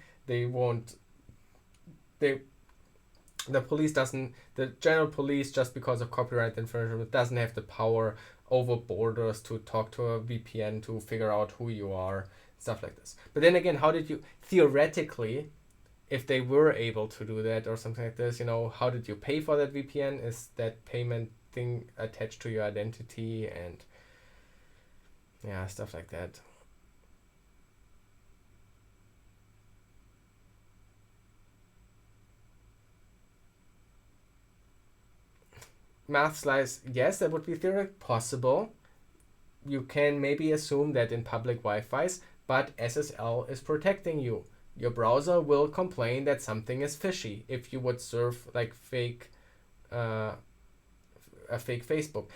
The general police, just because of copyright infringement, doesn't have the power over borders to talk to a VPN to figure out who you are, stuff like this. But then again, how did you, theoretically, if they were able to do that or something like this, how did you pay for that VPN? Is that payment thing attached to your identity and yeah, stuff like that. Math slice, yes, that would be theoretically possible. You can maybe assume that in public Wi-Fi's, but SSL is protecting you. Your browser will complain that something is fishy if you would serve like a fake Facebook.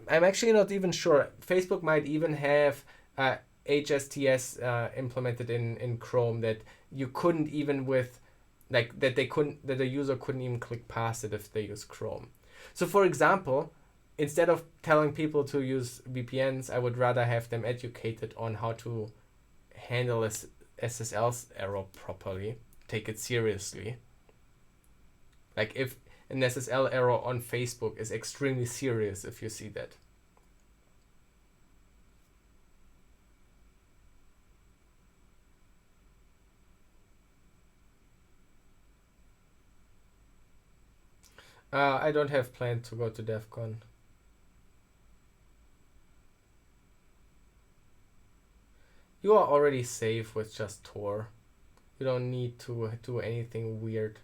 I'm actually not even sure. Facebook might even have HSTS implemented in Chrome, that you couldn't even that the user couldn't even click past it if they use Chrome. So for example, instead of telling people to use VPNs, I would rather have them educated on how to handle this SSL error properly, take it seriously. Like if an SSL error on Facebook is extremely serious if you see that. I don't have planned to go to DEF CON. You are already safe with just Tor. You don't need to do anything weird.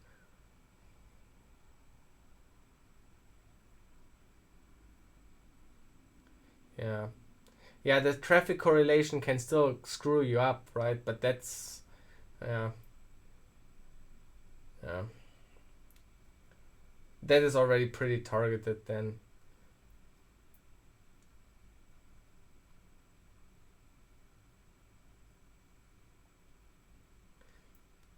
Yeah. Yeah, the traffic correlation can still screw you up, right? But that's... Yeah. Yeah. That is already pretty targeted then.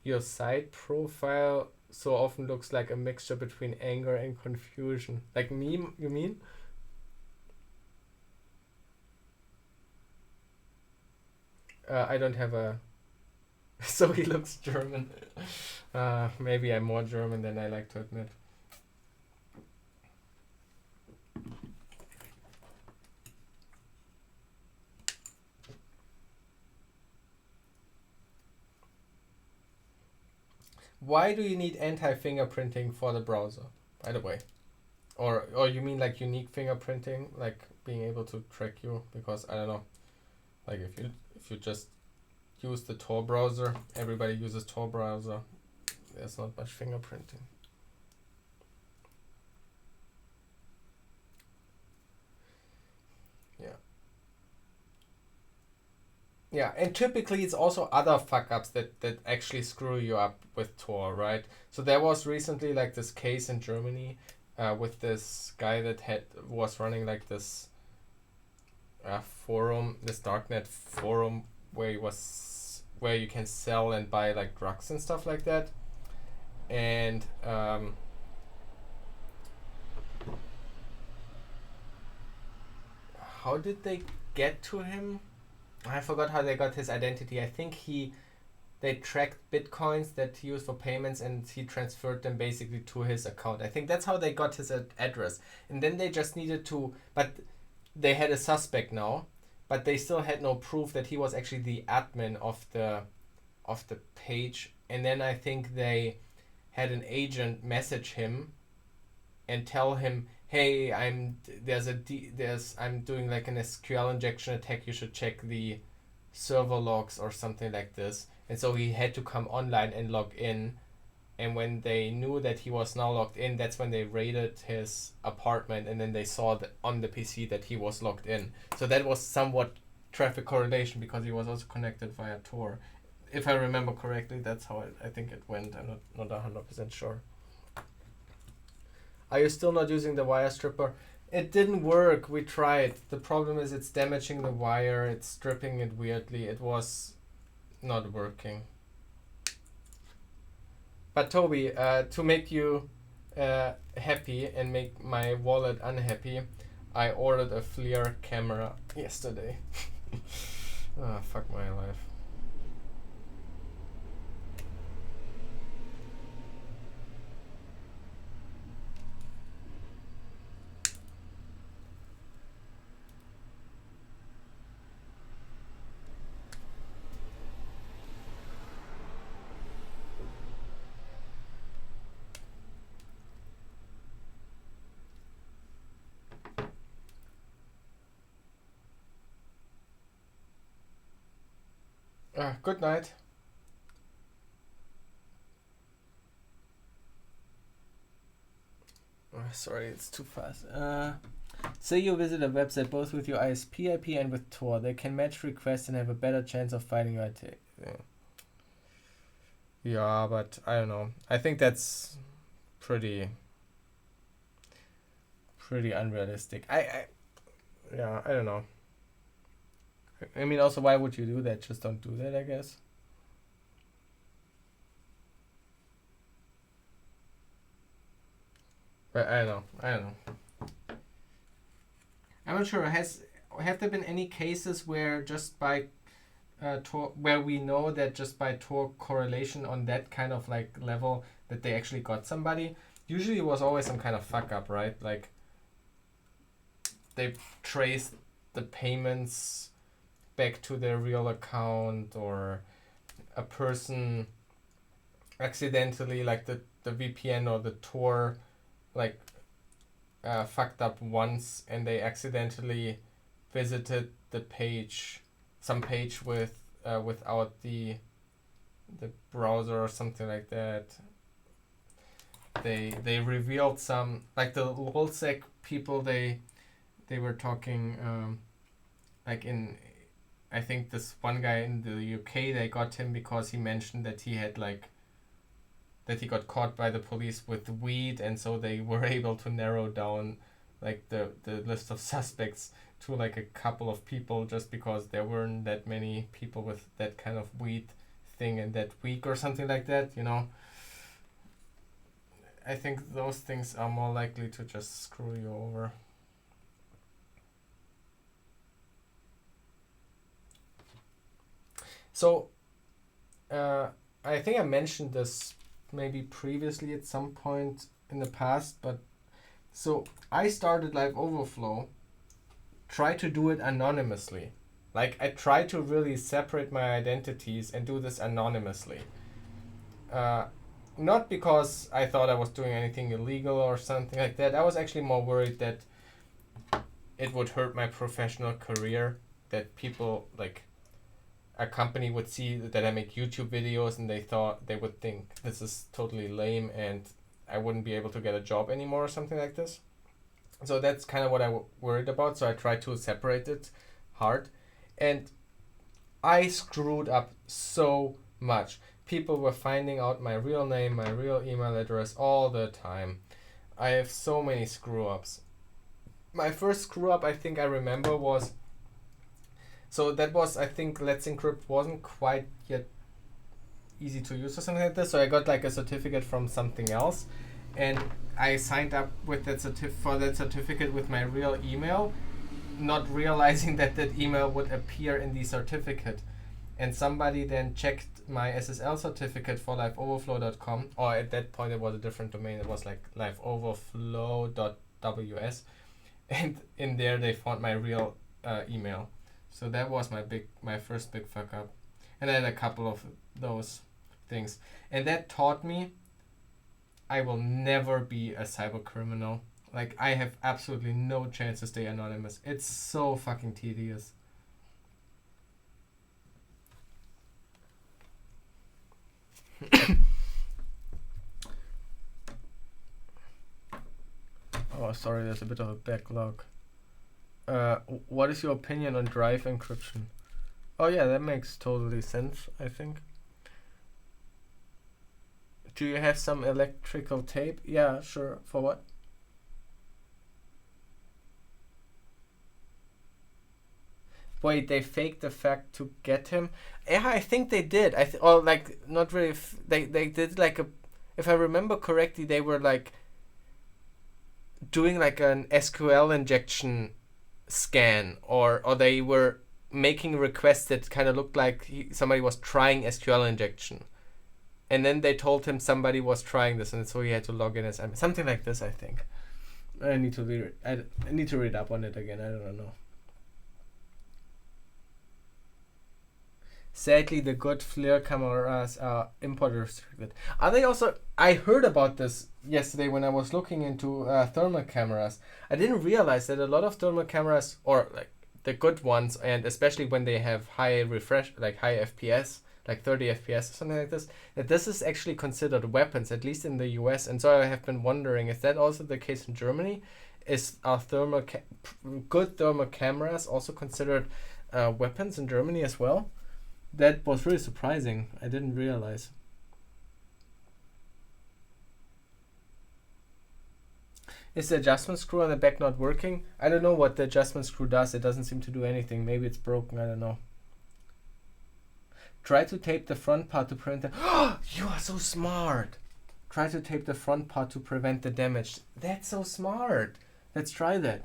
Your site profile so often looks like a mixture between anger and confusion. Like meme, you mean? I don't have a... So he looks German. Maybe I'm more German than I like to admit. why do you need anti-fingerprinting for the browser, by the way? Or you mean like unique fingerprinting, like being able to track you? Because I don't know, like if you just use the Tor browser, everybody uses Tor browser. There's not much fingerprinting. Yeah, and typically it's also other fuck ups that actually screw you up with Tor, right? So there was recently like this case in Germany with this guy that was running like this forum, this darknet forum where you can sell and buy like drugs and stuff like that. And how did they get to him? I forgot how they got his identity. I think they tracked bitcoins that he used for payments and he transferred them basically to his account. I think that's how they got his address. And then they just needed to, but they had a suspect now, but they still had no proof that he was actually the admin of the page. And then I think they had an agent message him and tell him, hey, I'm doing like an SQL injection attack. You should check the server logs or something like this. And so he had to come online and log in. And when they knew that he was now logged in, that's when they raided his apartment, and then they saw that on the PC that he was logged in. So that was somewhat traffic correlation because he was also connected via Tor. If I remember correctly, that's how I think it went. I'm not 100% sure. Are you still not using the wire stripper? It didn't work. We tried. The problem is it's damaging the wire. It's stripping it weirdly. It was not working. But Toby, to make you happy and make my wallet unhappy, I ordered a FLIR camera yesterday. Oh, fuck my life. Good night. Sorry, it's too fast. Say you visit a website both with your ISP IP and with Tor. They can match requests and have a better chance of finding your IP. Yeah, but I don't know. I think that's pretty unrealistic. I don't know. I mean, also, why would you do that? Just don't do that, I guess. But I don't know. I'm not sure. Have there been any cases where just by Tor, where we know that just by Tor correlation on that kind of like level that they actually got somebody? Usually it was always some kind of fuck up, right? Like they traced the payments back to their real account, or a person accidentally, like the VPN or the Tor, like fucked up once and they accidentally visited the page, some page with without the browser or something like that. They revealed some, like the LulzSec people, they were talking like in, I think this one guy in the UK, they got him because he mentioned that he had that he got caught by the police with weed, and so they were able to narrow down like the list of suspects to like a couple of people, just because there weren't that many people with that kind of weed thing in that week or something like that, you know. I think those things are more likely to just screw you over. So, I think I mentioned this maybe previously at some point in the past, but so I started liveoverflow, try to do it anonymously. Like I try to really separate my identities and do this anonymously. not because I thought I was doing anything illegal or something like that. I was actually more worried that it would hurt my professional career, that people, like, a company would see that I make YouTube videos and they would think this is totally lame and I wouldn't be able to get a job anymore or something like this. So that's kind of what I worried about. So I tried to separate it hard. And I screwed up so much. People were finding out my real name, my real email address all the time. I have so many screw ups. My first screw up I think I remember was, so that was, I think Let's Encrypt wasn't quite yet easy to use or something like this. So I got like a certificate from something else, and I signed up with that for that certificate with my real email, not realizing that that email would appear in the certificate. And somebody then checked my SSL certificate for liveoverflow.com, or at that point it was a different domain. It was like liveoverflow.ws, and in there they found my real email. So that was my first big fuck up, and then a couple of those things, and that taught me I will never be a cyber criminal. Like, I have absolutely no chance to stay anonymous. It's so fucking tedious. Oh, sorry, there's a bit of a backlog. What is your opinion on drive encryption? Oh yeah, that makes totally sense, I think. Do you have some electrical tape? Yeah, sure. For what? Wait, they faked the fact to get him? Yeah, I think they did. Or like, not really. They did like a. If I remember correctly, they were like doing like an SQL injection scan, or they were making requests that kind of looked like somebody was trying SQL injection, and then they told him somebody was trying this, and so he had to log in as something like this. I think I need to read. I need to read up on it again. I don't know. Sadly, the good FLIR cameras are import restricted. Are they also? I heard about this yesterday when I was looking into thermal cameras. I didn't realize that a lot of thermal cameras, or like the good ones, and especially when they have high refresh, like high FPS, like 30 FPS or something like this, that this is actually considered weapons, at least in the US. And so I have been wondering, is that also the case in Germany? Are good thermal cameras also considered weapons in Germany as well? That was really surprising. I didn't realize. Is the adjustment screw on the back not working? I don't know what the adjustment screw does. It doesn't seem to do anything. Maybe it's broken. I don't know. Try to tape the front part to prevent the... You are so smart! Try to tape the front part to prevent the damage. That's so smart! Let's try that.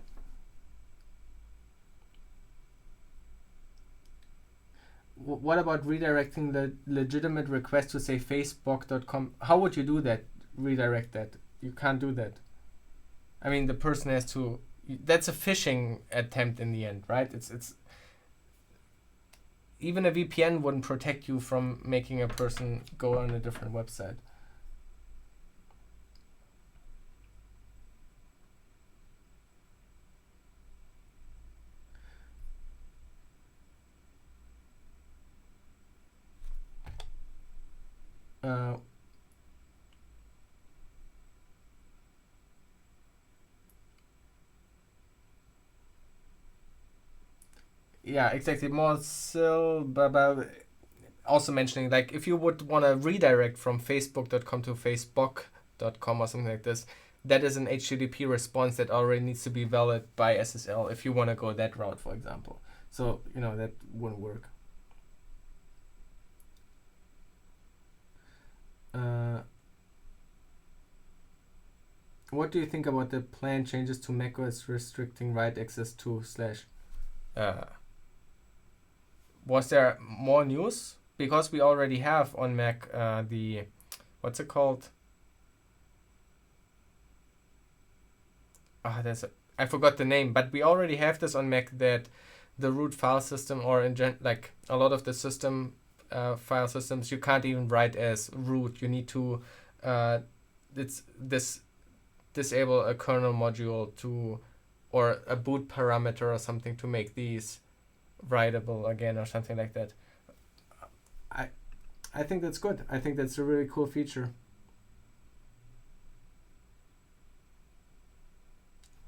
What about redirecting the legitimate request to say facebook.com? How would you do that? Redirect that? You can't do that. I mean, the person has to... That's a phishing attempt in the end, right? It's even a VPN wouldn't protect you from making a person go on a different website. Yeah, exactly. More still, but also mentioning, like, if you would want to redirect from facebook.com to facebook.com or something like this, that is an HTTP response that already needs to be valid by SSL if you want to go that route, for example. So, that wouldn't work. What do you think about the planned changes to macOS restricting write access to / was there more news? Because we already have on Mac the, what's it called? I forgot the name, but we already have this on Mac, that the root file system, or like a lot of the system file systems, you can't even write as root. You need to it's disable a kernel module to, or a boot parameter or something to make these writable again or something like that. I think that's good. I think that's a really cool feature.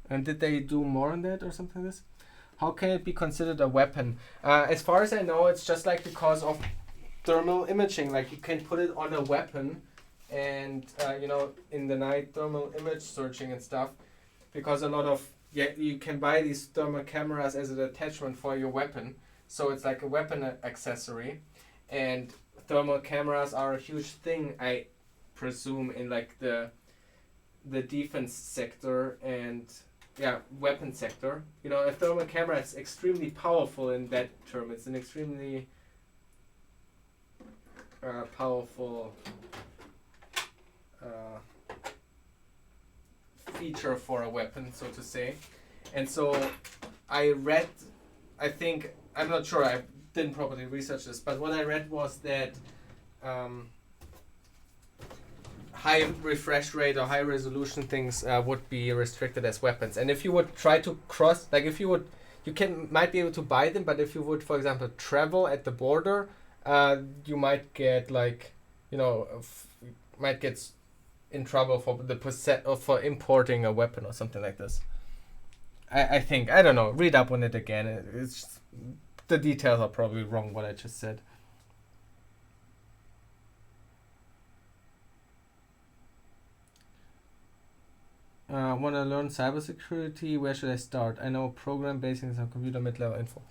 And did they do more on that or something like this? How can it be considered a weapon? As far as I know, it's just like because of thermal imaging. Like you can put it on a weapon, and in the night thermal image searching and stuff, because a lot of you can buy these thermal cameras as an attachment for your weapon. So it's like a weapon accessory, and thermal cameras are a huge thing, I presume, in like the defense sector and weapon sector. A thermal camera is extremely powerful in that term. It's an extremely powerful feature for a weapon, so to say. And so I'm not sure, I didn't properly research this, but what I read was that high refresh rate or high resolution things would be restricted as weapons. And if you would try to cross, like if you would, might be able to buy them, but if you would, for example, travel at the border, you might get might get in trouble for the or for importing a weapon or something like this. I think, I don't know, read up on it again. It's the details are probably wrong what I just said. Want to learn cybersecurity? Where should I start? I know program basics and computer mid-level info.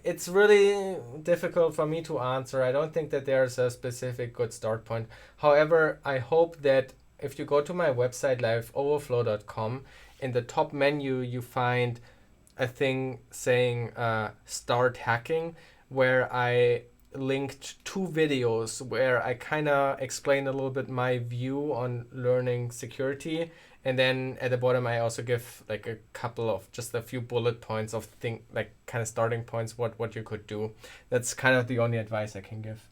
It's really difficult for me to answer. I don't think that there's a specific good start point. However, I hope that if you go to my website, liveoverflow.com, in the top menu you find a thing saying start hacking, where I linked 2 videos where I kind of explain a little bit my view on learning security, and then at the bottom I also give like a couple of just a few bullet points of like kind of starting points what you could do. That's kind of the only advice I can give.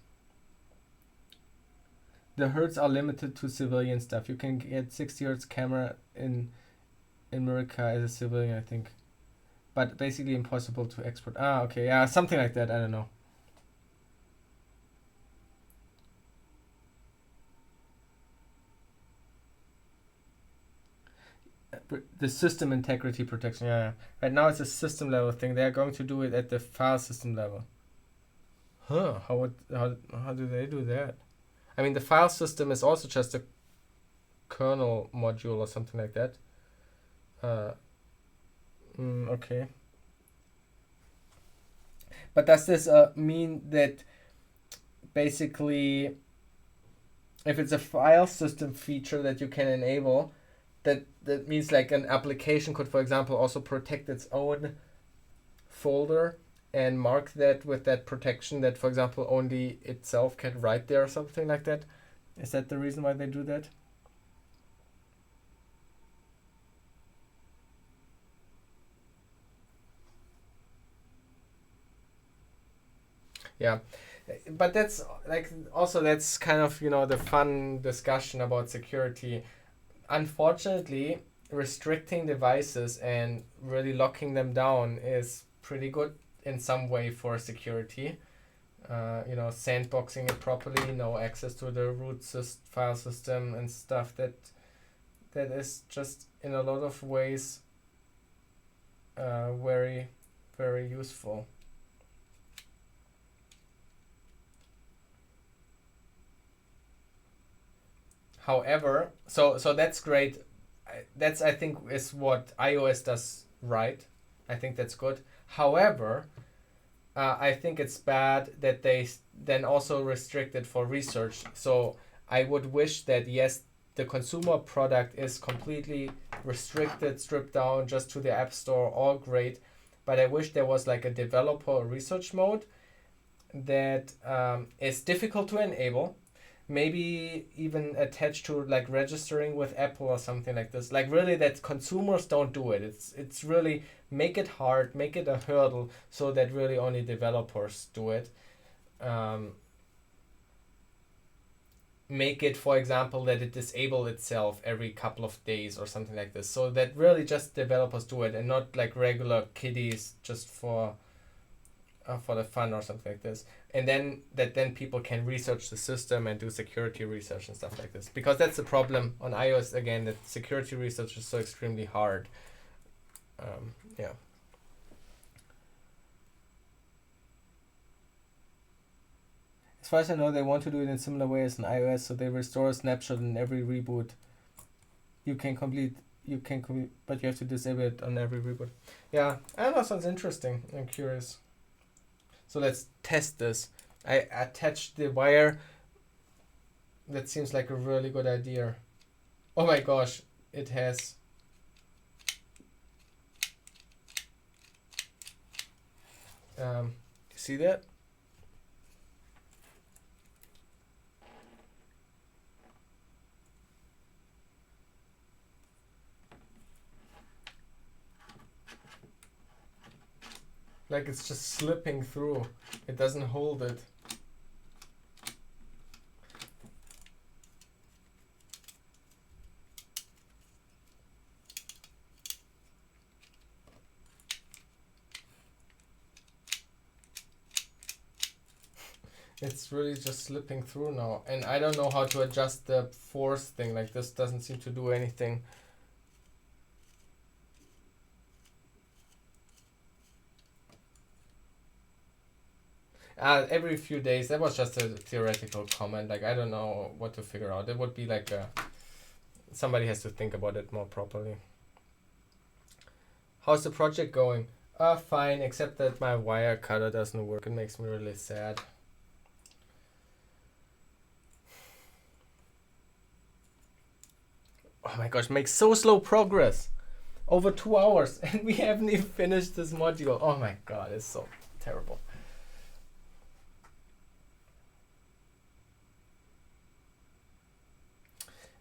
The hertz are limited to civilian stuff. You can get 60 hertz camera in America as a civilian, I think, but basically impossible to export. Okay, yeah, something like that. I don't know. The system integrity protection, yeah. Right now it's a system level thing. They are going to do it at the file system level. How do they do that? I mean, the file system is also just a kernel module or something like that. Okay. But does this mean that basically, if it's a file system feature that you can enable, that means like an application could, for example, also protect its own folder and mark that with that protection that, for example, only itself can write there or something like that? Is that the reason why they do that? Yeah, but that's like also that's kind of the fun discussion about security. Unfortunately, restricting devices and really locking them down is pretty good in some way for security. Sandboxing it properly, no access to the root file system and stuff. That is just in a lot of ways very, very useful. However, so that's great. That's, I think, is what iOS does right. I think that's good. However, I think it's bad that they then also restrict it for research. So I would wish that, yes, the consumer product is completely restricted, stripped down just to the App Store, all great. But I wish there was like a developer or research mode that is difficult to enable. Maybe even attached to like registering with Apple or something like this. Like really that consumers don't do it. It's really make it hard, make it a hurdle so that really only developers do it. make it, for example, that it disable itself every couple of days or something like this. So that really just developers do it and not like regular kiddies just for the fun or something like this. And then people can research the system and do security research and stuff like this. Because that's the problem on iOS, again, that security research is so extremely hard. Yeah. As far as I know, they want to do it in a similar way as in iOS, so they restore a snapshot in every reboot. You can complete, but you have to disable it on every reboot. Yeah, I don't know, sounds interesting. I'm curious. So let's test this. I attached the wire. That seems like a really good idea. Oh my gosh, it has. You see that? Like it's just slipping through. It doesn't hold it. It's really just slipping through now. And I don't know how to adjust the force thing. Like this doesn't seem to do anything. Every few days. That was just a theoretical comment. Like I don't know what to figure out. It would be like somebody has to think about it more properly. How's the project going? Fine, except that my wire cutter doesn't work. It makes me really sad. Oh my gosh, makes so slow progress. Over 2 hours and we haven't even finished this module. Oh my god, it's so terrible.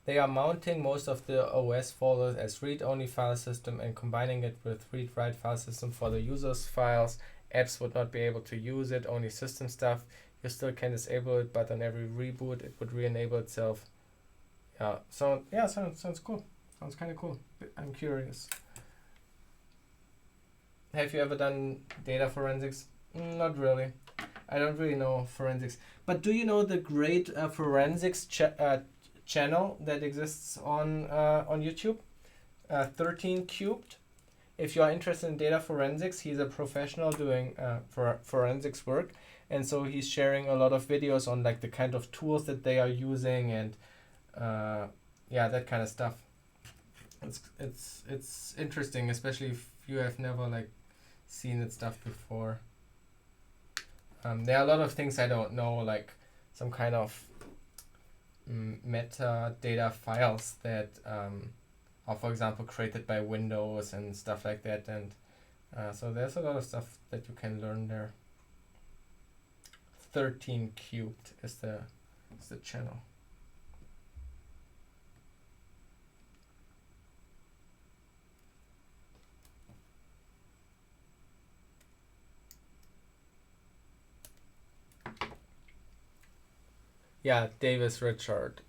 They are mounting most of the OS folders as read-only file system and combining it with read-write file system for the user's files. Apps would not be able to use it, only system stuff. You still can disable it, but on every reboot it would re-enable itself. Yeah, so yeah, sounds cool. Sounds kind of cool. I'm curious. Have you ever done data forensics? Not really. I don't really know forensics. But do you know the great forensics channel that exists on YouTube? 13 Cubed. If you are interested in data forensics, he's a professional doing forensics work, and so he's sharing a lot of videos on like the kind of tools that they are using and yeah, that kind of stuff. It's interesting, especially if you have never like seen that stuff before. There are a lot of things I don't know, like some kind of metadata files that are, for example, created by Windows and stuff like that, and so there's a lot of stuff that you can learn there. 13 Cubed is the channel. Yeah, Davis Richard.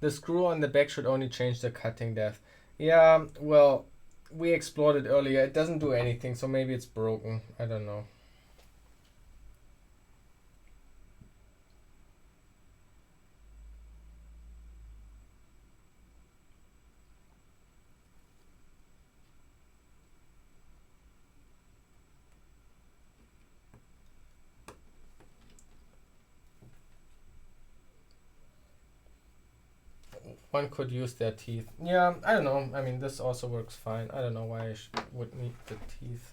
The screw on the back should only change the cutting depth. Yeah, well, we explored it earlier. It doesn't do anything, so maybe it's broken. I don't know. One could use their teeth. Yeah, I don't know. I mean, this also works fine. I don't know why I would need the teeth.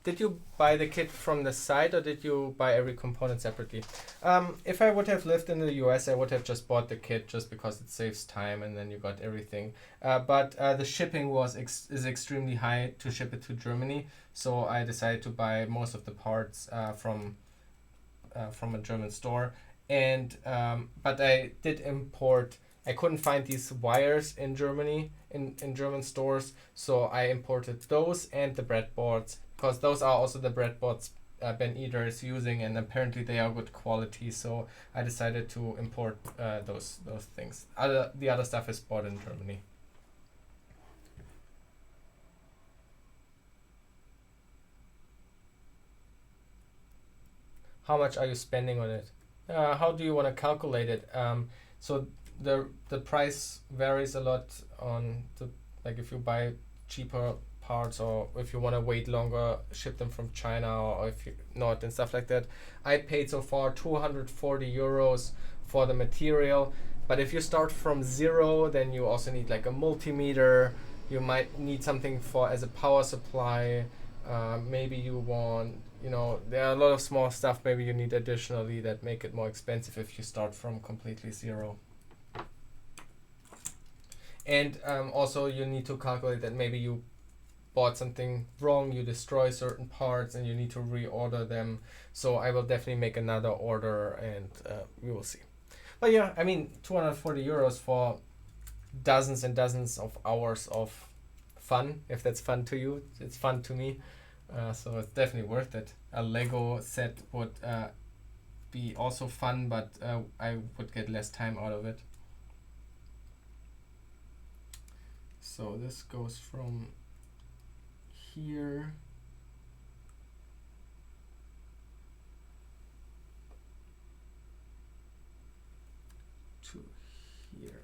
Did you buy the kit from the site or did you buy every component separately? If I would have lived in the US, I would have just bought the kit just because it saves time and then you got everything. But the shipping is extremely high to ship it to Germany, so I decided to buy most of the parts from a German store. and but I did import. I couldn't find these wires in Germany in German stores, so I imported those and the breadboards, because those are also the breadboards Ben Eder is using, and apparently they are good quality. So I decided to import those things. The other stuff is bought in Germany. How much are you spending on it? How do you want to calculate it? So the price varies a lot on the, like, if you buy cheaper parts, or if you want to wait longer, ship them from China, or if you not, and stuff like that. I paid so far 240 euros for the material, but if you start from zero, then you also need like a multimeter. You might need something for as a power supply. Maybe you want, there are a lot of small stuff maybe you need additionally that make it more expensive if you start from completely zero. And also you need to calculate that maybe you bought something wrong, you destroy certain parts, and you need to reorder them. So I will definitely make another order, and we will see. But yeah, I mean, 240 euros for dozens and dozens of hours of fun. If that's fun to you, it's fun to me. So it's definitely worth it. A Lego set would be also fun, but I would get less time out of it. So this goes from here to here.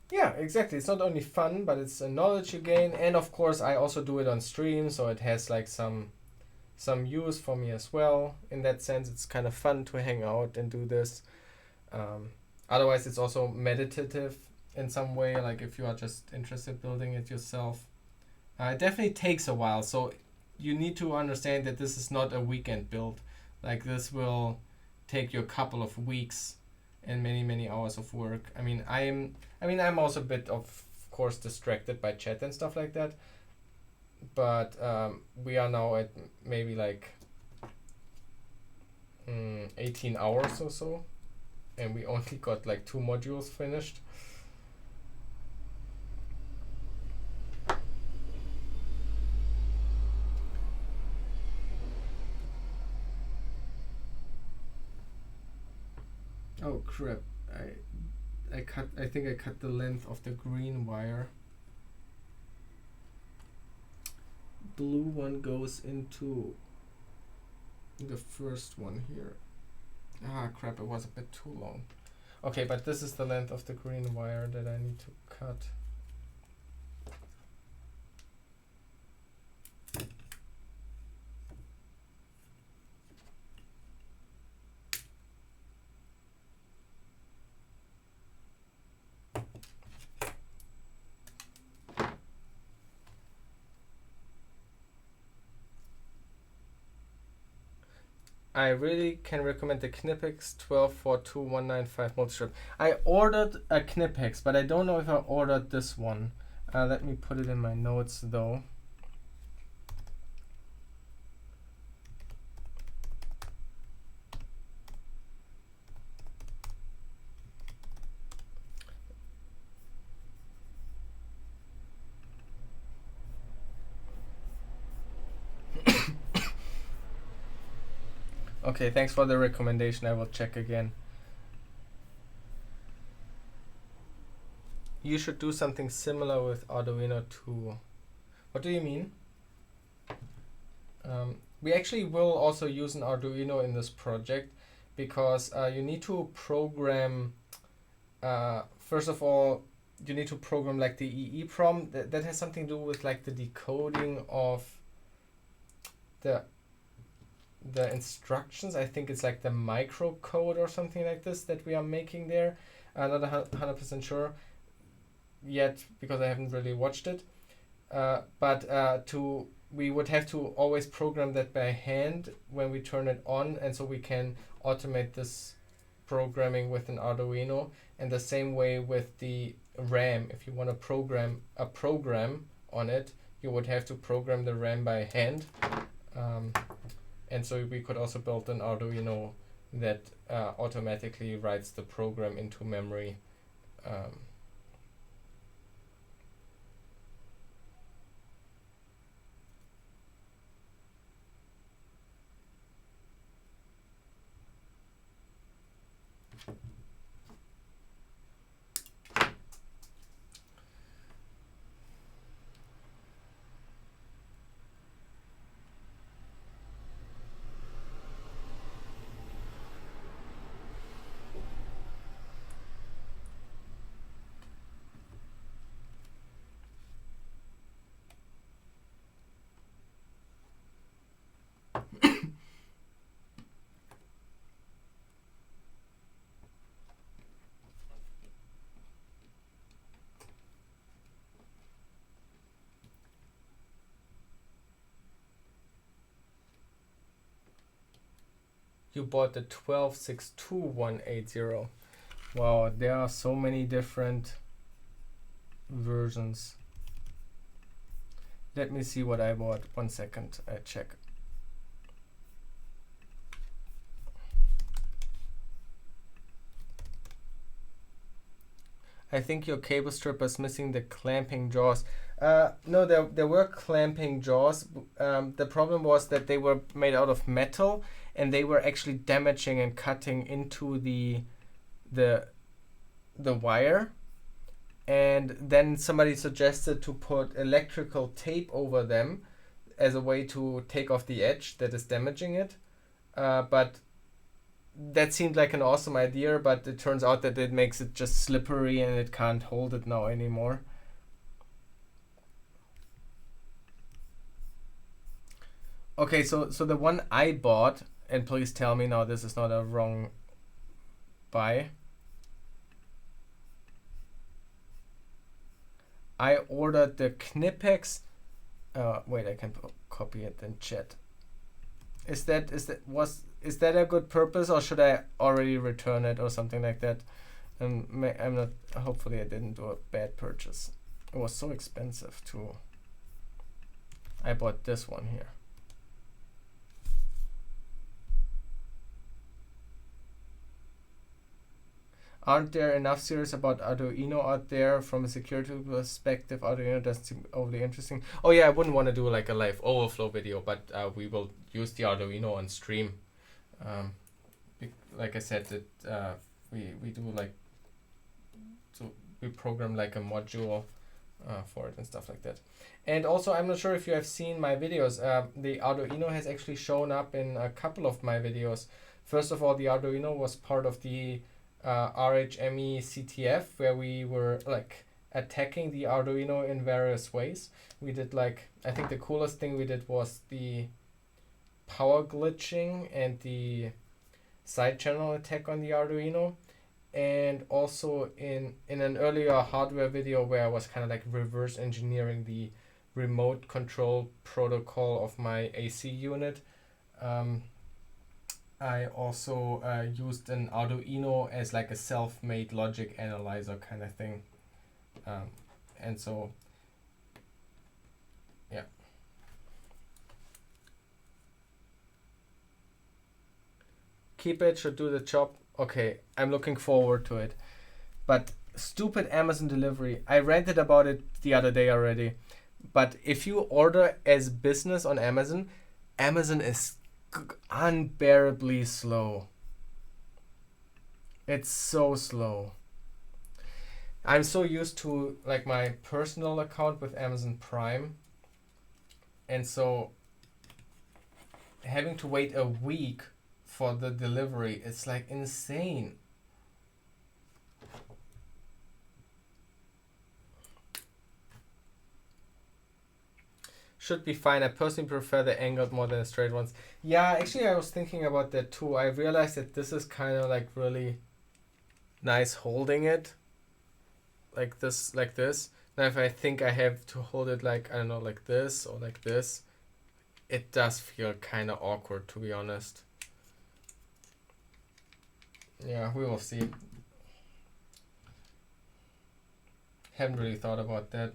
Yeah, exactly. It's not only fun, but it's a knowledge you gain, and of course I also do it on stream, so it has like some use for me as well. In that sense, it's kind of fun to hang out and do this. Otherwise, it's also meditative in some way, like if you are just interested in building it yourself. It definitely takes a while, so you need to understand that this is not a weekend build. Like, this will take you a couple of weeks and many hours of work. I'm also a bit of course distracted by chat and stuff like that, but we are now at maybe like 18 hours or so, and we only got like 2 modules finished. Oh crap, I think I cut the length of the green wire. Blue one goes into the first one here. Ah crap, it was a bit too long. Okay, but this is the length of the green wire that I need to cut. I really can recommend the Knipex 1242195 multistrip. I ordered a Knipex, but I don't know if I ordered this one. Let me put it in my notes though. Okay, thanks for the recommendation. I will check again. You should do something similar with Arduino too. What do you mean? We actually will also use an Arduino in this project, because you need to program, first of all, you need to program like the EEPROM. That has something to do with like the decoding of the instructions. I think it's like the microcode or something like this that we are making there. I'm not 100% sure yet, because I haven't really watched it. But we would have to always program that by hand when we turn it on, and so we can automate this programming with an Arduino, and the same way with the RAM. If you want to program a program on it, you would have to program the RAM by hand. And so we could also build an Arduino that automatically writes the program into memory. You bought the 1262180. Wow, there are so many different versions. Let me see what I bought. 1 second, I check. I think your cable strip is missing the clamping jaws. No, there were clamping jaws. The problem was that they were made out of metal, and they were actually damaging and cutting into the wire. And then somebody suggested to put electrical tape over them as a way to take off the edge that is damaging it. But that seemed like an awesome idea, but it turns out that it makes it just slippery and it can't hold it now anymore. Okay, so the one I bought, and please tell me now this is not a wrong buy. I ordered the Knipex. Wait, I can copy it in chat. Is that a good purpose, or should I already return it or something like that? I'm not. Hopefully, I didn't do a bad purchase. It was so expensive too. I bought this one here. Aren't there enough series about Arduino out there from a security perspective? Arduino doesn't seem overly interesting. Oh yeah, I wouldn't want to do like a live overflow video, but we will use the Arduino on stream. Like I said, that we do like, so we program like a module for it and stuff like that. And also, I'm not sure if you have seen my videos. The Arduino has actually shown up in a couple of my videos. First of all, the Arduino was part of the RHME CTF, where we were like attacking the Arduino in various ways. We did like, I think the coolest thing we did was the power glitching and the side channel attack on the Arduino. And also in an earlier hardware video where I was kind of like reverse engineering the remote control protocol of my AC unit. I also used an Arduino as like a self-made logic analyzer kind of thing. And so, yeah. Keep it, should do the job. Okay, I'm looking forward to it. But stupid Amazon delivery. I ranted about it the other day already. But if you order as business on Amazon, Amazon is unbearably slow. It's so slow. I'm so used to like my personal account with Amazon Prime, and so having to wait a week for the delivery is like insane. Should be fine. I personally prefer the angled more than the straight ones. Yeah, actually I was thinking about that too. I realized that this is kind of like really nice holding it like this. Now if I think I have to hold it like, I don't know, like this or like this, it does feel kind of awkward, to be honest. Yeah, we will see. Haven't really thought about that.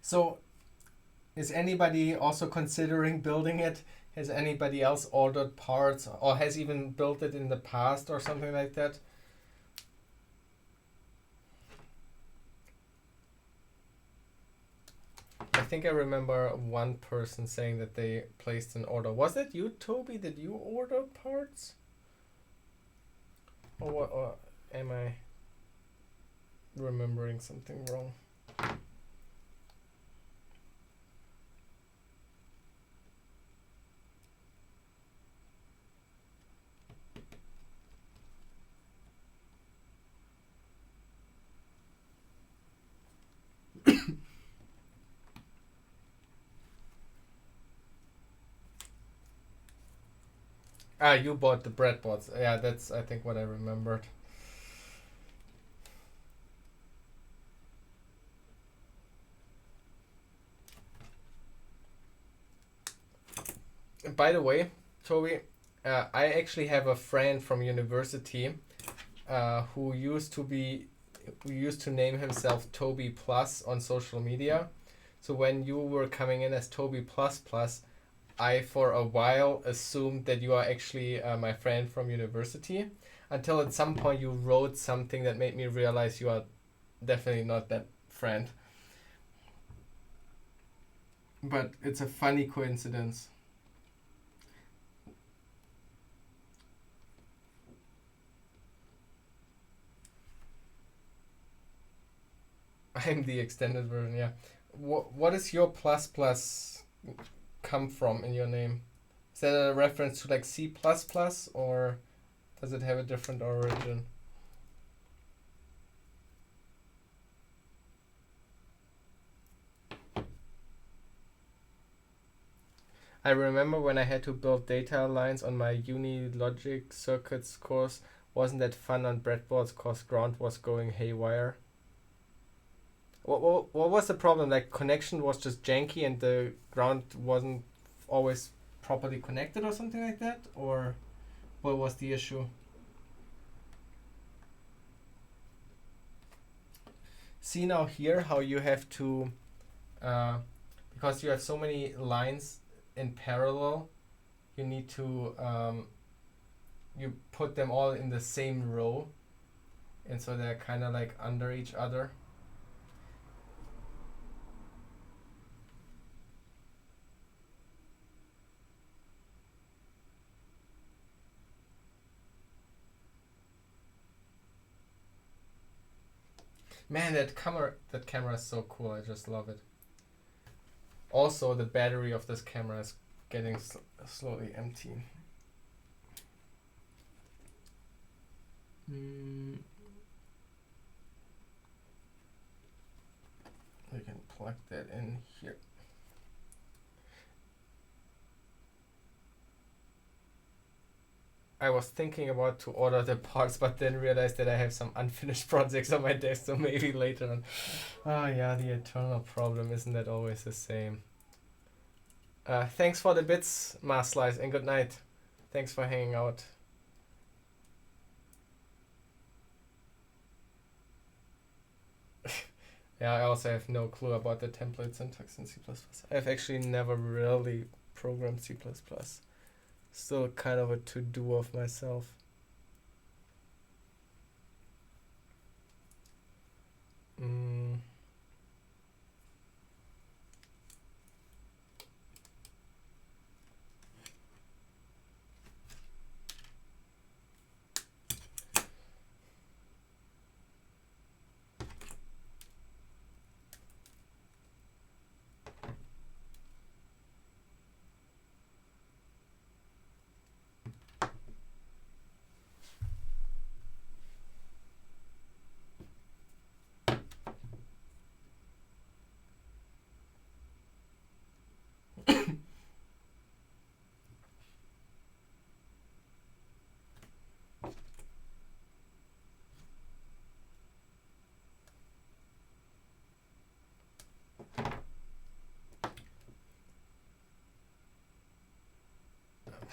So, is anybody also considering building it? Has anybody else ordered parts or has even built it in the past or something like that? I think I remember one person saying that they placed an order. Was it you, Toby? Did you order parts? Or what? Or am I remembering something wrong? Ah, you bought the breadboards. Yeah, that's I think what I remembered. By the way, Toby, I actually have a friend from university who used to name himself Toby Plus on social media. So when you were coming in as Toby Plus Plus, I for a while assumed that you are actually my friend from university, until at some point you wrote something that made me realize you are definitely not that friend. But it's a funny coincidence. I'm the extended version, yeah. What is your plus plus come from in your name? Is that a reference to like C plus plus or does it have a different origin? I remember when I had to build data lines on my uni logic circuits course. Wasn't that fun on breadboards cause ground was going haywire? What was the problem? Like connection was just janky and the ground wasn't always properly connected or something like that? Or what was the issue? See now here how you have to, because you have so many lines in parallel, you need to, you put them all in the same row. And so they're kind of like under each other. Man, that camera is so cool. I just love it. Also, the battery of this camera is getting slowly empty. We can plug that in here. I was thinking about to order the parts, but then realized that I have some unfinished projects on my desk, so maybe later on. Oh yeah, the eternal problem, isn't that always the same? Thanks for the bits, Marslice, and good night. Thanks for hanging out. Yeah, I also have no clue about the template syntax in C++. I've actually never really programmed C++. Still kind of a to-do of myself.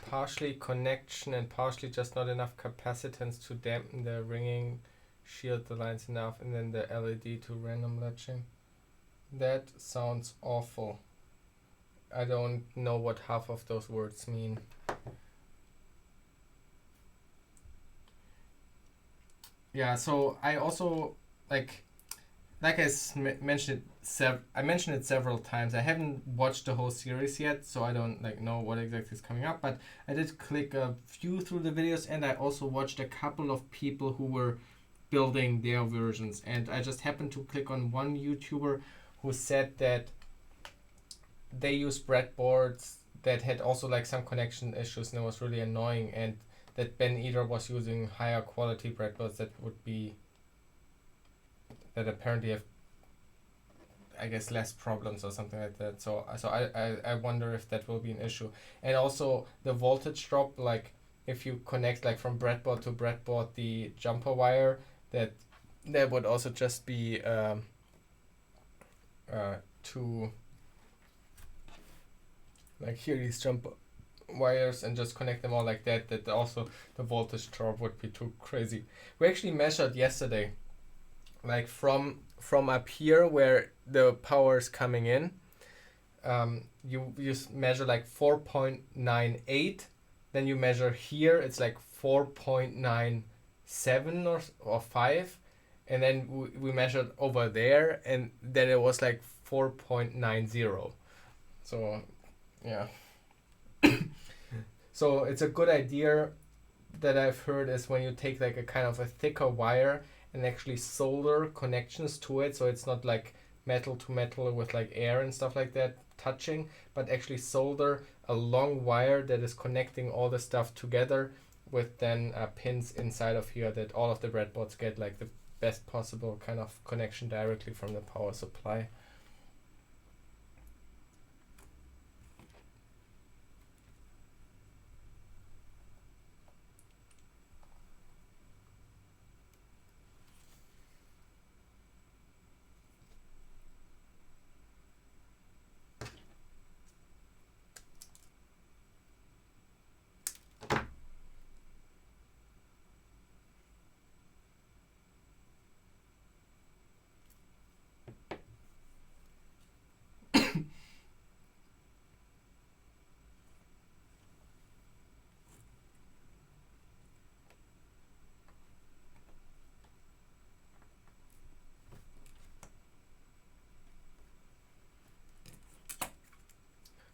partially connection and partially just not enough capacitance to dampen the ringing, shield the lines enough, and then the LED to random latching. That sounds awful. I don't know what half of those words mean. Yeah, so I also like I mentioned I mentioned it several times. I haven't watched the whole series yet, so I don't know what exactly is coming up. But I did click a few through the videos, and I also watched a couple of people who were building their versions. And I just happened to click on one YouTuber who said that they use breadboards that had also some connection issues, and it was really annoying. And that Ben Eater was using higher quality breadboards that apparently have, I guess, less problems or something like that. So I wonder if that will be an issue. And also the voltage drop, if you connect from breadboard to breadboard the jumper wire, that would also just be to here these jumper wires and just connect them all like that also the voltage drop would be too crazy. We actually measured yesterday, from up here where the power is coming in, you measure 4.98, then you measure here, it's 4.97 or 5, and then we measured over there, and then it was 4.90. So yeah. So it's a good idea that I've heard is when you take a kind of a thicker wire and actually solder connections to it, so it's not metal to metal with air and stuff like that touching, but actually solder a long wire that is connecting all the stuff together with then pins inside of here, that all of the breadboards get the best possible kind of connection directly from the power supply.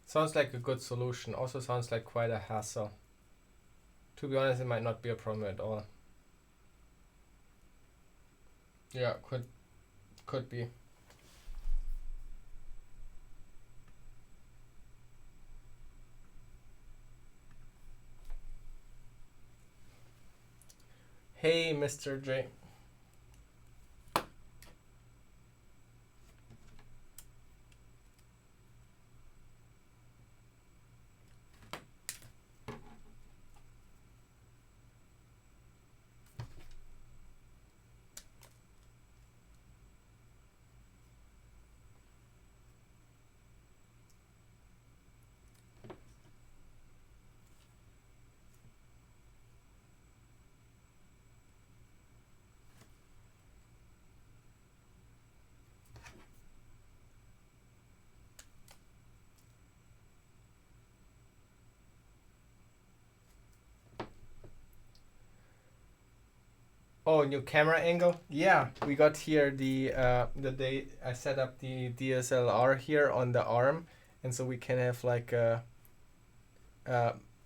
Sounds like a good solution. Also sounds like quite a hassle. To be honest, it might not be a problem at all. Yeah, could be. Hey, Mr. J. Oh, new camera angle? Yeah, we got here the day I set up the DSLR here on the arm, and so we can have a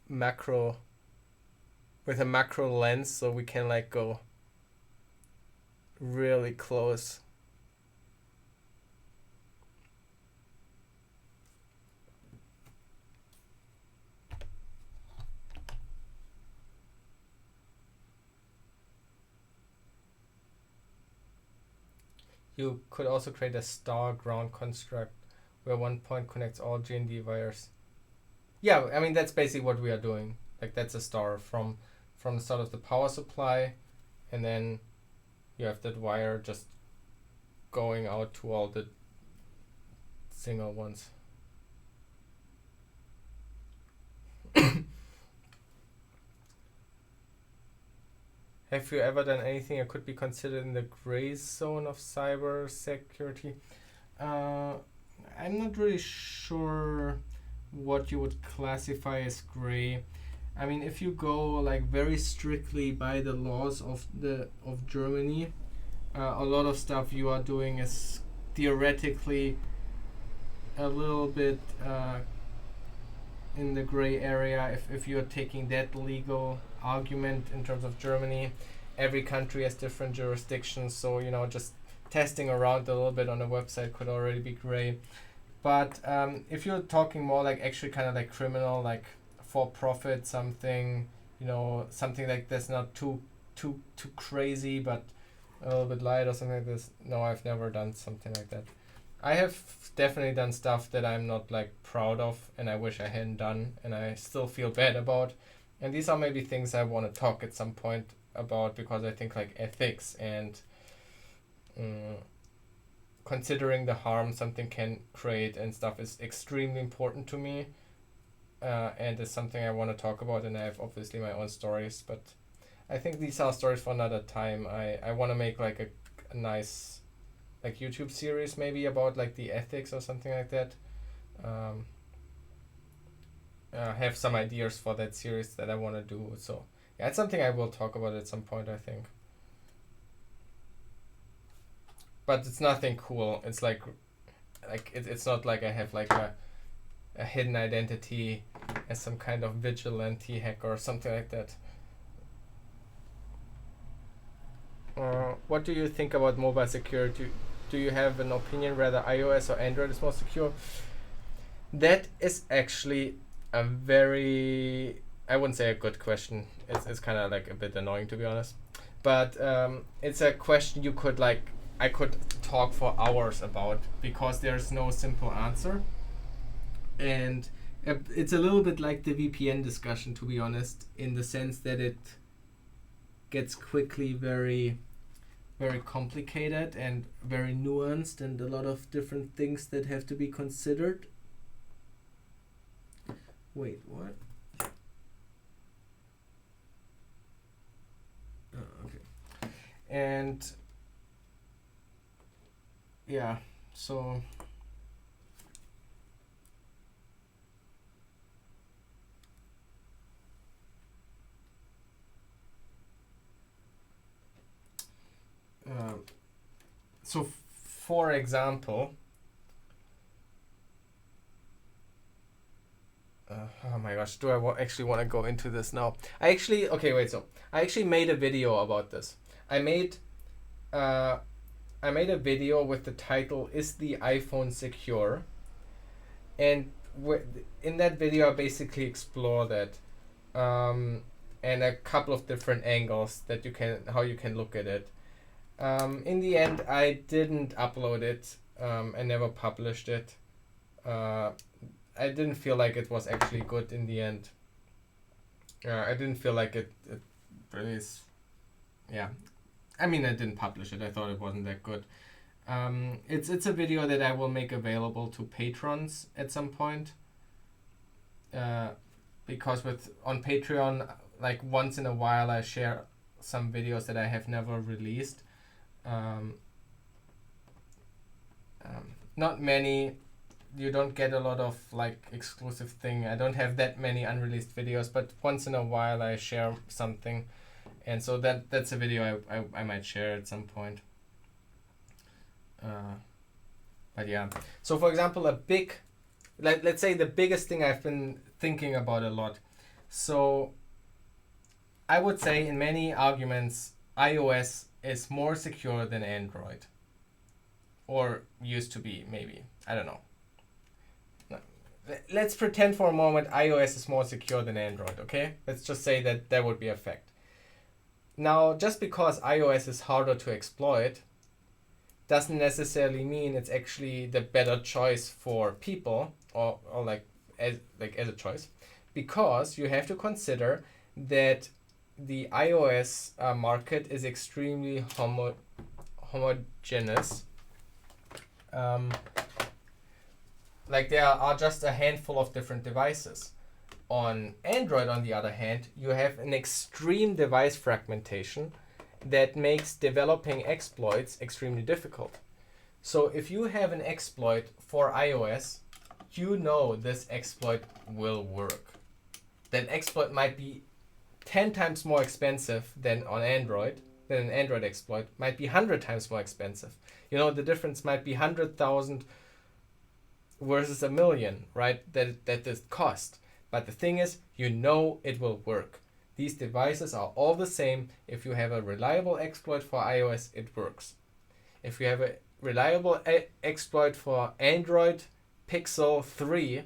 macro with a macro lens, so we can go really close. You could also create a star ground construct where one point connects all GND wires. Yeah, I mean that's basically what we are doing. That's a star from the start of the power supply, and then you have that wire just going out to all the single ones. Have you ever done anything that could be considered in the gray zone of cyber security? I'm not really sure what you would classify as gray. I mean, if you go like very strictly by the laws of Germany, a lot of stuff you are doing is theoretically a little bit in the gray area. If you're taking that legal argument in terms of Germany, every country has different jurisdictions, so just testing around a little bit on the website could already be gray. But if you're talking more like actually kind of like criminal, like for profit, something something like that's not too crazy, but a little bit light or something like this. No, I've never done something like that. I have definitely done stuff that I'm not like proud of, and I wish I hadn't done, and I still feel bad about. And these are maybe things I want to talk at some point about, because I think like ethics and considering the harm something can create and stuff is extremely important to me, and it's something I want to talk about. And I have obviously my own stories, but I think these are stories for another time. I want to make like a nice like YouTube series maybe about like the ethics or something like that. Have some ideas for that series that I want to do. So yeah, it's something I will talk about at some point, I think. But it's nothing cool. It's like it's not like I have like a hidden identity as some kind of vigilante hacker or something like that. What do you think about mobile security? Do you have an opinion whether iOS or Android is more secure? That is actually a very, I wouldn't say a good question. It's kind of like a bit annoying, to be honest. But it's a question I could talk for hours about, because there's no simple answer. And it's a little bit like the VPN discussion, to be honest, in the sense that it gets quickly very complicated and very nuanced, and a lot of different things that have to be considered. Wait, what? Oh, okay. And yeah, so for example, oh my gosh, do I actually want to go into this now? I actually made a video about this. I made a video with the title, "Is the iPhone Secure?" And in that video I basically explore that, and a couple of different angles that how you can look at it. In the end, I didn't upload it. I never published it. I didn't feel like it was actually good in the end. I didn't feel like it really is. Yeah, I mean, I didn't publish it. I thought it wasn't that good. It's a video that I will make available to patrons at some point. Because on Patreon, like once in a while, I share some videos that I have never released. Not many. You don't get a lot of like exclusive thing. I don't have that many unreleased videos, but once in a while I share something, and so that's a video I might share at some point. But yeah, so for example, let's say the biggest thing I've been thinking about a lot. So I would say in many arguments, iOS is more secure than Android, or used to be, maybe. I don't know. Let's pretend for a moment iOS is more secure than Android, okay? Let's just say that would be a fact. Now, just because iOS is harder to exploit doesn't necessarily mean it's actually the better choice for people, or as a choice, because you have to consider that the iOS market is extremely homogeneous. Like there are just a handful of different devices. On Android, on the other hand, you have an extreme device fragmentation that makes developing exploits extremely difficult. So if you have an exploit for iOS, you know this exploit will work. That exploit might be 10 times more expensive than on Android, than an Android exploit, might be 100 times more expensive. You know, the difference might be 100,000 versus a million, right? That is cost. But the thing is, you know it will work. These devices are all the same. If you have a reliable exploit for iOS, it works. If you have a reliable exploit for Android Pixel 3,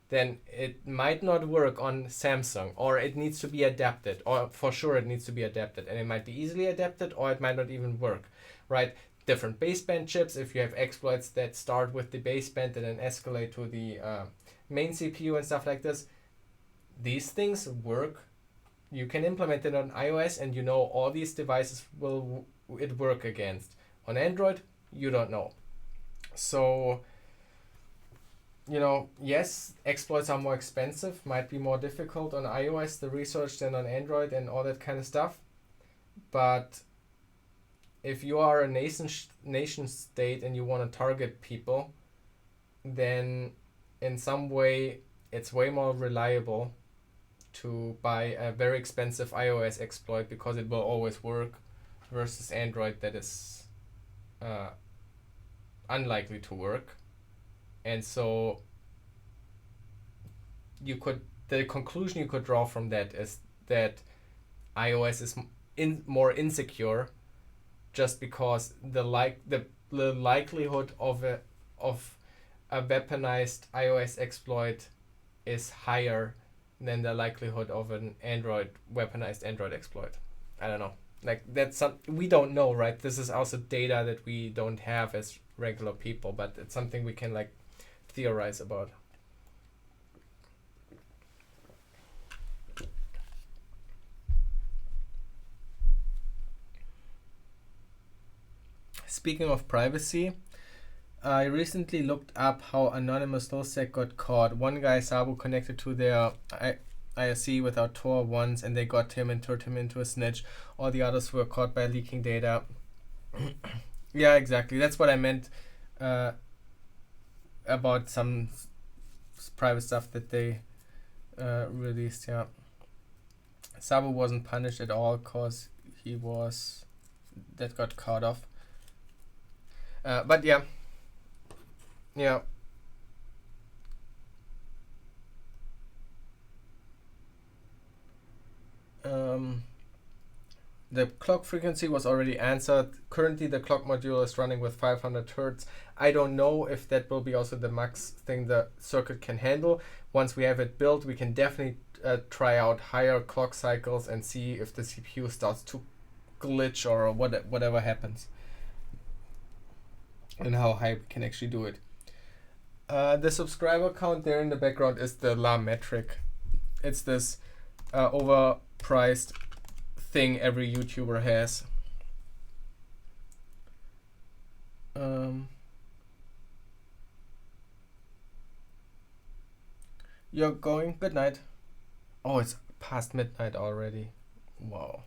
then it might not work on Samsung, or it needs to be adapted, or for sure it needs to be adapted, and it might be easily adapted, or it might not even work, right? Different baseband chips, if you have exploits that start with the baseband and then escalate to the main CPU and stuff like this, these things work. You can implement it on iOS, and you know all these devices will it work against. On Android, you don't know. So, you know, yes, exploits are more expensive, might be more difficult on iOS, the research, than on Android and all that kind of stuff. But if you are a nation state and you want to target people, then in some way it's way more reliable to buy a very expensive iOS exploit because it will always work versus Android that is unlikely to work. And so the conclusion you could draw from that is that iOS is more insecure just because the likelihood of a weaponized iOS exploit is higher than the likelihood of an weaponized Android exploit. I don't know. Like, we don't know, right? This is also data that we don't have as regular people, but it's something we can like theorize about. Speaking of privacy, I recently looked up how anonymous nullsec got caught. One guy, Sabu, connected to their IRC without Tor once, and they got him and turned him into a snitch. All the others were caught by leaking data. Yeah, exactly. That's what I meant about some private stuff that they released. Yeah, Sabu wasn't punished at all because that got caught off. But yeah. The clock frequency was already answered. Currently the clock module is running with 500 Hertz. I don't know if that will be also the max thing the circuit can handle. Once we have it built, we can definitely try out higher clock cycles and see if the CPU starts to glitch or whatever happens, and how high we can actually do it. The subscriber count there in the background is the La metric. It's this overpriced thing every YouTuber has. You're going? Good night. Oh, it's past midnight already. Wow.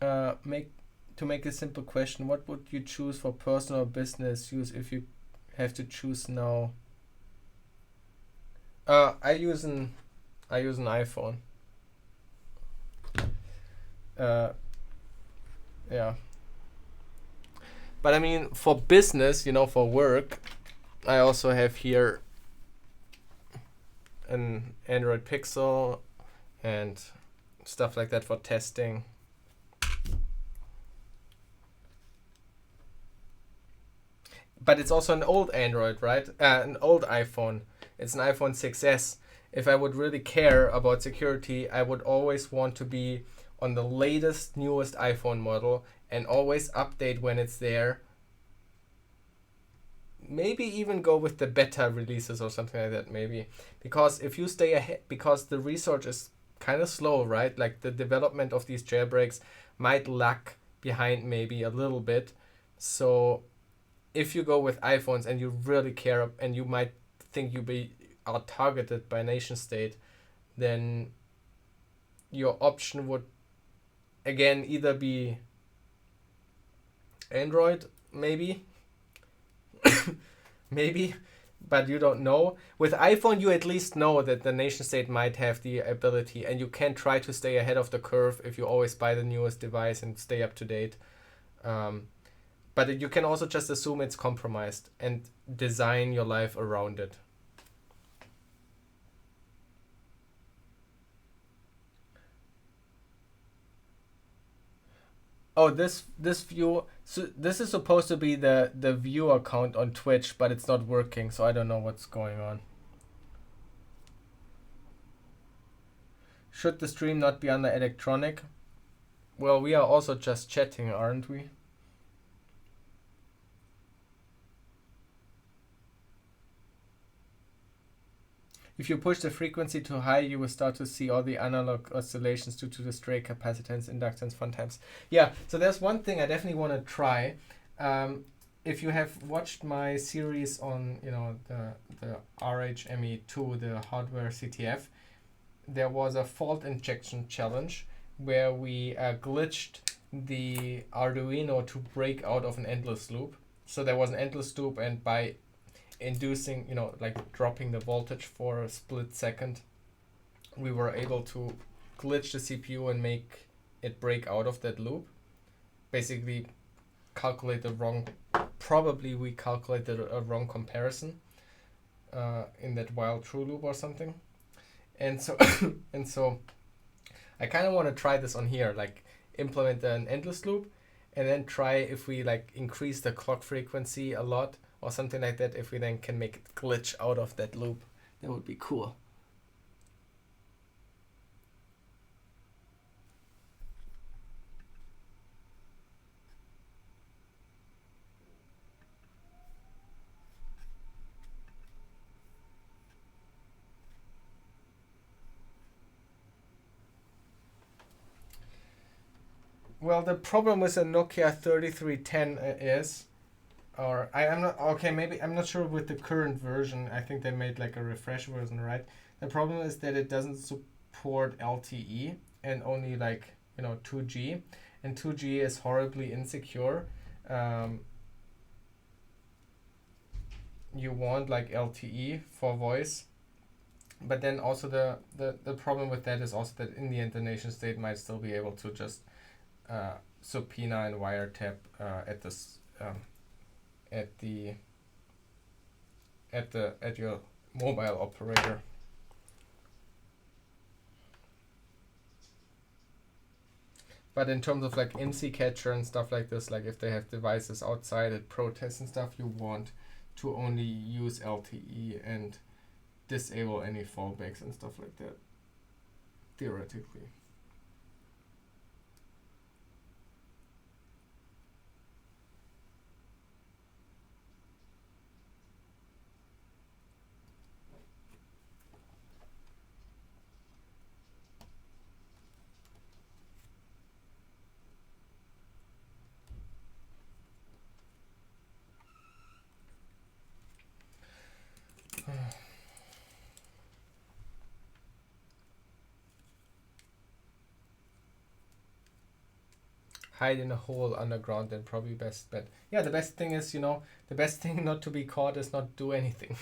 To make a simple question, what would you choose for personal or business use if you have to choose now? I use an iPhone. Yeah. But I mean, for business, for work, I also have here an Android Pixel and stuff like that for testing. But it's also an old Android, right? An old iPhone. It's an iPhone 6s. If I would really care about security, I would always want to be on the latest, newest iPhone model and always update when it's there. Maybe even go with the beta releases or something like that, maybe. Because if you stay ahead, because the research is kind of slow, right? Like the development of these jailbreaks might lag behind maybe a little bit. So if you go with iPhones and you really care and you might think are targeted by nation state, then your option would again either be Android, maybe, maybe, but you don't know. With iPhone, you at least know that the nation state might have the ability, and you can try to stay ahead of the curve if you always buy the newest device and stay up to date. But you can also just assume it's compromised and design your life around it. Oh, this view. So this is supposed to be the view account on Twitch, but it's not working, so I don't know what's going on. Should the stream not be under electronic? Well, we are also just chatting, aren't we? If you push the frequency too high, you will start to see all the analog oscillations due to the stray capacitance, inductance, fun times. Yeah, so there's one thing I definitely want to try. If you have watched my series on, the RHME2, the hardware CTF, there was a fault injection challenge where we glitched the Arduino to break out of an endless loop. So there was an endless loop, and by inducing, like dropping the voltage for a split second, we were able to glitch the CPU and make it break out of that loop. Basically, we calculated a wrong comparison in that while true loop or something. And so, I kind of want to try this on here, like implement an endless loop, and then try if we like increase the clock frequency a lot or something like that, if we then can make it glitch out of that loop. That would be cool. Well, the problem with a Nokia 3310 is, or I'm not okay. Maybe I'm not sure with the current version. I think they made like a refresh version, right? The problem is that it doesn't support LTE and only 2G, and 2G is horribly insecure. You want like LTE for voice, but then also the problem with that is also that in the end the nation state might still be able to just subpoena and wiretap at your mobile operator. But in terms of like IMSI catcher and stuff like this, like if they have devices outside at protests and stuff, you want to only use LTE and disable any fallbacks and stuff like that, theoretically. Hide in a hole underground, then probably best bet. Yeah, the best thing is, the best thing not to be caught is not do anything.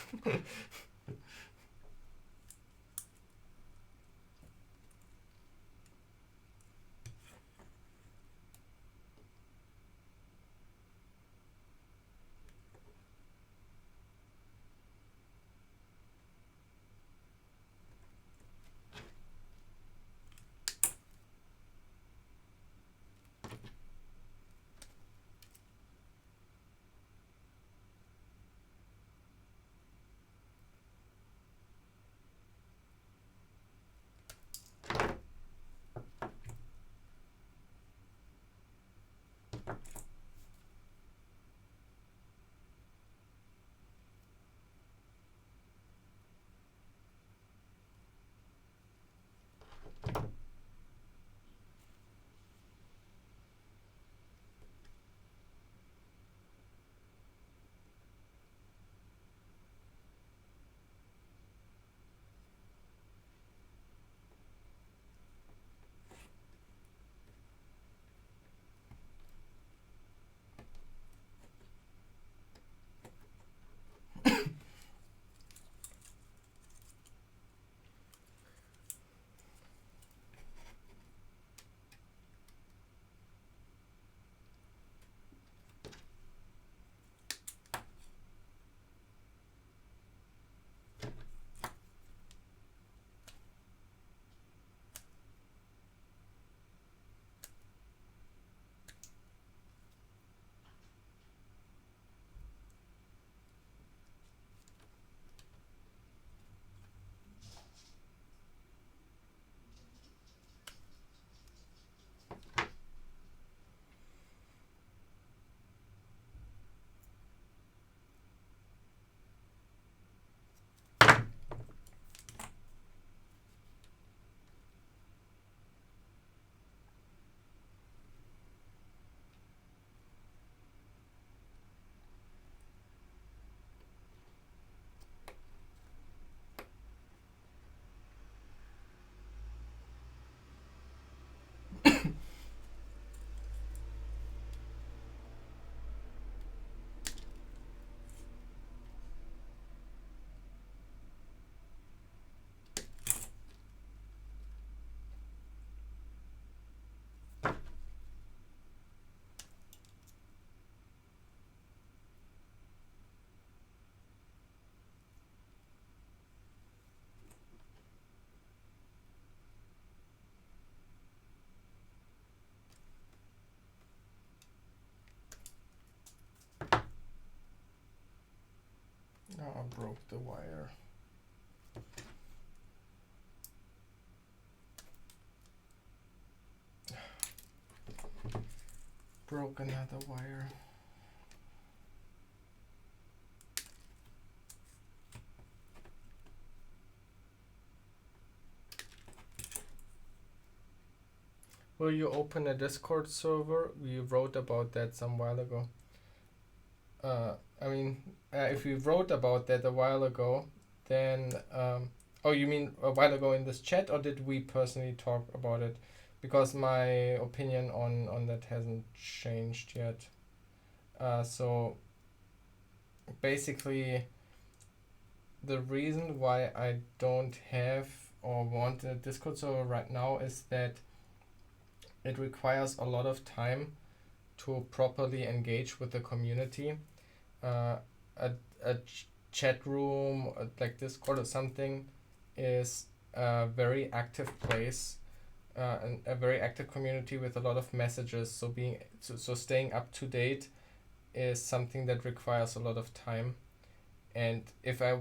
broke the wire. Broke another wire. Will you open a Discord server? We wrote about that some while ago. If we wrote about that a while ago, then oh, you mean a while ago in this chat, or did we personally talk about it? Because my opinion on that hasn't changed yet. So basically, the reason why I don't have or want a Discord server right now is that it requires a lot of time to properly engage with the community. A chat room like Discord or something is a very active place, and a very active community with a lot of messages. So staying up to date is something that requires a lot of time. And if I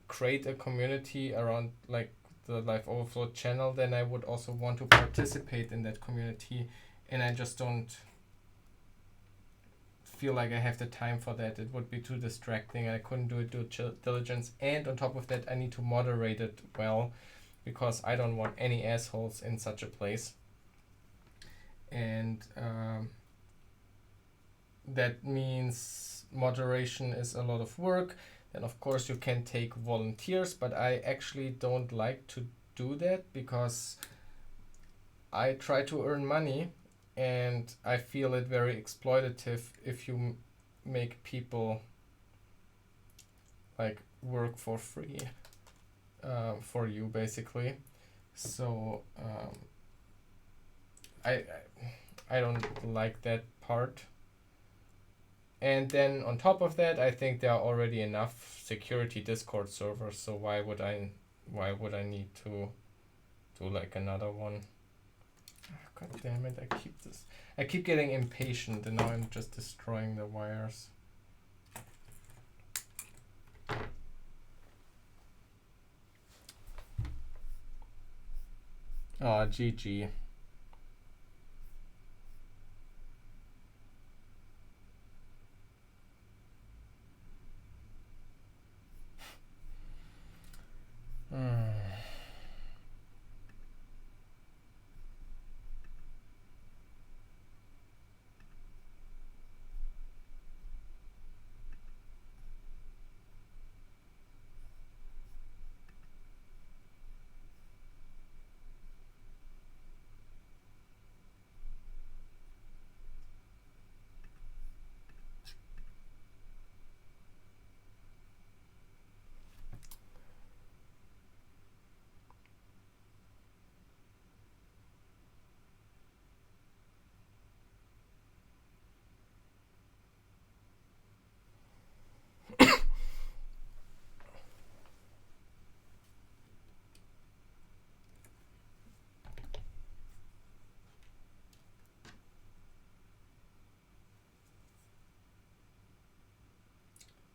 create a community around like the Live Overflow channel, then I would also want to participate in that community, and I just don't feel like I have the time for that. It would be too distracting. I couldn't do it due diligence, and on top of that, I need to moderate it well, because I don't want any assholes in such a place. And that means moderation is a lot of work. And of course you can take volunteers, but I actually don't like to do that because I try to earn money, and I feel it very exploitative if you make people like work for free for you basically. So I don't like that part. And then on top of that, I think there are already enough security Discord servers, so why would I need to do like another one? God damn it, I keep getting impatient, and now I'm just destroying the wires. Oh, GG.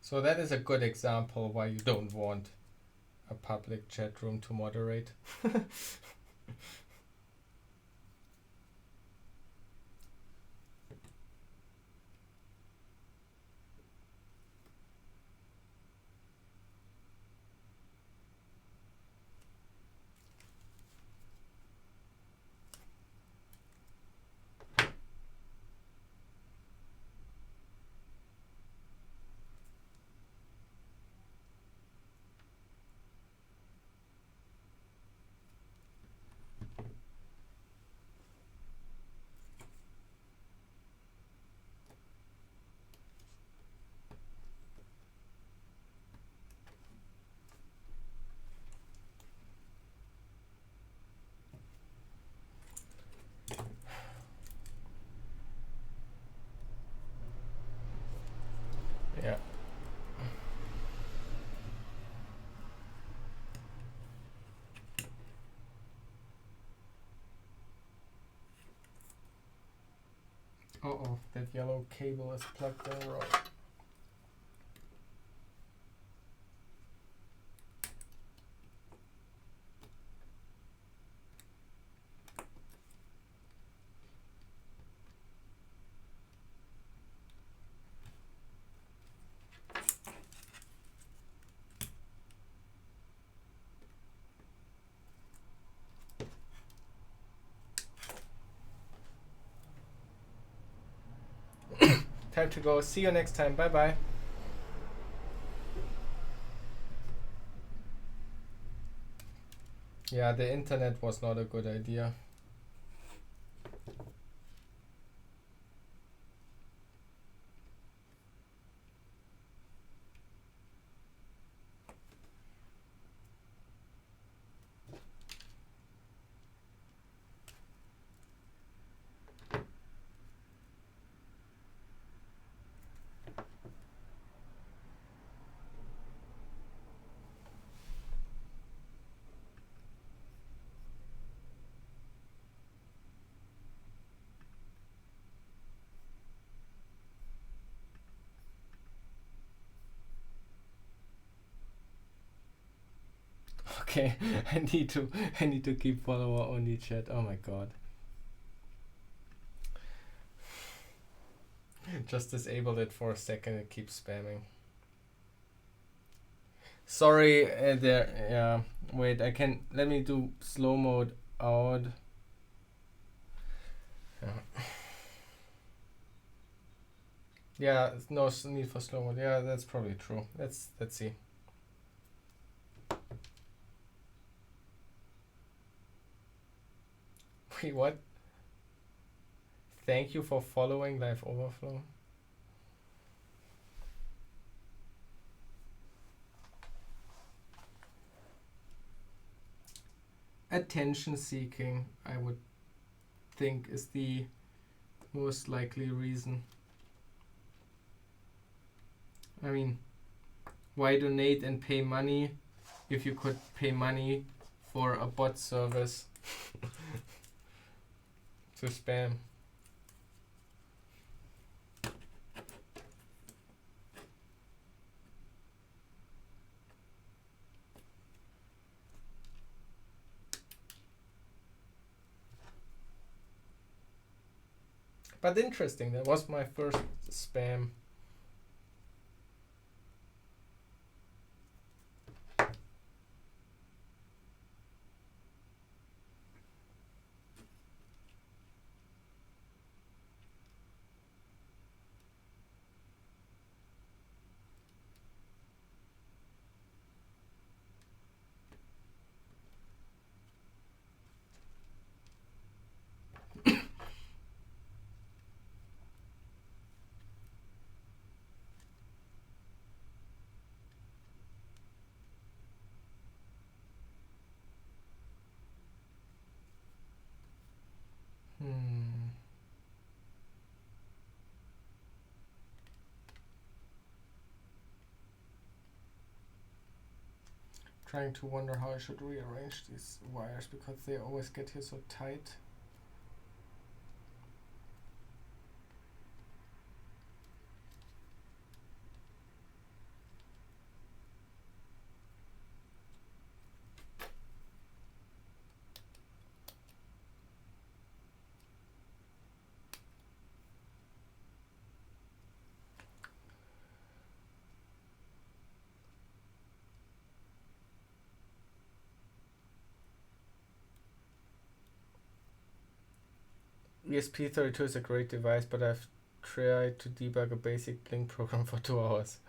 So that is a good example why you don't want a public chat room to moderate. Yeah. Uh-oh, that yellow cable is plugged in wrong. Time to go. See you next time. Bye bye. Yeah, the internet was not a good idea. Okay, I need to keep follower only chat. Oh my god. Just disabled it for a second. It keeps spamming. Sorry, there. Yeah, wait. I can. Let me do slow mode out. Yeah, no need for slow mode. Yeah, that's probably true. Let's see. Wait, what? Thank you for following Live Overflow. Attention seeking, I would think, is the most likely reason. I mean, why donate and pay money if you could pay money for a bot service to spam? But interesting, that was my first spam. Trying to wonder how I should rearrange these wires because they always get here so tight. ESP32 is a great device, but I've tried to debug a basic Blink program for 2 hours.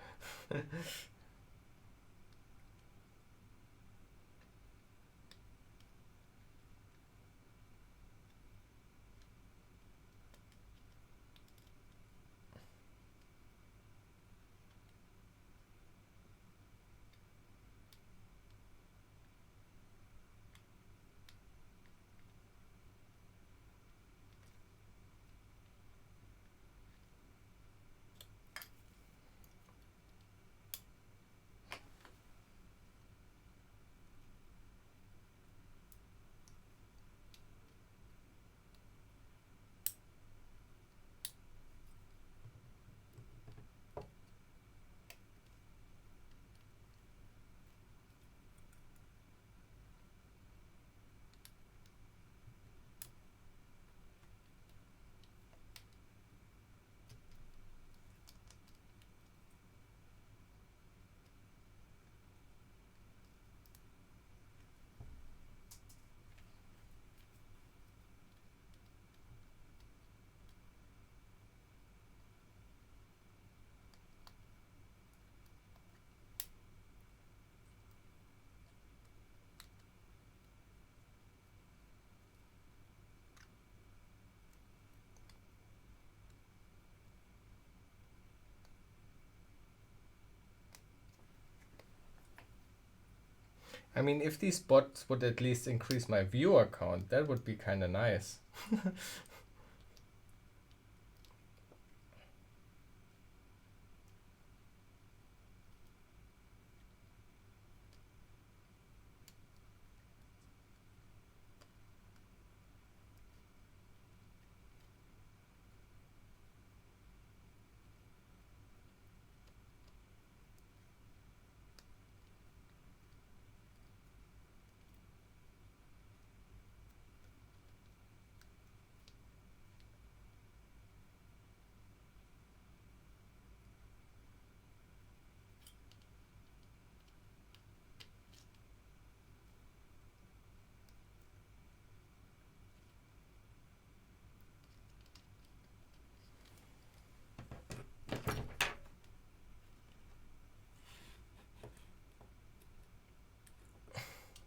I mean, if these bots would at least increase my viewer count, that would be kind of nice.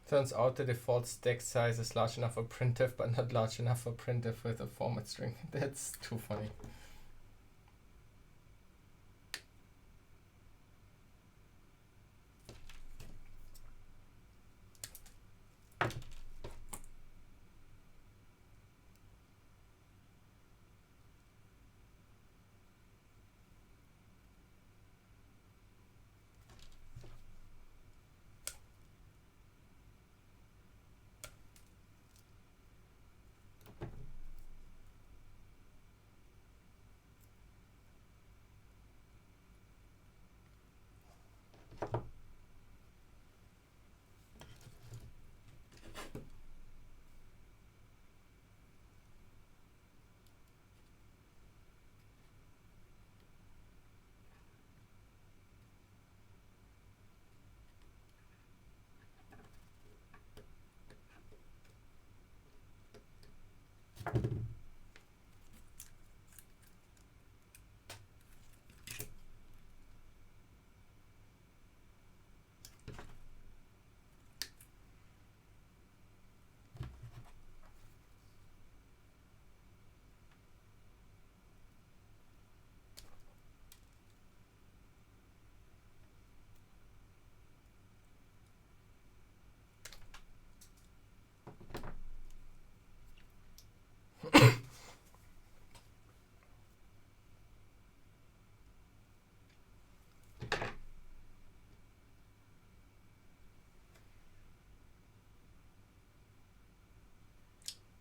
Turns out the default stack size is large enough for printf, but not large enough for printf with a format string. That's too funny.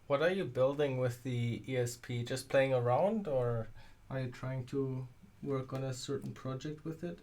What are you building with the ESP? Just playing around, or are you trying to work on a certain project with it?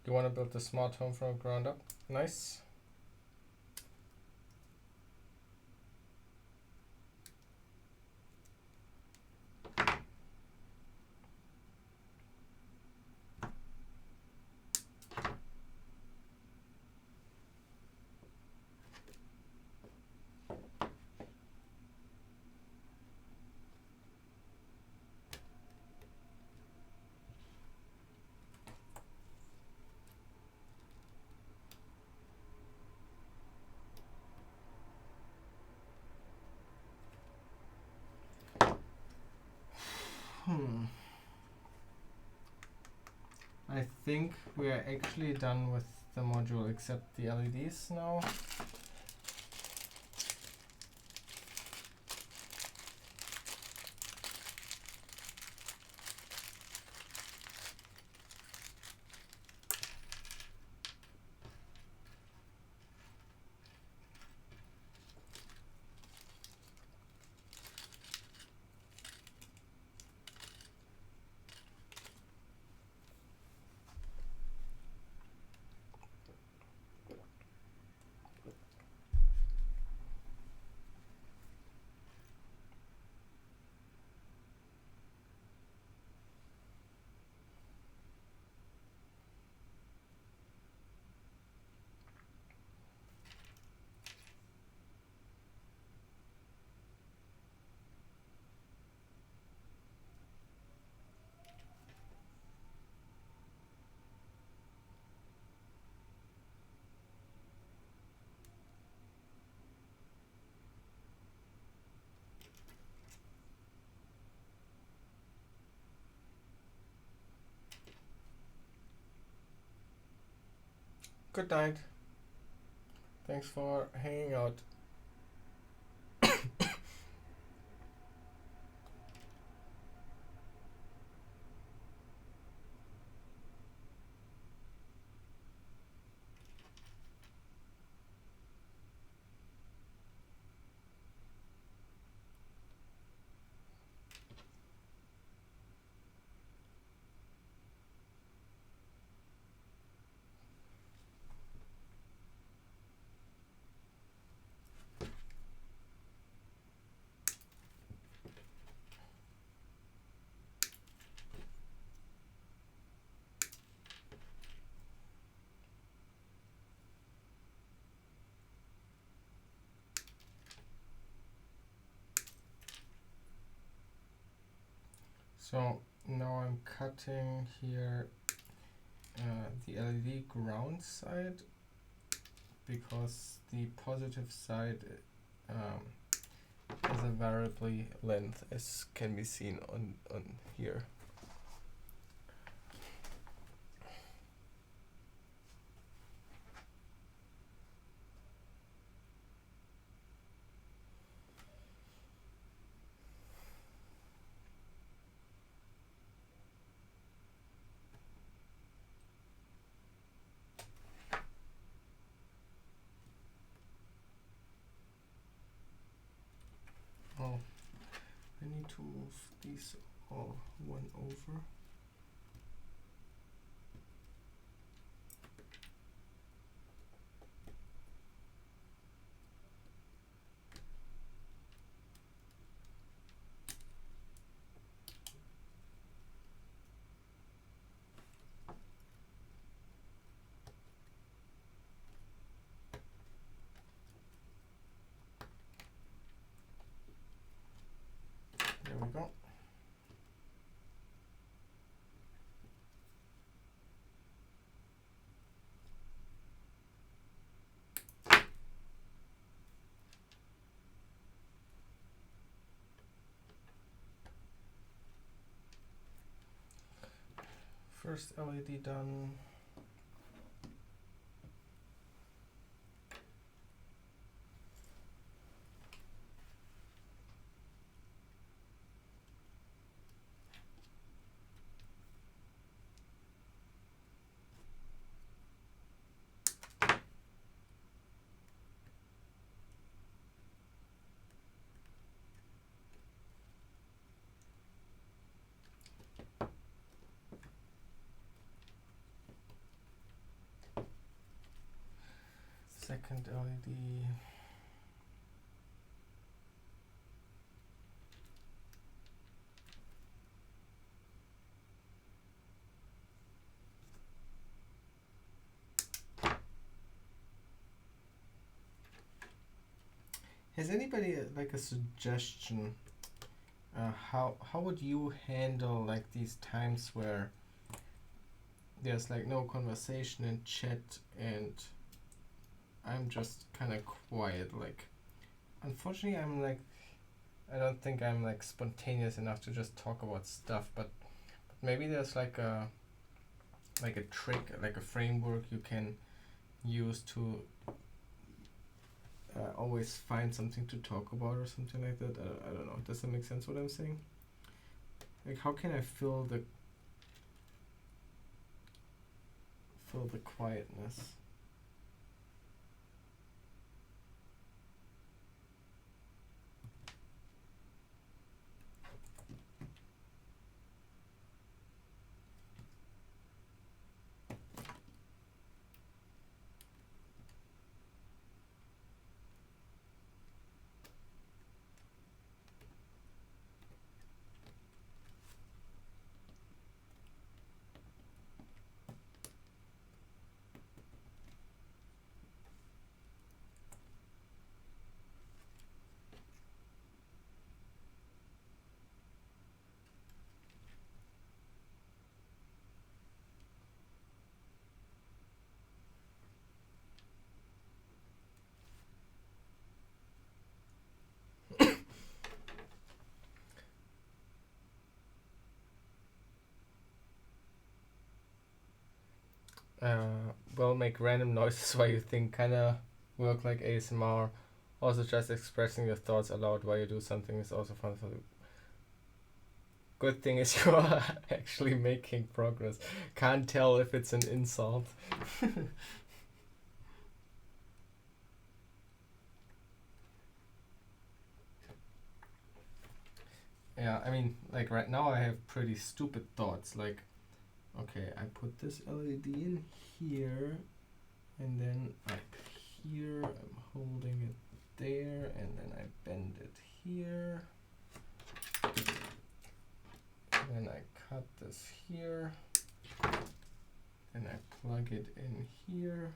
You want to build the smart home from ground up? Nice. think we are actually done with the module except the LEDs now. Good night. Thanks for hanging out. So now I'm cutting here the LED ground side because the positive side is a variable length, as can be seen on here. Oh, I need to move these all one over. There we go. First LED done. Second LED. Has anybody like a suggestion? How would you handle like these times where there's like no conversation in chat and I'm just kind of quiet? Like, unfortunately, I don't think I'm like spontaneous enough to just talk about stuff. But maybe there's like a like a trick, like a framework you can use to always find something to talk about or something like that. I don't know. Does that make sense what I'm saying? Like, how can I fill the quietness? Well, make random noises while you think kinda work like ASMR. Also, just expressing your thoughts aloud while you do something is also fun. So, good thing is you are actually making progress. Can't tell if it's an insult. Yeah, I mean, like right now I have pretty stupid thoughts. Like, okay, I put this LED in here, and then here I'm holding it there, and then I bend it here, and then I cut this here, and I plug it in here.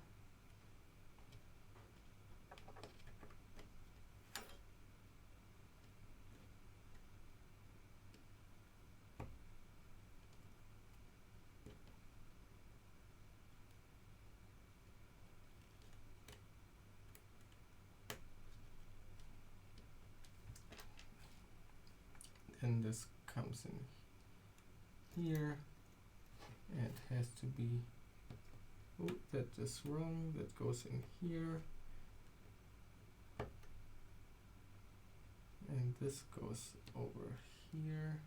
And this comes in here, and it has to be, oh, that is wrong, that goes in here, and this goes over here,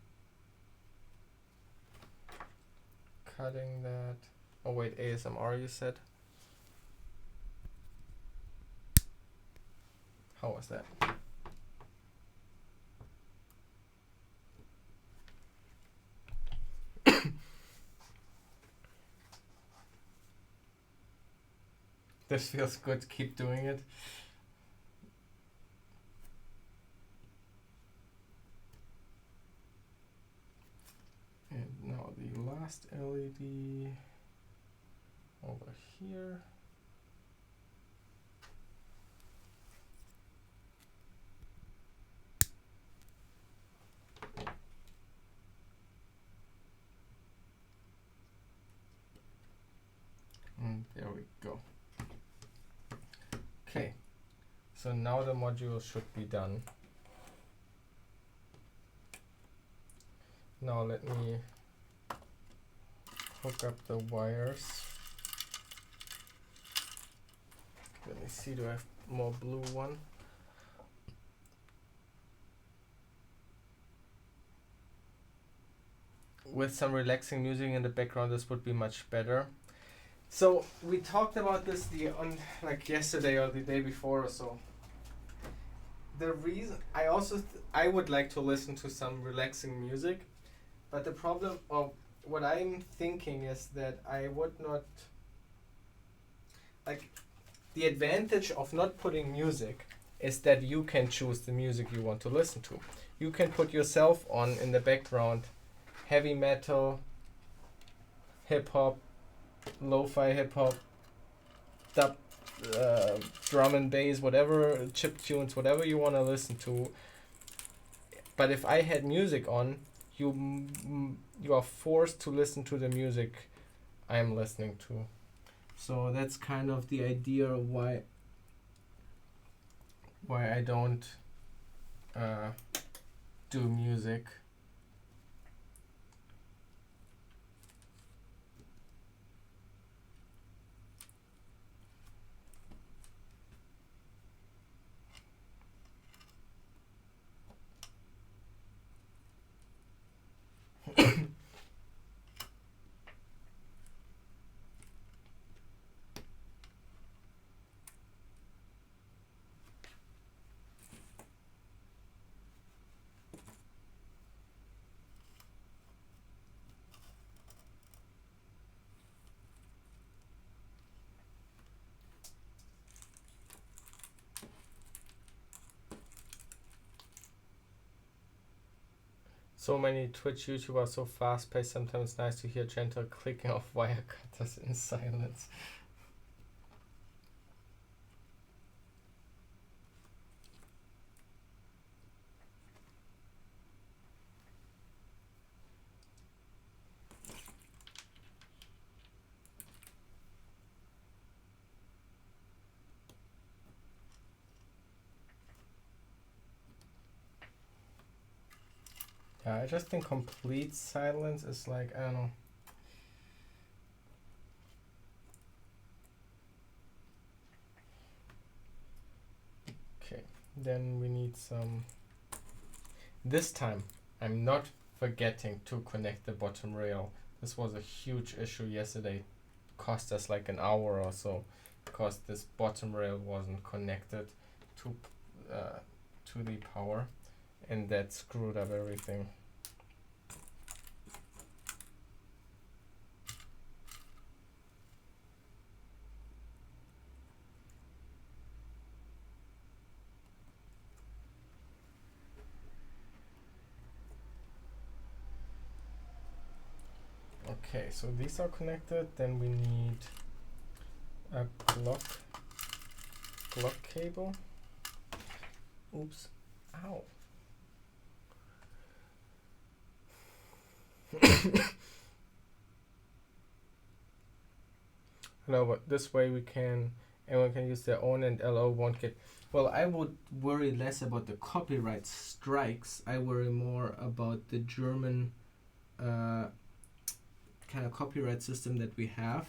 cutting that. Oh wait, ASMR you said? How was that? This feels good, keep doing it. And now the last LED over here. And there we go. Okay, so now the module should be done. Now let me hook up the wires. Let me see, do I have more blue one? With some relaxing music in the background, this would be much better. So we talked about this like yesterday or the day before or so. The reason I would like to listen to some relaxing music, but the problem of what I'm thinking is that I would not like. The advantage of not putting music is that you can choose the music you want to listen to. You can put yourself on in the background, heavy metal, hip hop, lo-fi hip hop, dub, drum and bass, whatever, chip tunes, whatever you want to listen to. But if I had music on, you are forced to listen to the music I'm listening to. So that's kind of the idea why I don't do music. So many Twitch YouTubers so fast paced, sometimes nice to hear gentle clicking of wire cutters in silence. Yeah, I just think complete silence is like, I don't know. Okay, then we need some. This time, I'm not forgetting to connect the bottom rail. This was a huge issue yesterday. Cost us like an hour or so because this bottom rail wasn't connected to the power, and that screwed up everything. Okay, so these are connected. Then we need a clock cable. Oops. Ow. No, but this way everyone can use their own and LO won't get. Well, I would worry less about the copyright strikes. I worry more about the German kind of copyright system that we have,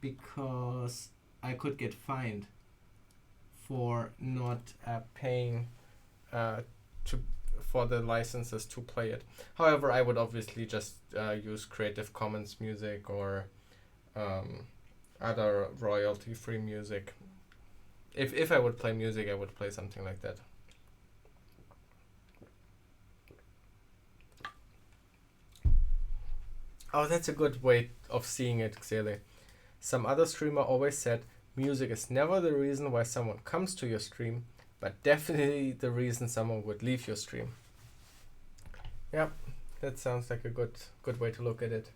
because I could get fined for not paying for the licenses to play it. However, I would obviously just use Creative Commons music or other royalty-free music. If I would play music, I would play something like that. Oh, that's a good way of seeing it clearly. Some other streamer always said, music is never the reason why someone comes to your stream, but definitely the reason someone would leave your stream. Yeah, that sounds like a good way to look at it.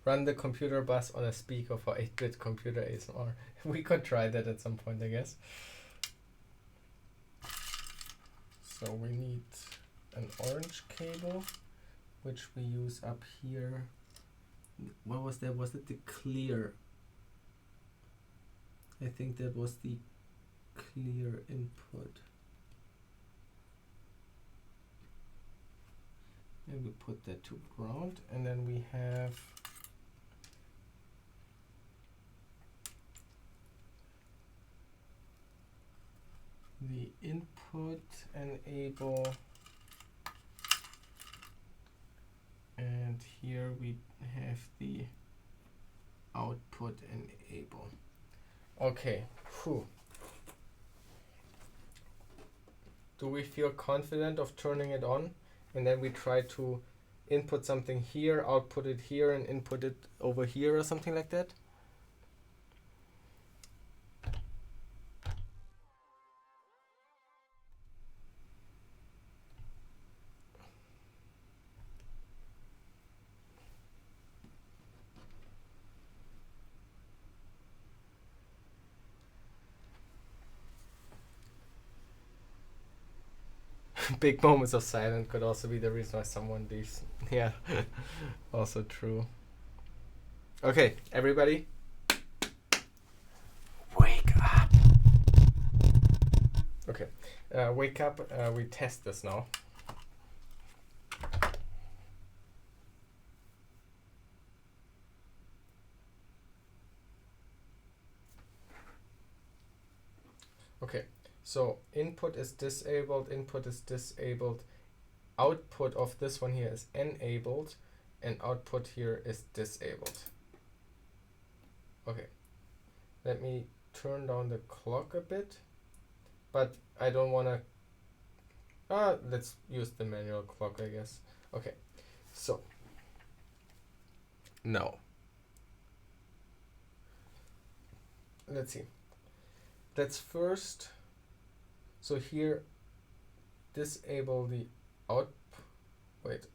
Run the computer bus on a speaker for 8-bit computer ASMR. We could try that at some point, I guess. So we need an orange cable, which we use up here. What was that? Was it the clear? I think that was the clear input. And we put that to ground, and then we have the input enable, and here we have the output enable. Okay, whew. Do we feel confident of turning it on? And then we try to input something here, output it here, and input it over here or something like that? Big moments of silence could also be the reason why someone leaves. Yeah, also true. Okay, everybody, wake up. Okay, wake up. We test this now. Okay, so input is disabled, output of this one here is enabled, and output here is disabled. Okay, let me turn down the clock a bit, but I don't want to, let's use the manual clock, I guess. Okay, so now let's see. Let's first, so here disable the out. Wait.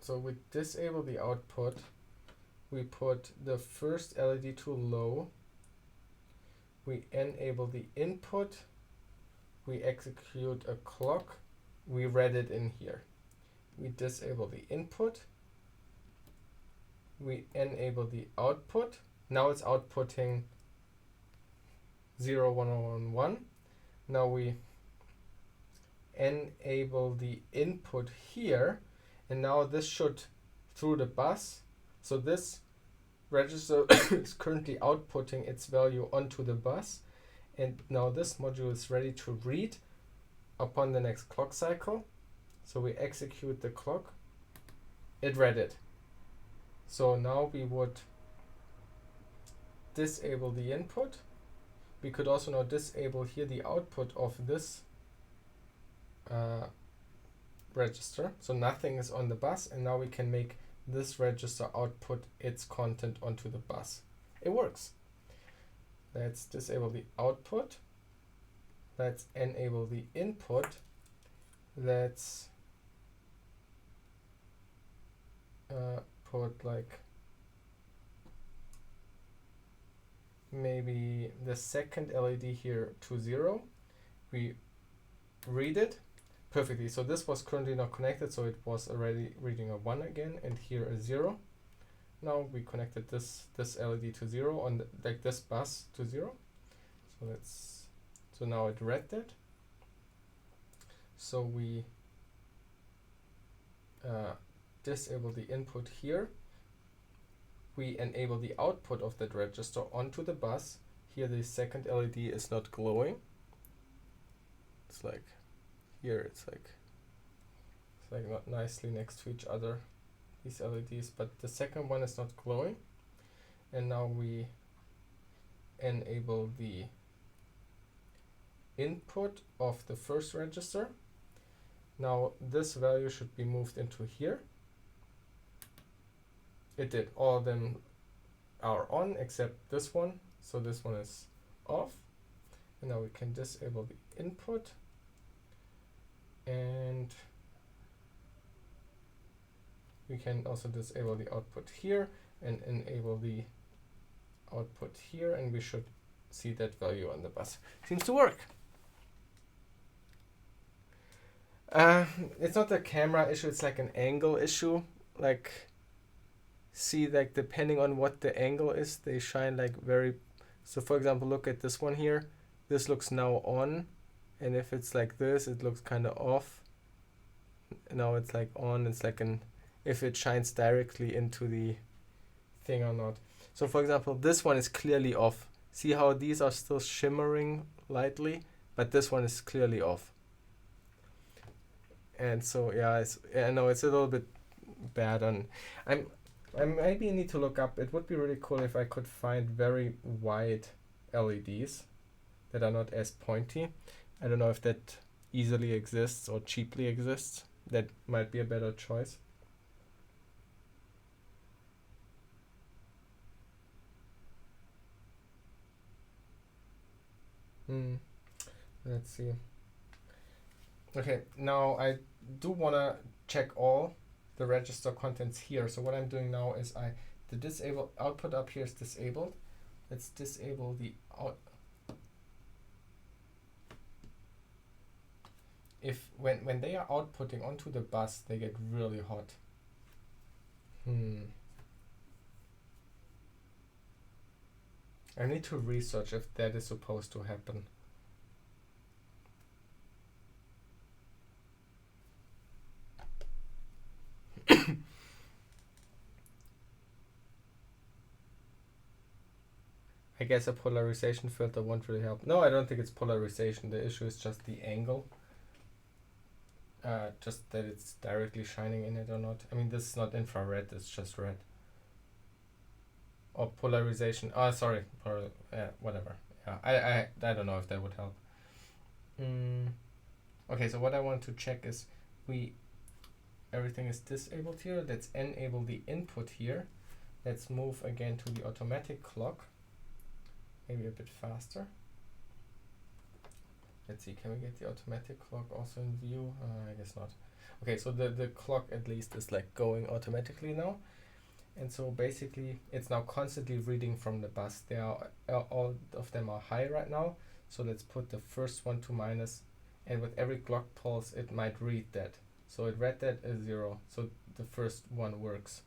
So we disable the output. We put the first LED to low. We enable the input. We execute a clock. We read it in here. We disable the input. We enable the output. Now it's outputting 0, 1, 1, 1. Now we enable the input here, and now this should through the bus. So this register is currently outputting its value onto the bus, and now this module is ready to read upon the next clock cycle. So we execute the clock. It read it. So now we would disable the input. We could also now disable here the output of this register. So nothing is on the bus, and now we can make this register output its content onto the bus. It works. Let's disable the output. Let's enable the input. Let's put like maybe the second LED here to 0. We read it perfectly. So this was currently not connected, so it was already reading a 1 again, and here a 0. Now we connected this LED to 0 on like this bus to 0. So now it read that. So we disable the input here. We enable the output of that register onto the bus. Here the second LED is not glowing. It's like here it's like not nicely next to each other, these LEDs, but the second one is not glowing. And now we enable the input of the first register. Now this value should be moved into here. It did. All of them are on except this one, so this one is off. And now we can disable the input, and we can also disable the output here and enable the output here, and we should see that value on the bus. Seems to work. It's not a camera issue, it's like an angle issue. Like, see, like depending on what the angle is, they shine like very. So for example, look at this one here. This looks now on, and if it's like this, it looks kind of off. Now it's like on. It's like an if it shines directly into the thing or not. So for example, this one is clearly off. See how these are still shimmering lightly, but this one is clearly off. And so yeah, I know it's a little bit bad on. I maybe need to look up. It would be really cool if I could find very wide LEDs that are not as pointy. I don't know if that easily exists or cheaply exists. That might be a better choice. Let's see. Okay, now I do want to check all the register contents here. So what I'm doing now is the disable output up here is disabled. Let's disable the out. If when they are outputting onto the bus, they get really hot. I need to research if that is supposed to happen. I guess a polarization filter won't really help. No, I don't think it's polarization. The issue is just the angle. Just that it's directly shining in it or not. I mean, this is not infrared, it's just red. Or polarization. Oh, sorry. Whatever. Yeah, I don't know if that would help. Okay, so what I want to check is everything is disabled here. Let's enable the input here. Let's move again to the automatic clock. Maybe a bit faster. Let's see, can we get the automatic clock also in view? I guess not. Okay, so the clock at least is like going automatically now. And so basically it's now constantly reading from the bus. They are all of them are high right now. So let's put the first one to minus, and with every clock pulse it might read that. So it read that as 0. So the first one works.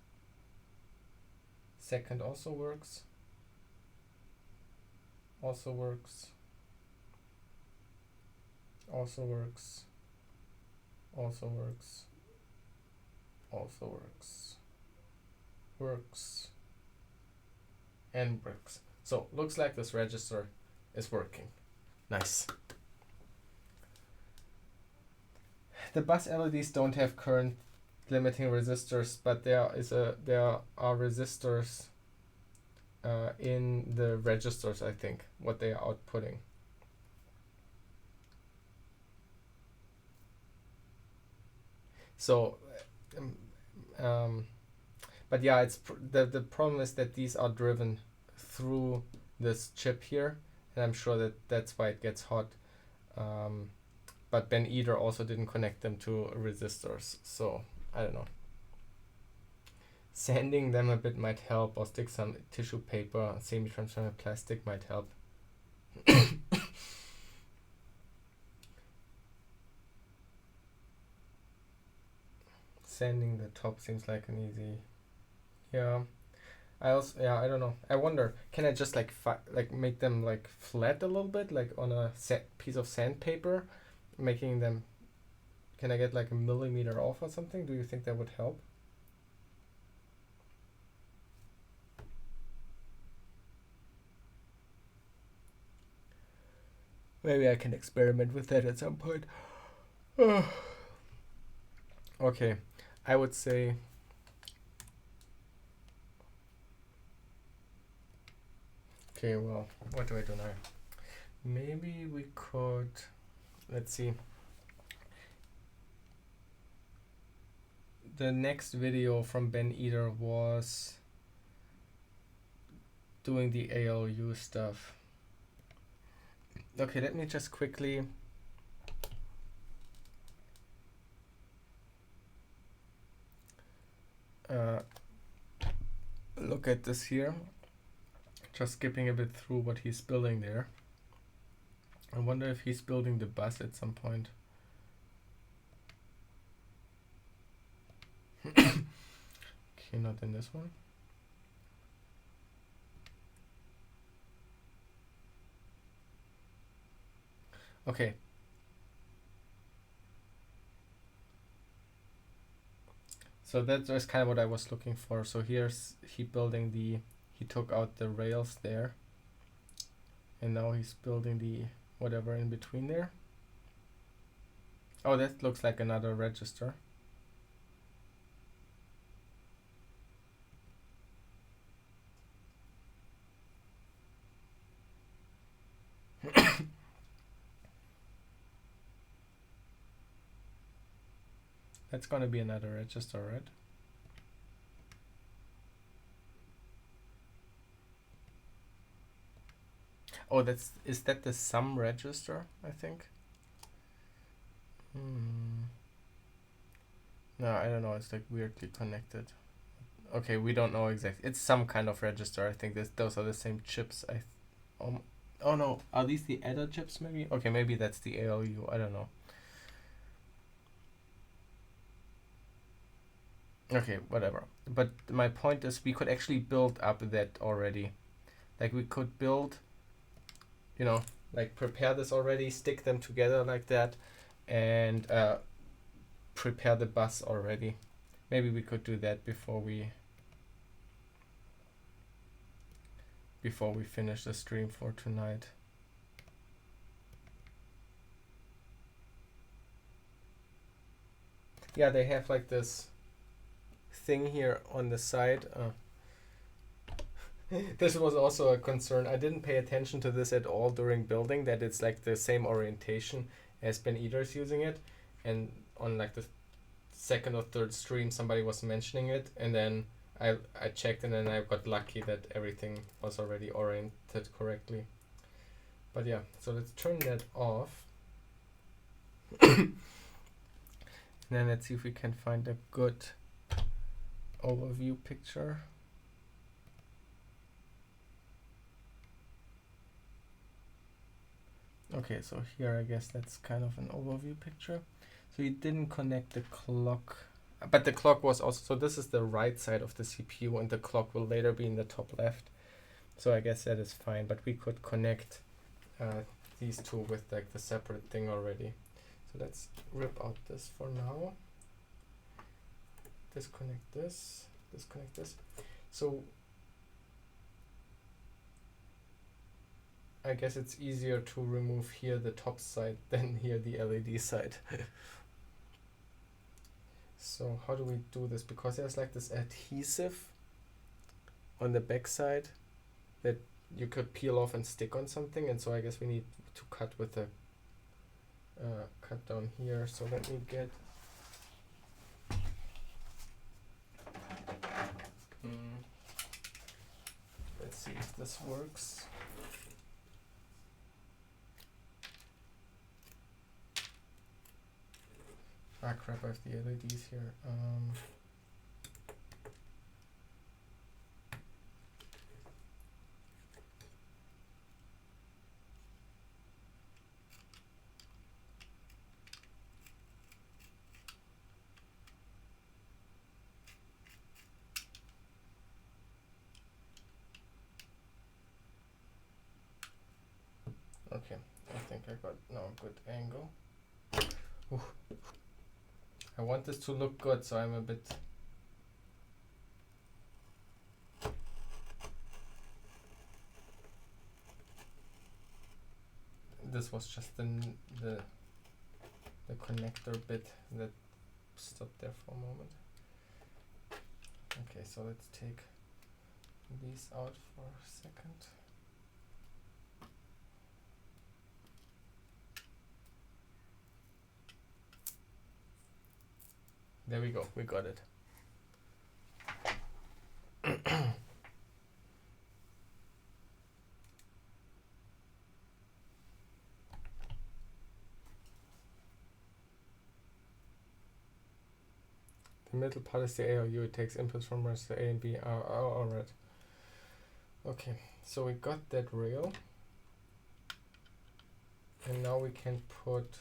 Second also works. Also works. Also works. Also works. Also works. Works. And works. So looks like this register is working. Nice. The bus LEDs don't have current limiting resistors, but there are resistors in the registers, I think, what they are outputting. So, but yeah, it's the problem is that these are driven through this chip here, and I'm sure that that's why it gets hot. But Ben Eater also didn't connect them to resistors, so I don't know. Sanding them a bit might help, or stick some tissue paper, semi-transparent plastic might help. Sanding the top seems like an easy. Yeah. I I don't know. I wonder, can I just like make them like flat a little bit, like on a piece of sandpaper, making them. Can I get like a millimeter off or something? Do you think that would help? Maybe I can experiment with that at some point. Okay, I would say. Okay, well, what do I do now? Maybe we could, let's see. The next video from Ben Eater was doing the ALU stuff. Okay, let me just quickly look at this here. Just skipping a bit through what he's building there. I wonder if he's building the bus at some point. Okay, not in this one. Okay. So that's kind of what I was looking for. So here's he building he took out the rails there. And now he's building the whatever in between there. Oh, that looks like another register. That's gonna be another register, right? Oh, is that the sum register, I think? No, I don't know, it's like weirdly connected. Okay, we don't know exactly. It's some kind of register, I think those are the same chips. Oh no, are these the adder chips maybe? Okay, maybe that's the ALU, I don't know. Okay, whatever. But my point is we could actually build up that already. Like we could build, you know, like prepare this already, stick them together like that, and prepare the bus already. Maybe we could do that before we finish the stream for tonight. Yeah, they have like this thing here on the side. This was also a concern. I didn't pay attention to this at all during building, that it's like the same orientation as Ben Eater's using it, and on like the second or third stream somebody was mentioning it, and then I checked and then I got lucky that everything was already oriented correctly. But yeah, so let's turn that off. Then let's see if we can find a good overview picture. Okay, so here I guess that's kind of an overview picture. So you didn't connect the clock, but the clock was also, so this is the right side of the CPU and the clock will later be in the top left. So I guess that is fine, but we could connect these two with like the separate thing already. So let's rip out this for now. Disconnect this, disconnect this. So I guess it's easier to remove here the top side than here the LED side. So how do we do this? Because there's like this adhesive on the back side that you could peel off and stick on something, and so I guess we need to cut with a cut down here. So let me get let's see if this works. Ah crap, I have the LEDs here. Okay, I think I got now a good angle. Ooh. I want this to look good, so I'm a bit... This was just the connector bit that stopped there for a moment. Okay, so let's take these out for a second. There we go, we got it. The middle part is the ALU, it takes inputs from register A and B. Alright. Okay, so we got that rail. And now we can put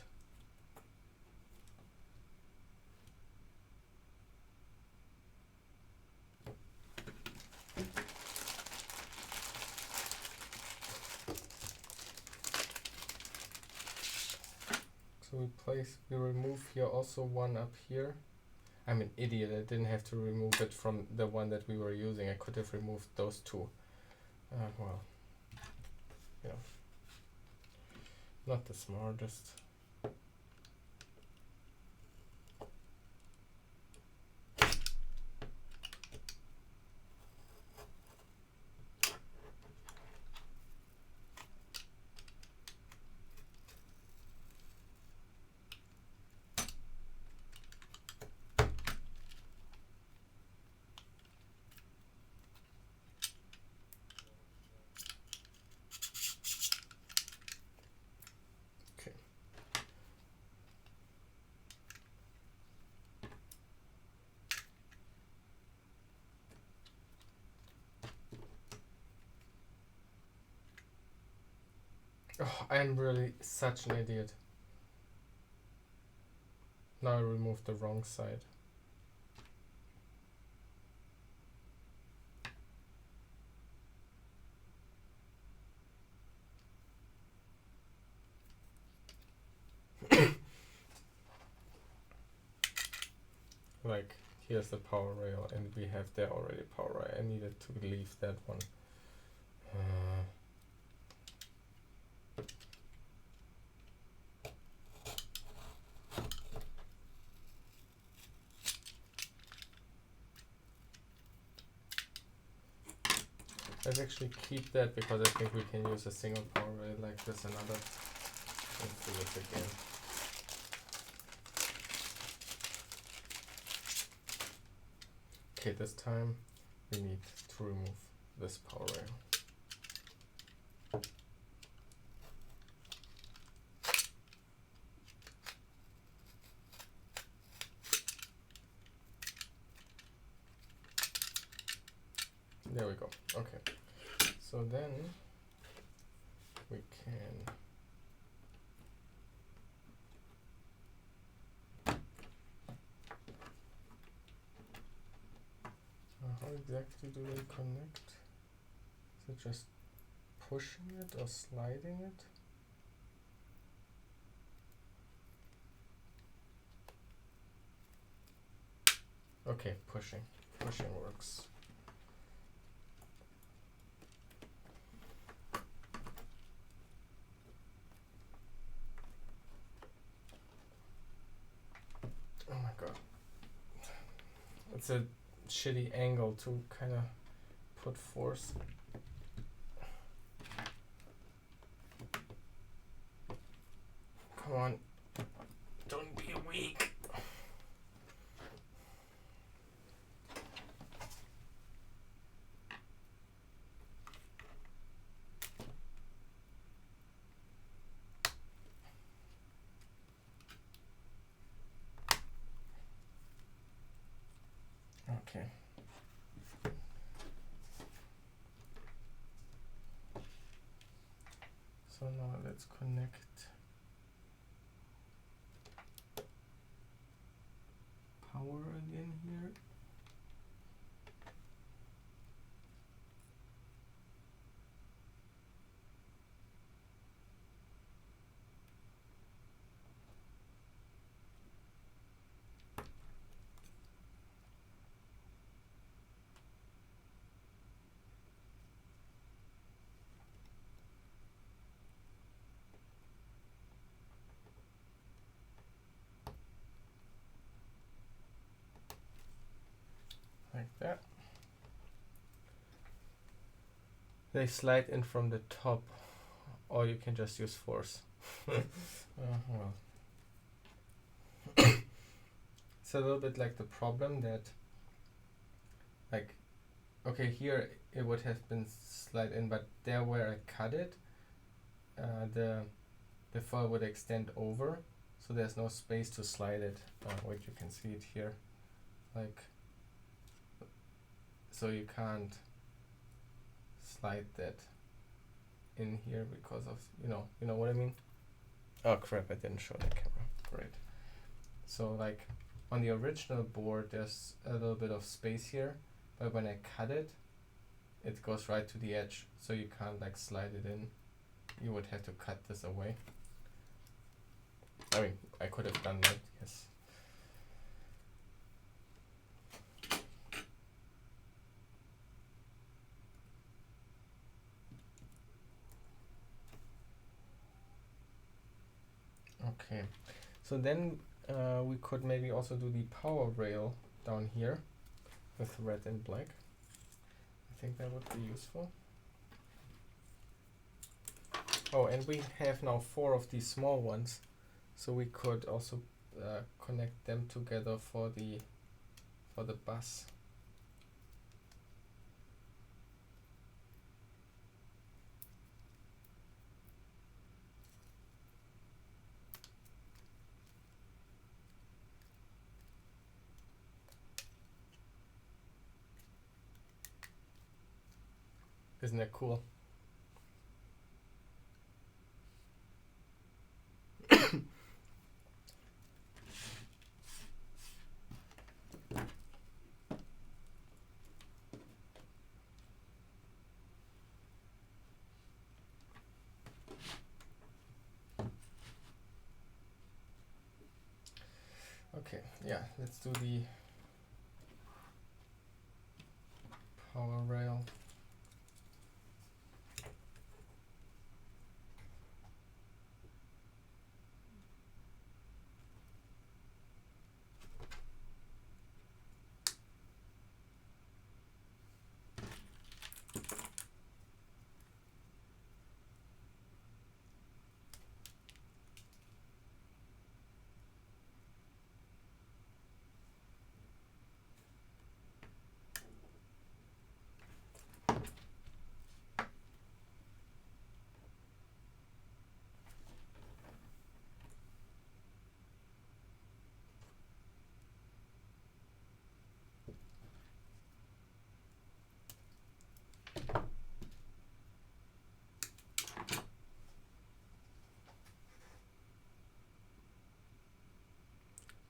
we remove here also one up here. I'm an idiot, I didn't have to remove it from the one that we were using. I could have removed those two. Well, you know, not the smartest. Oh, I'm really such an idiot. Now I removed the wrong side. Like, here's the power rail and we have there already power rail. I needed to leave that one. Let's actually keep that because I think we can use a single power rail like this another. Let's do it again. Okay, this time we need to remove this power rail. There we go. Okay. So then we can how exactly do they connect? Is it just pushing it or sliding it? Okay, pushing. Pushing works. Oh my god. It's a shitty angle to kind of put force. Come on. Don't be weak. Okay. So now let's connect power again here. Like that. They slide in from the top, or you can just use force. Well. It's a little bit like the problem that, like, okay, here it would have been slide in, but there where I cut it, the foil would extend over, so there's no space to slide it. Wait, you can see it here, like, so you can't slide that in here because of, you know what I mean? Oh crap, I didn't show the camera. Great. So like on the original board there's a little bit of space here, but when I cut it, it goes right to the edge, so you can't like slide it in. You would have to cut this away. I mean, I could have done that, yes. Okay, so then we could maybe also do the power rail down here with red and black. I think that would be useful. Oh, and we have now 4 of these small ones, so we could also connect them together for the bus. Isn't that cool? Okay, yeah, let's do the power rail.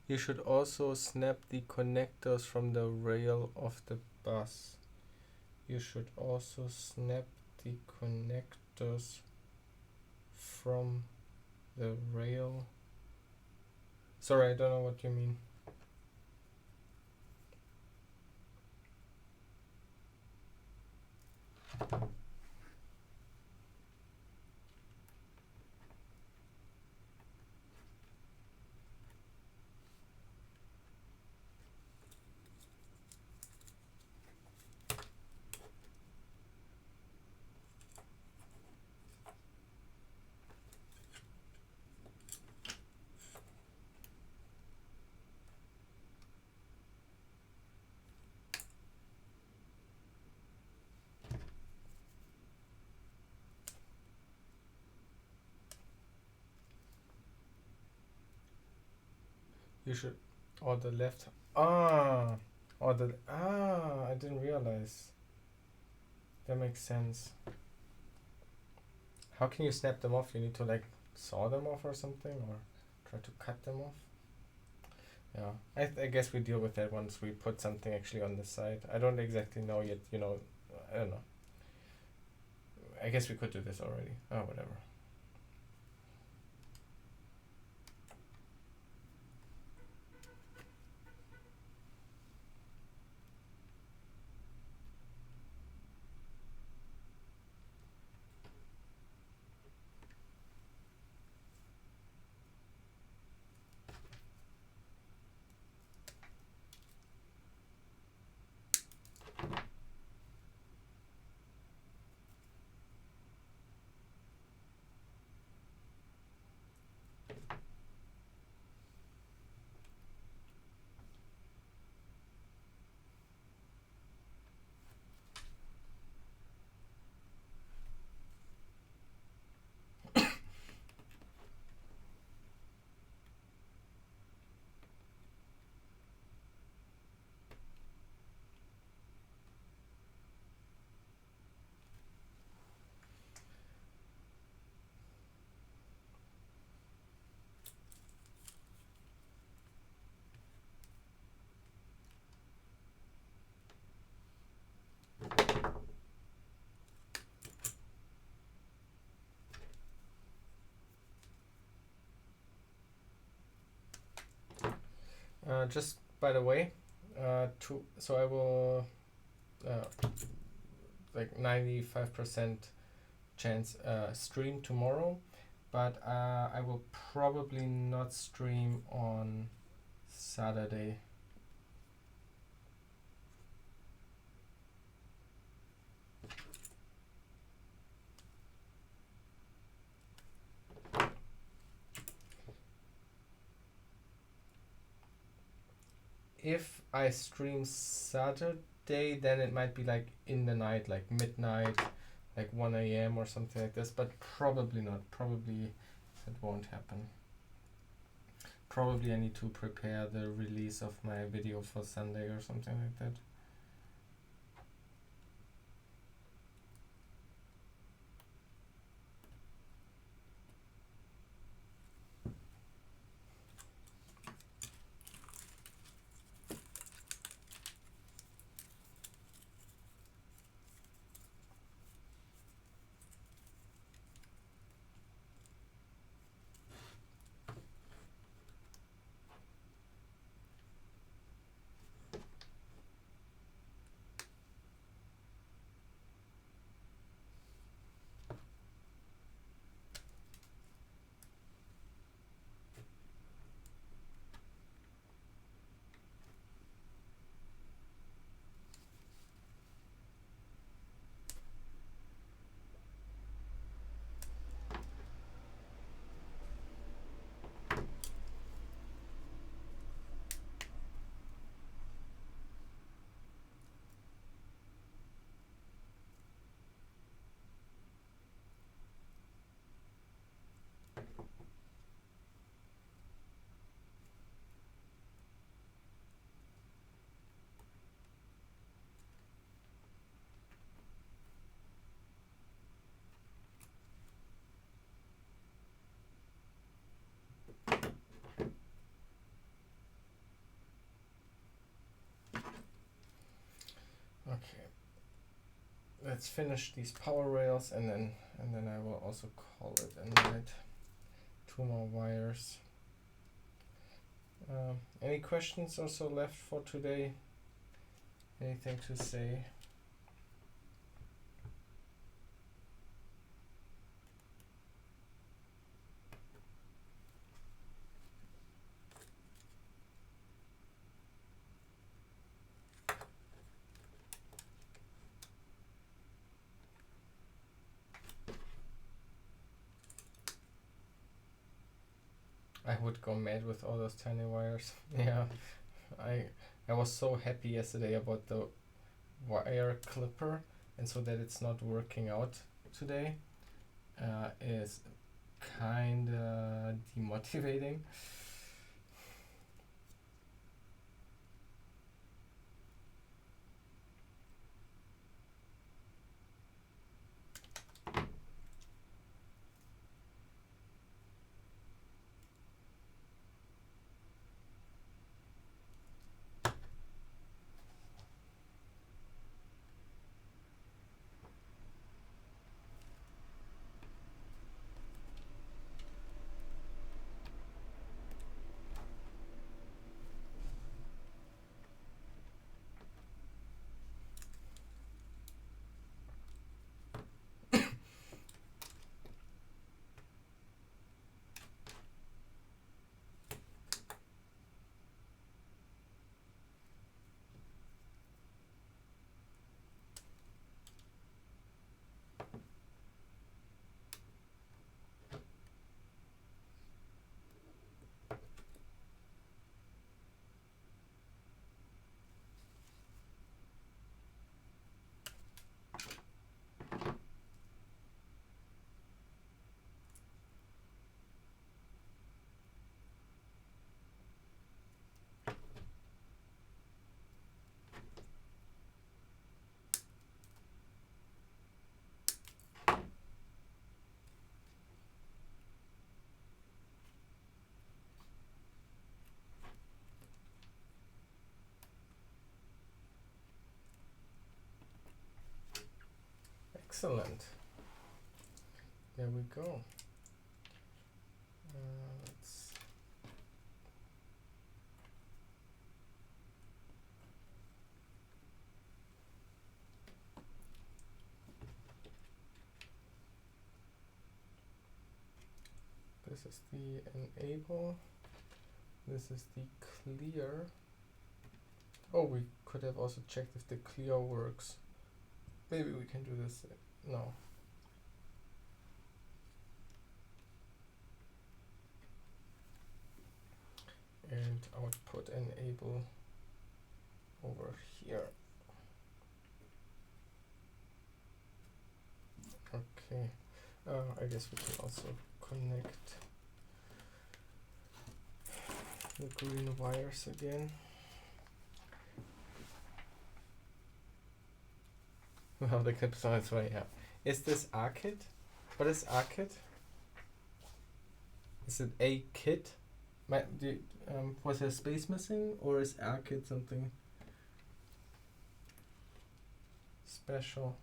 You should also snap the connectors from the rail of the bus. You should also snap the connectors from the rail. Sorry, I don't know what you mean. You should, or the left. I didn't realize. That makes sense. How can you snap them off? You need to like saw them off or something, or try to cut them off. Yeah, I guess we deal with that once we put something actually on the side. I don't exactly know yet. I don't know. I guess we could do this already. Oh, whatever. Just by the way, so I will like 95% chance stream tomorrow, but I will probably not stream on Saturday. If I stream Saturday, then it might be like in the night, like midnight, like 1 a.m. or something like this, but probably not. Probably that won't happen. Probably I need to prepare the release of my video for Sunday or something like that. let's finish these power rails, and then I will also call it a night. 2 more wires. Any questions also left for today? Anything to say? I would go mad with all those tiny wires. Yeah, I was so happy yesterday about the wire clipper, and so that it's not working out today is kinda demotivating. Excellent. There we go. Let's This is the enable. This is the clear. Oh, we could have also checked if the clear works. Maybe we can do this. No. And output enable over here. Okay. I guess we can also connect the green wires again. Well, the clip sounds right, yeah. Is this a kit? What is a kit? Is it a kit? Was there space missing, or is a kit something special?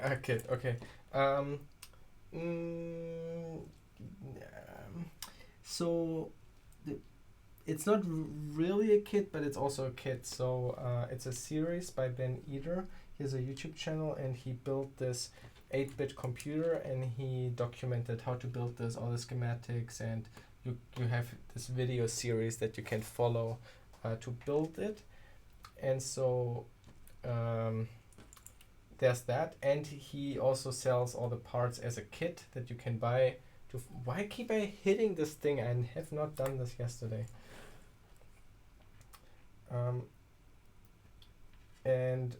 A kit, okay. So it's not really a kit, but it's also a kit. So it's a series by Ben Eder. He has a YouTube channel, and he built this 8-bit computer, and he documented how to build this, all the schematics, and you have this video series that you can follow to build it. And so there's that, and he also sells all the parts as a kit that you can buy. Why keep I hitting this thing? I have not done this yesterday. And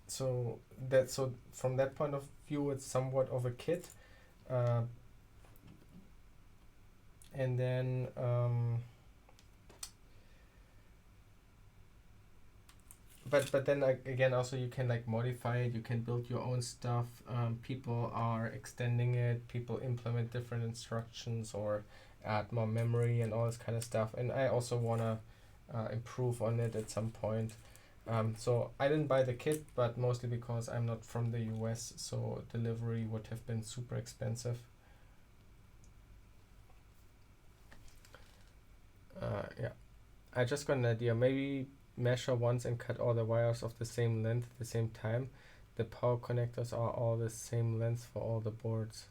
so from that point of view, it's somewhat of a kit. And then but then like, again, also you can like modify it. You can build your own stuff. People are extending it. People implement different instructions or add more memory and all this kind of stuff. And I also wanna improve on it at some point. So I didn't buy the kit, but mostly because I'm not from the US, so delivery would have been super expensive. Yeah, I just got an idea. Maybe measure once and cut all the wires of the same length at the same time. The power connectors are all the same length for all the boards.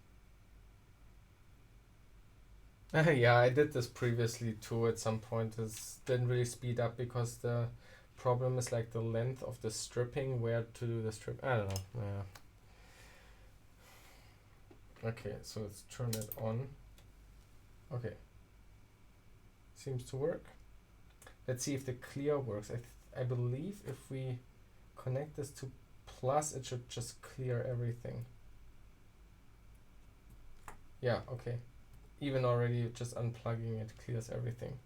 Yeah, I did this previously too at some point. This didn't really speed up because the problem is like the length of the stripping, where to do the strip. I don't know. Yeah. Okay, so let's turn it on. Okay. Seems to work. Let's see if the clear works. I believe if we connect this to plus, it should just clear everything. Yeah, okay. Even already just unplugging it clears everything.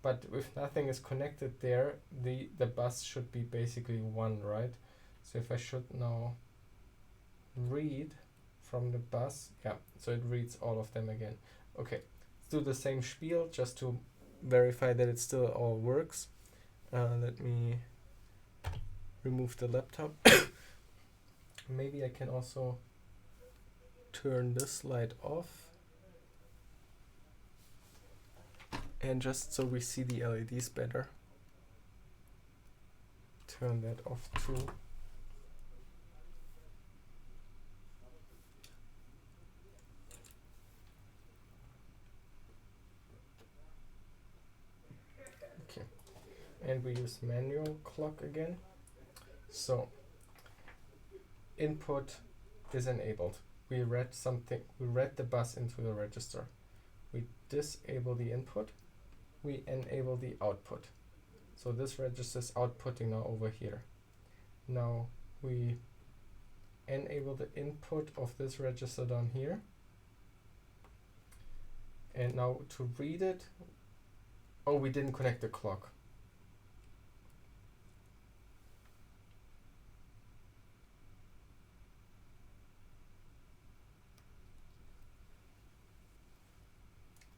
But if nothing is connected there, the bus should be basically 1, right? So if I should now read from the bus, yeah, so it reads all of them again. Okay, let's do the same spiel just to verify that it still all works. Let me remove the laptop. Maybe I can also turn this light off. And just so we see the LEDs better, turn that off too. Okay, and we use manual clock again. So input is enabled. We read the bus into the register. We disable the input. We enable the output. So this register is outputting now over here. Now we enable the input of this register down here. And now to read it, oh, we didn't connect the clock.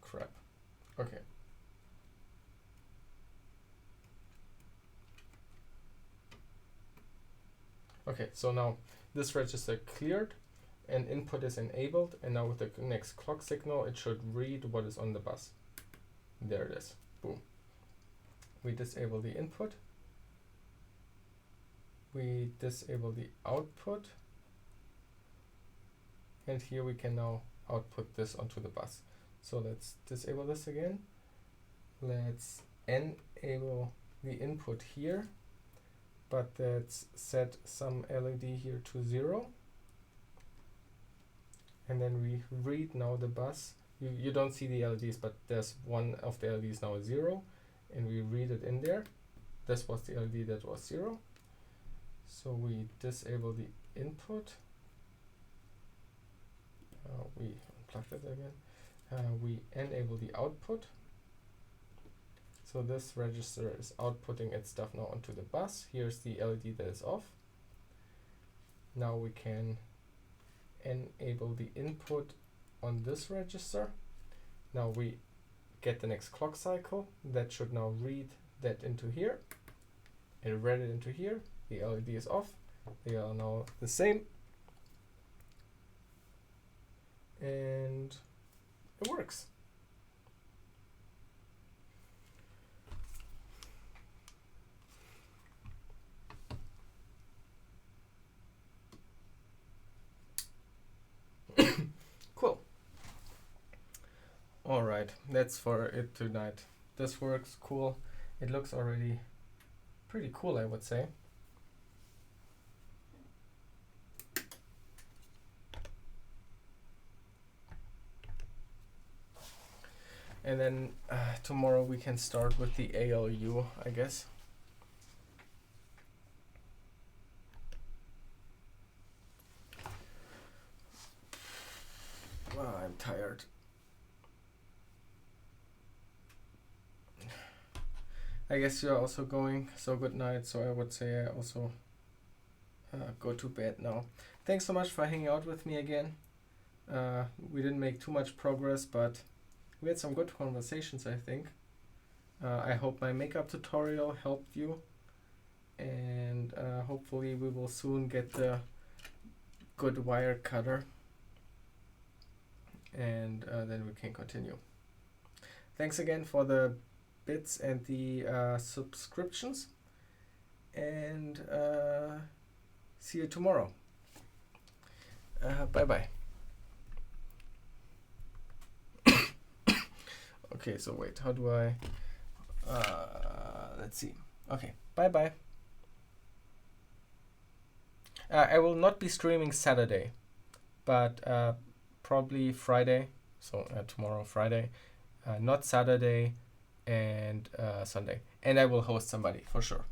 Crap. Okay. Okay, so now this register cleared and input is enabled, and now with the next clock signal it should read what is on the bus. There it is. Boom. We disable the input. We disable the output. And here we can now output this onto the bus. So let's disable this again. Let's enable the input here, but let's set some LED here to 0. And then we read now the bus. You don't see the LEDs, but there's one of the LEDs now 0, and we read it in there. This was the LED that was 0. So we disable the input. We unplugged it again. We enable the output. So this register is outputting its stuff now onto the bus. Here's the LED that is off. Now we can enable the input on this register. Now we get the next clock cycle. That should now read that into here. It read it into here. The LED is off. They are now the same. And it works. Cool. All right, that's for it tonight. This works cool. It looks already pretty cool, I would say. And then tomorrow we can start with the ALU, I guess. Wow, I'm tired. I guess you're also going, so good night. So I would say I also go to bed now. Thanks so much for hanging out with me again. We didn't make too much progress, but we had some good conversations, I think. I hope my makeup tutorial helped you, and hopefully we will soon get the good wire cutter, and then we can continue. Thanks again for the bits and the subscriptions, and see you tomorrow. Bye bye. Okay, so wait, how do I let's see. Okay, bye bye. I will not be streaming Saturday, but probably Friday, so tomorrow Friday, not Saturday, and Sunday, and I will host somebody for sure.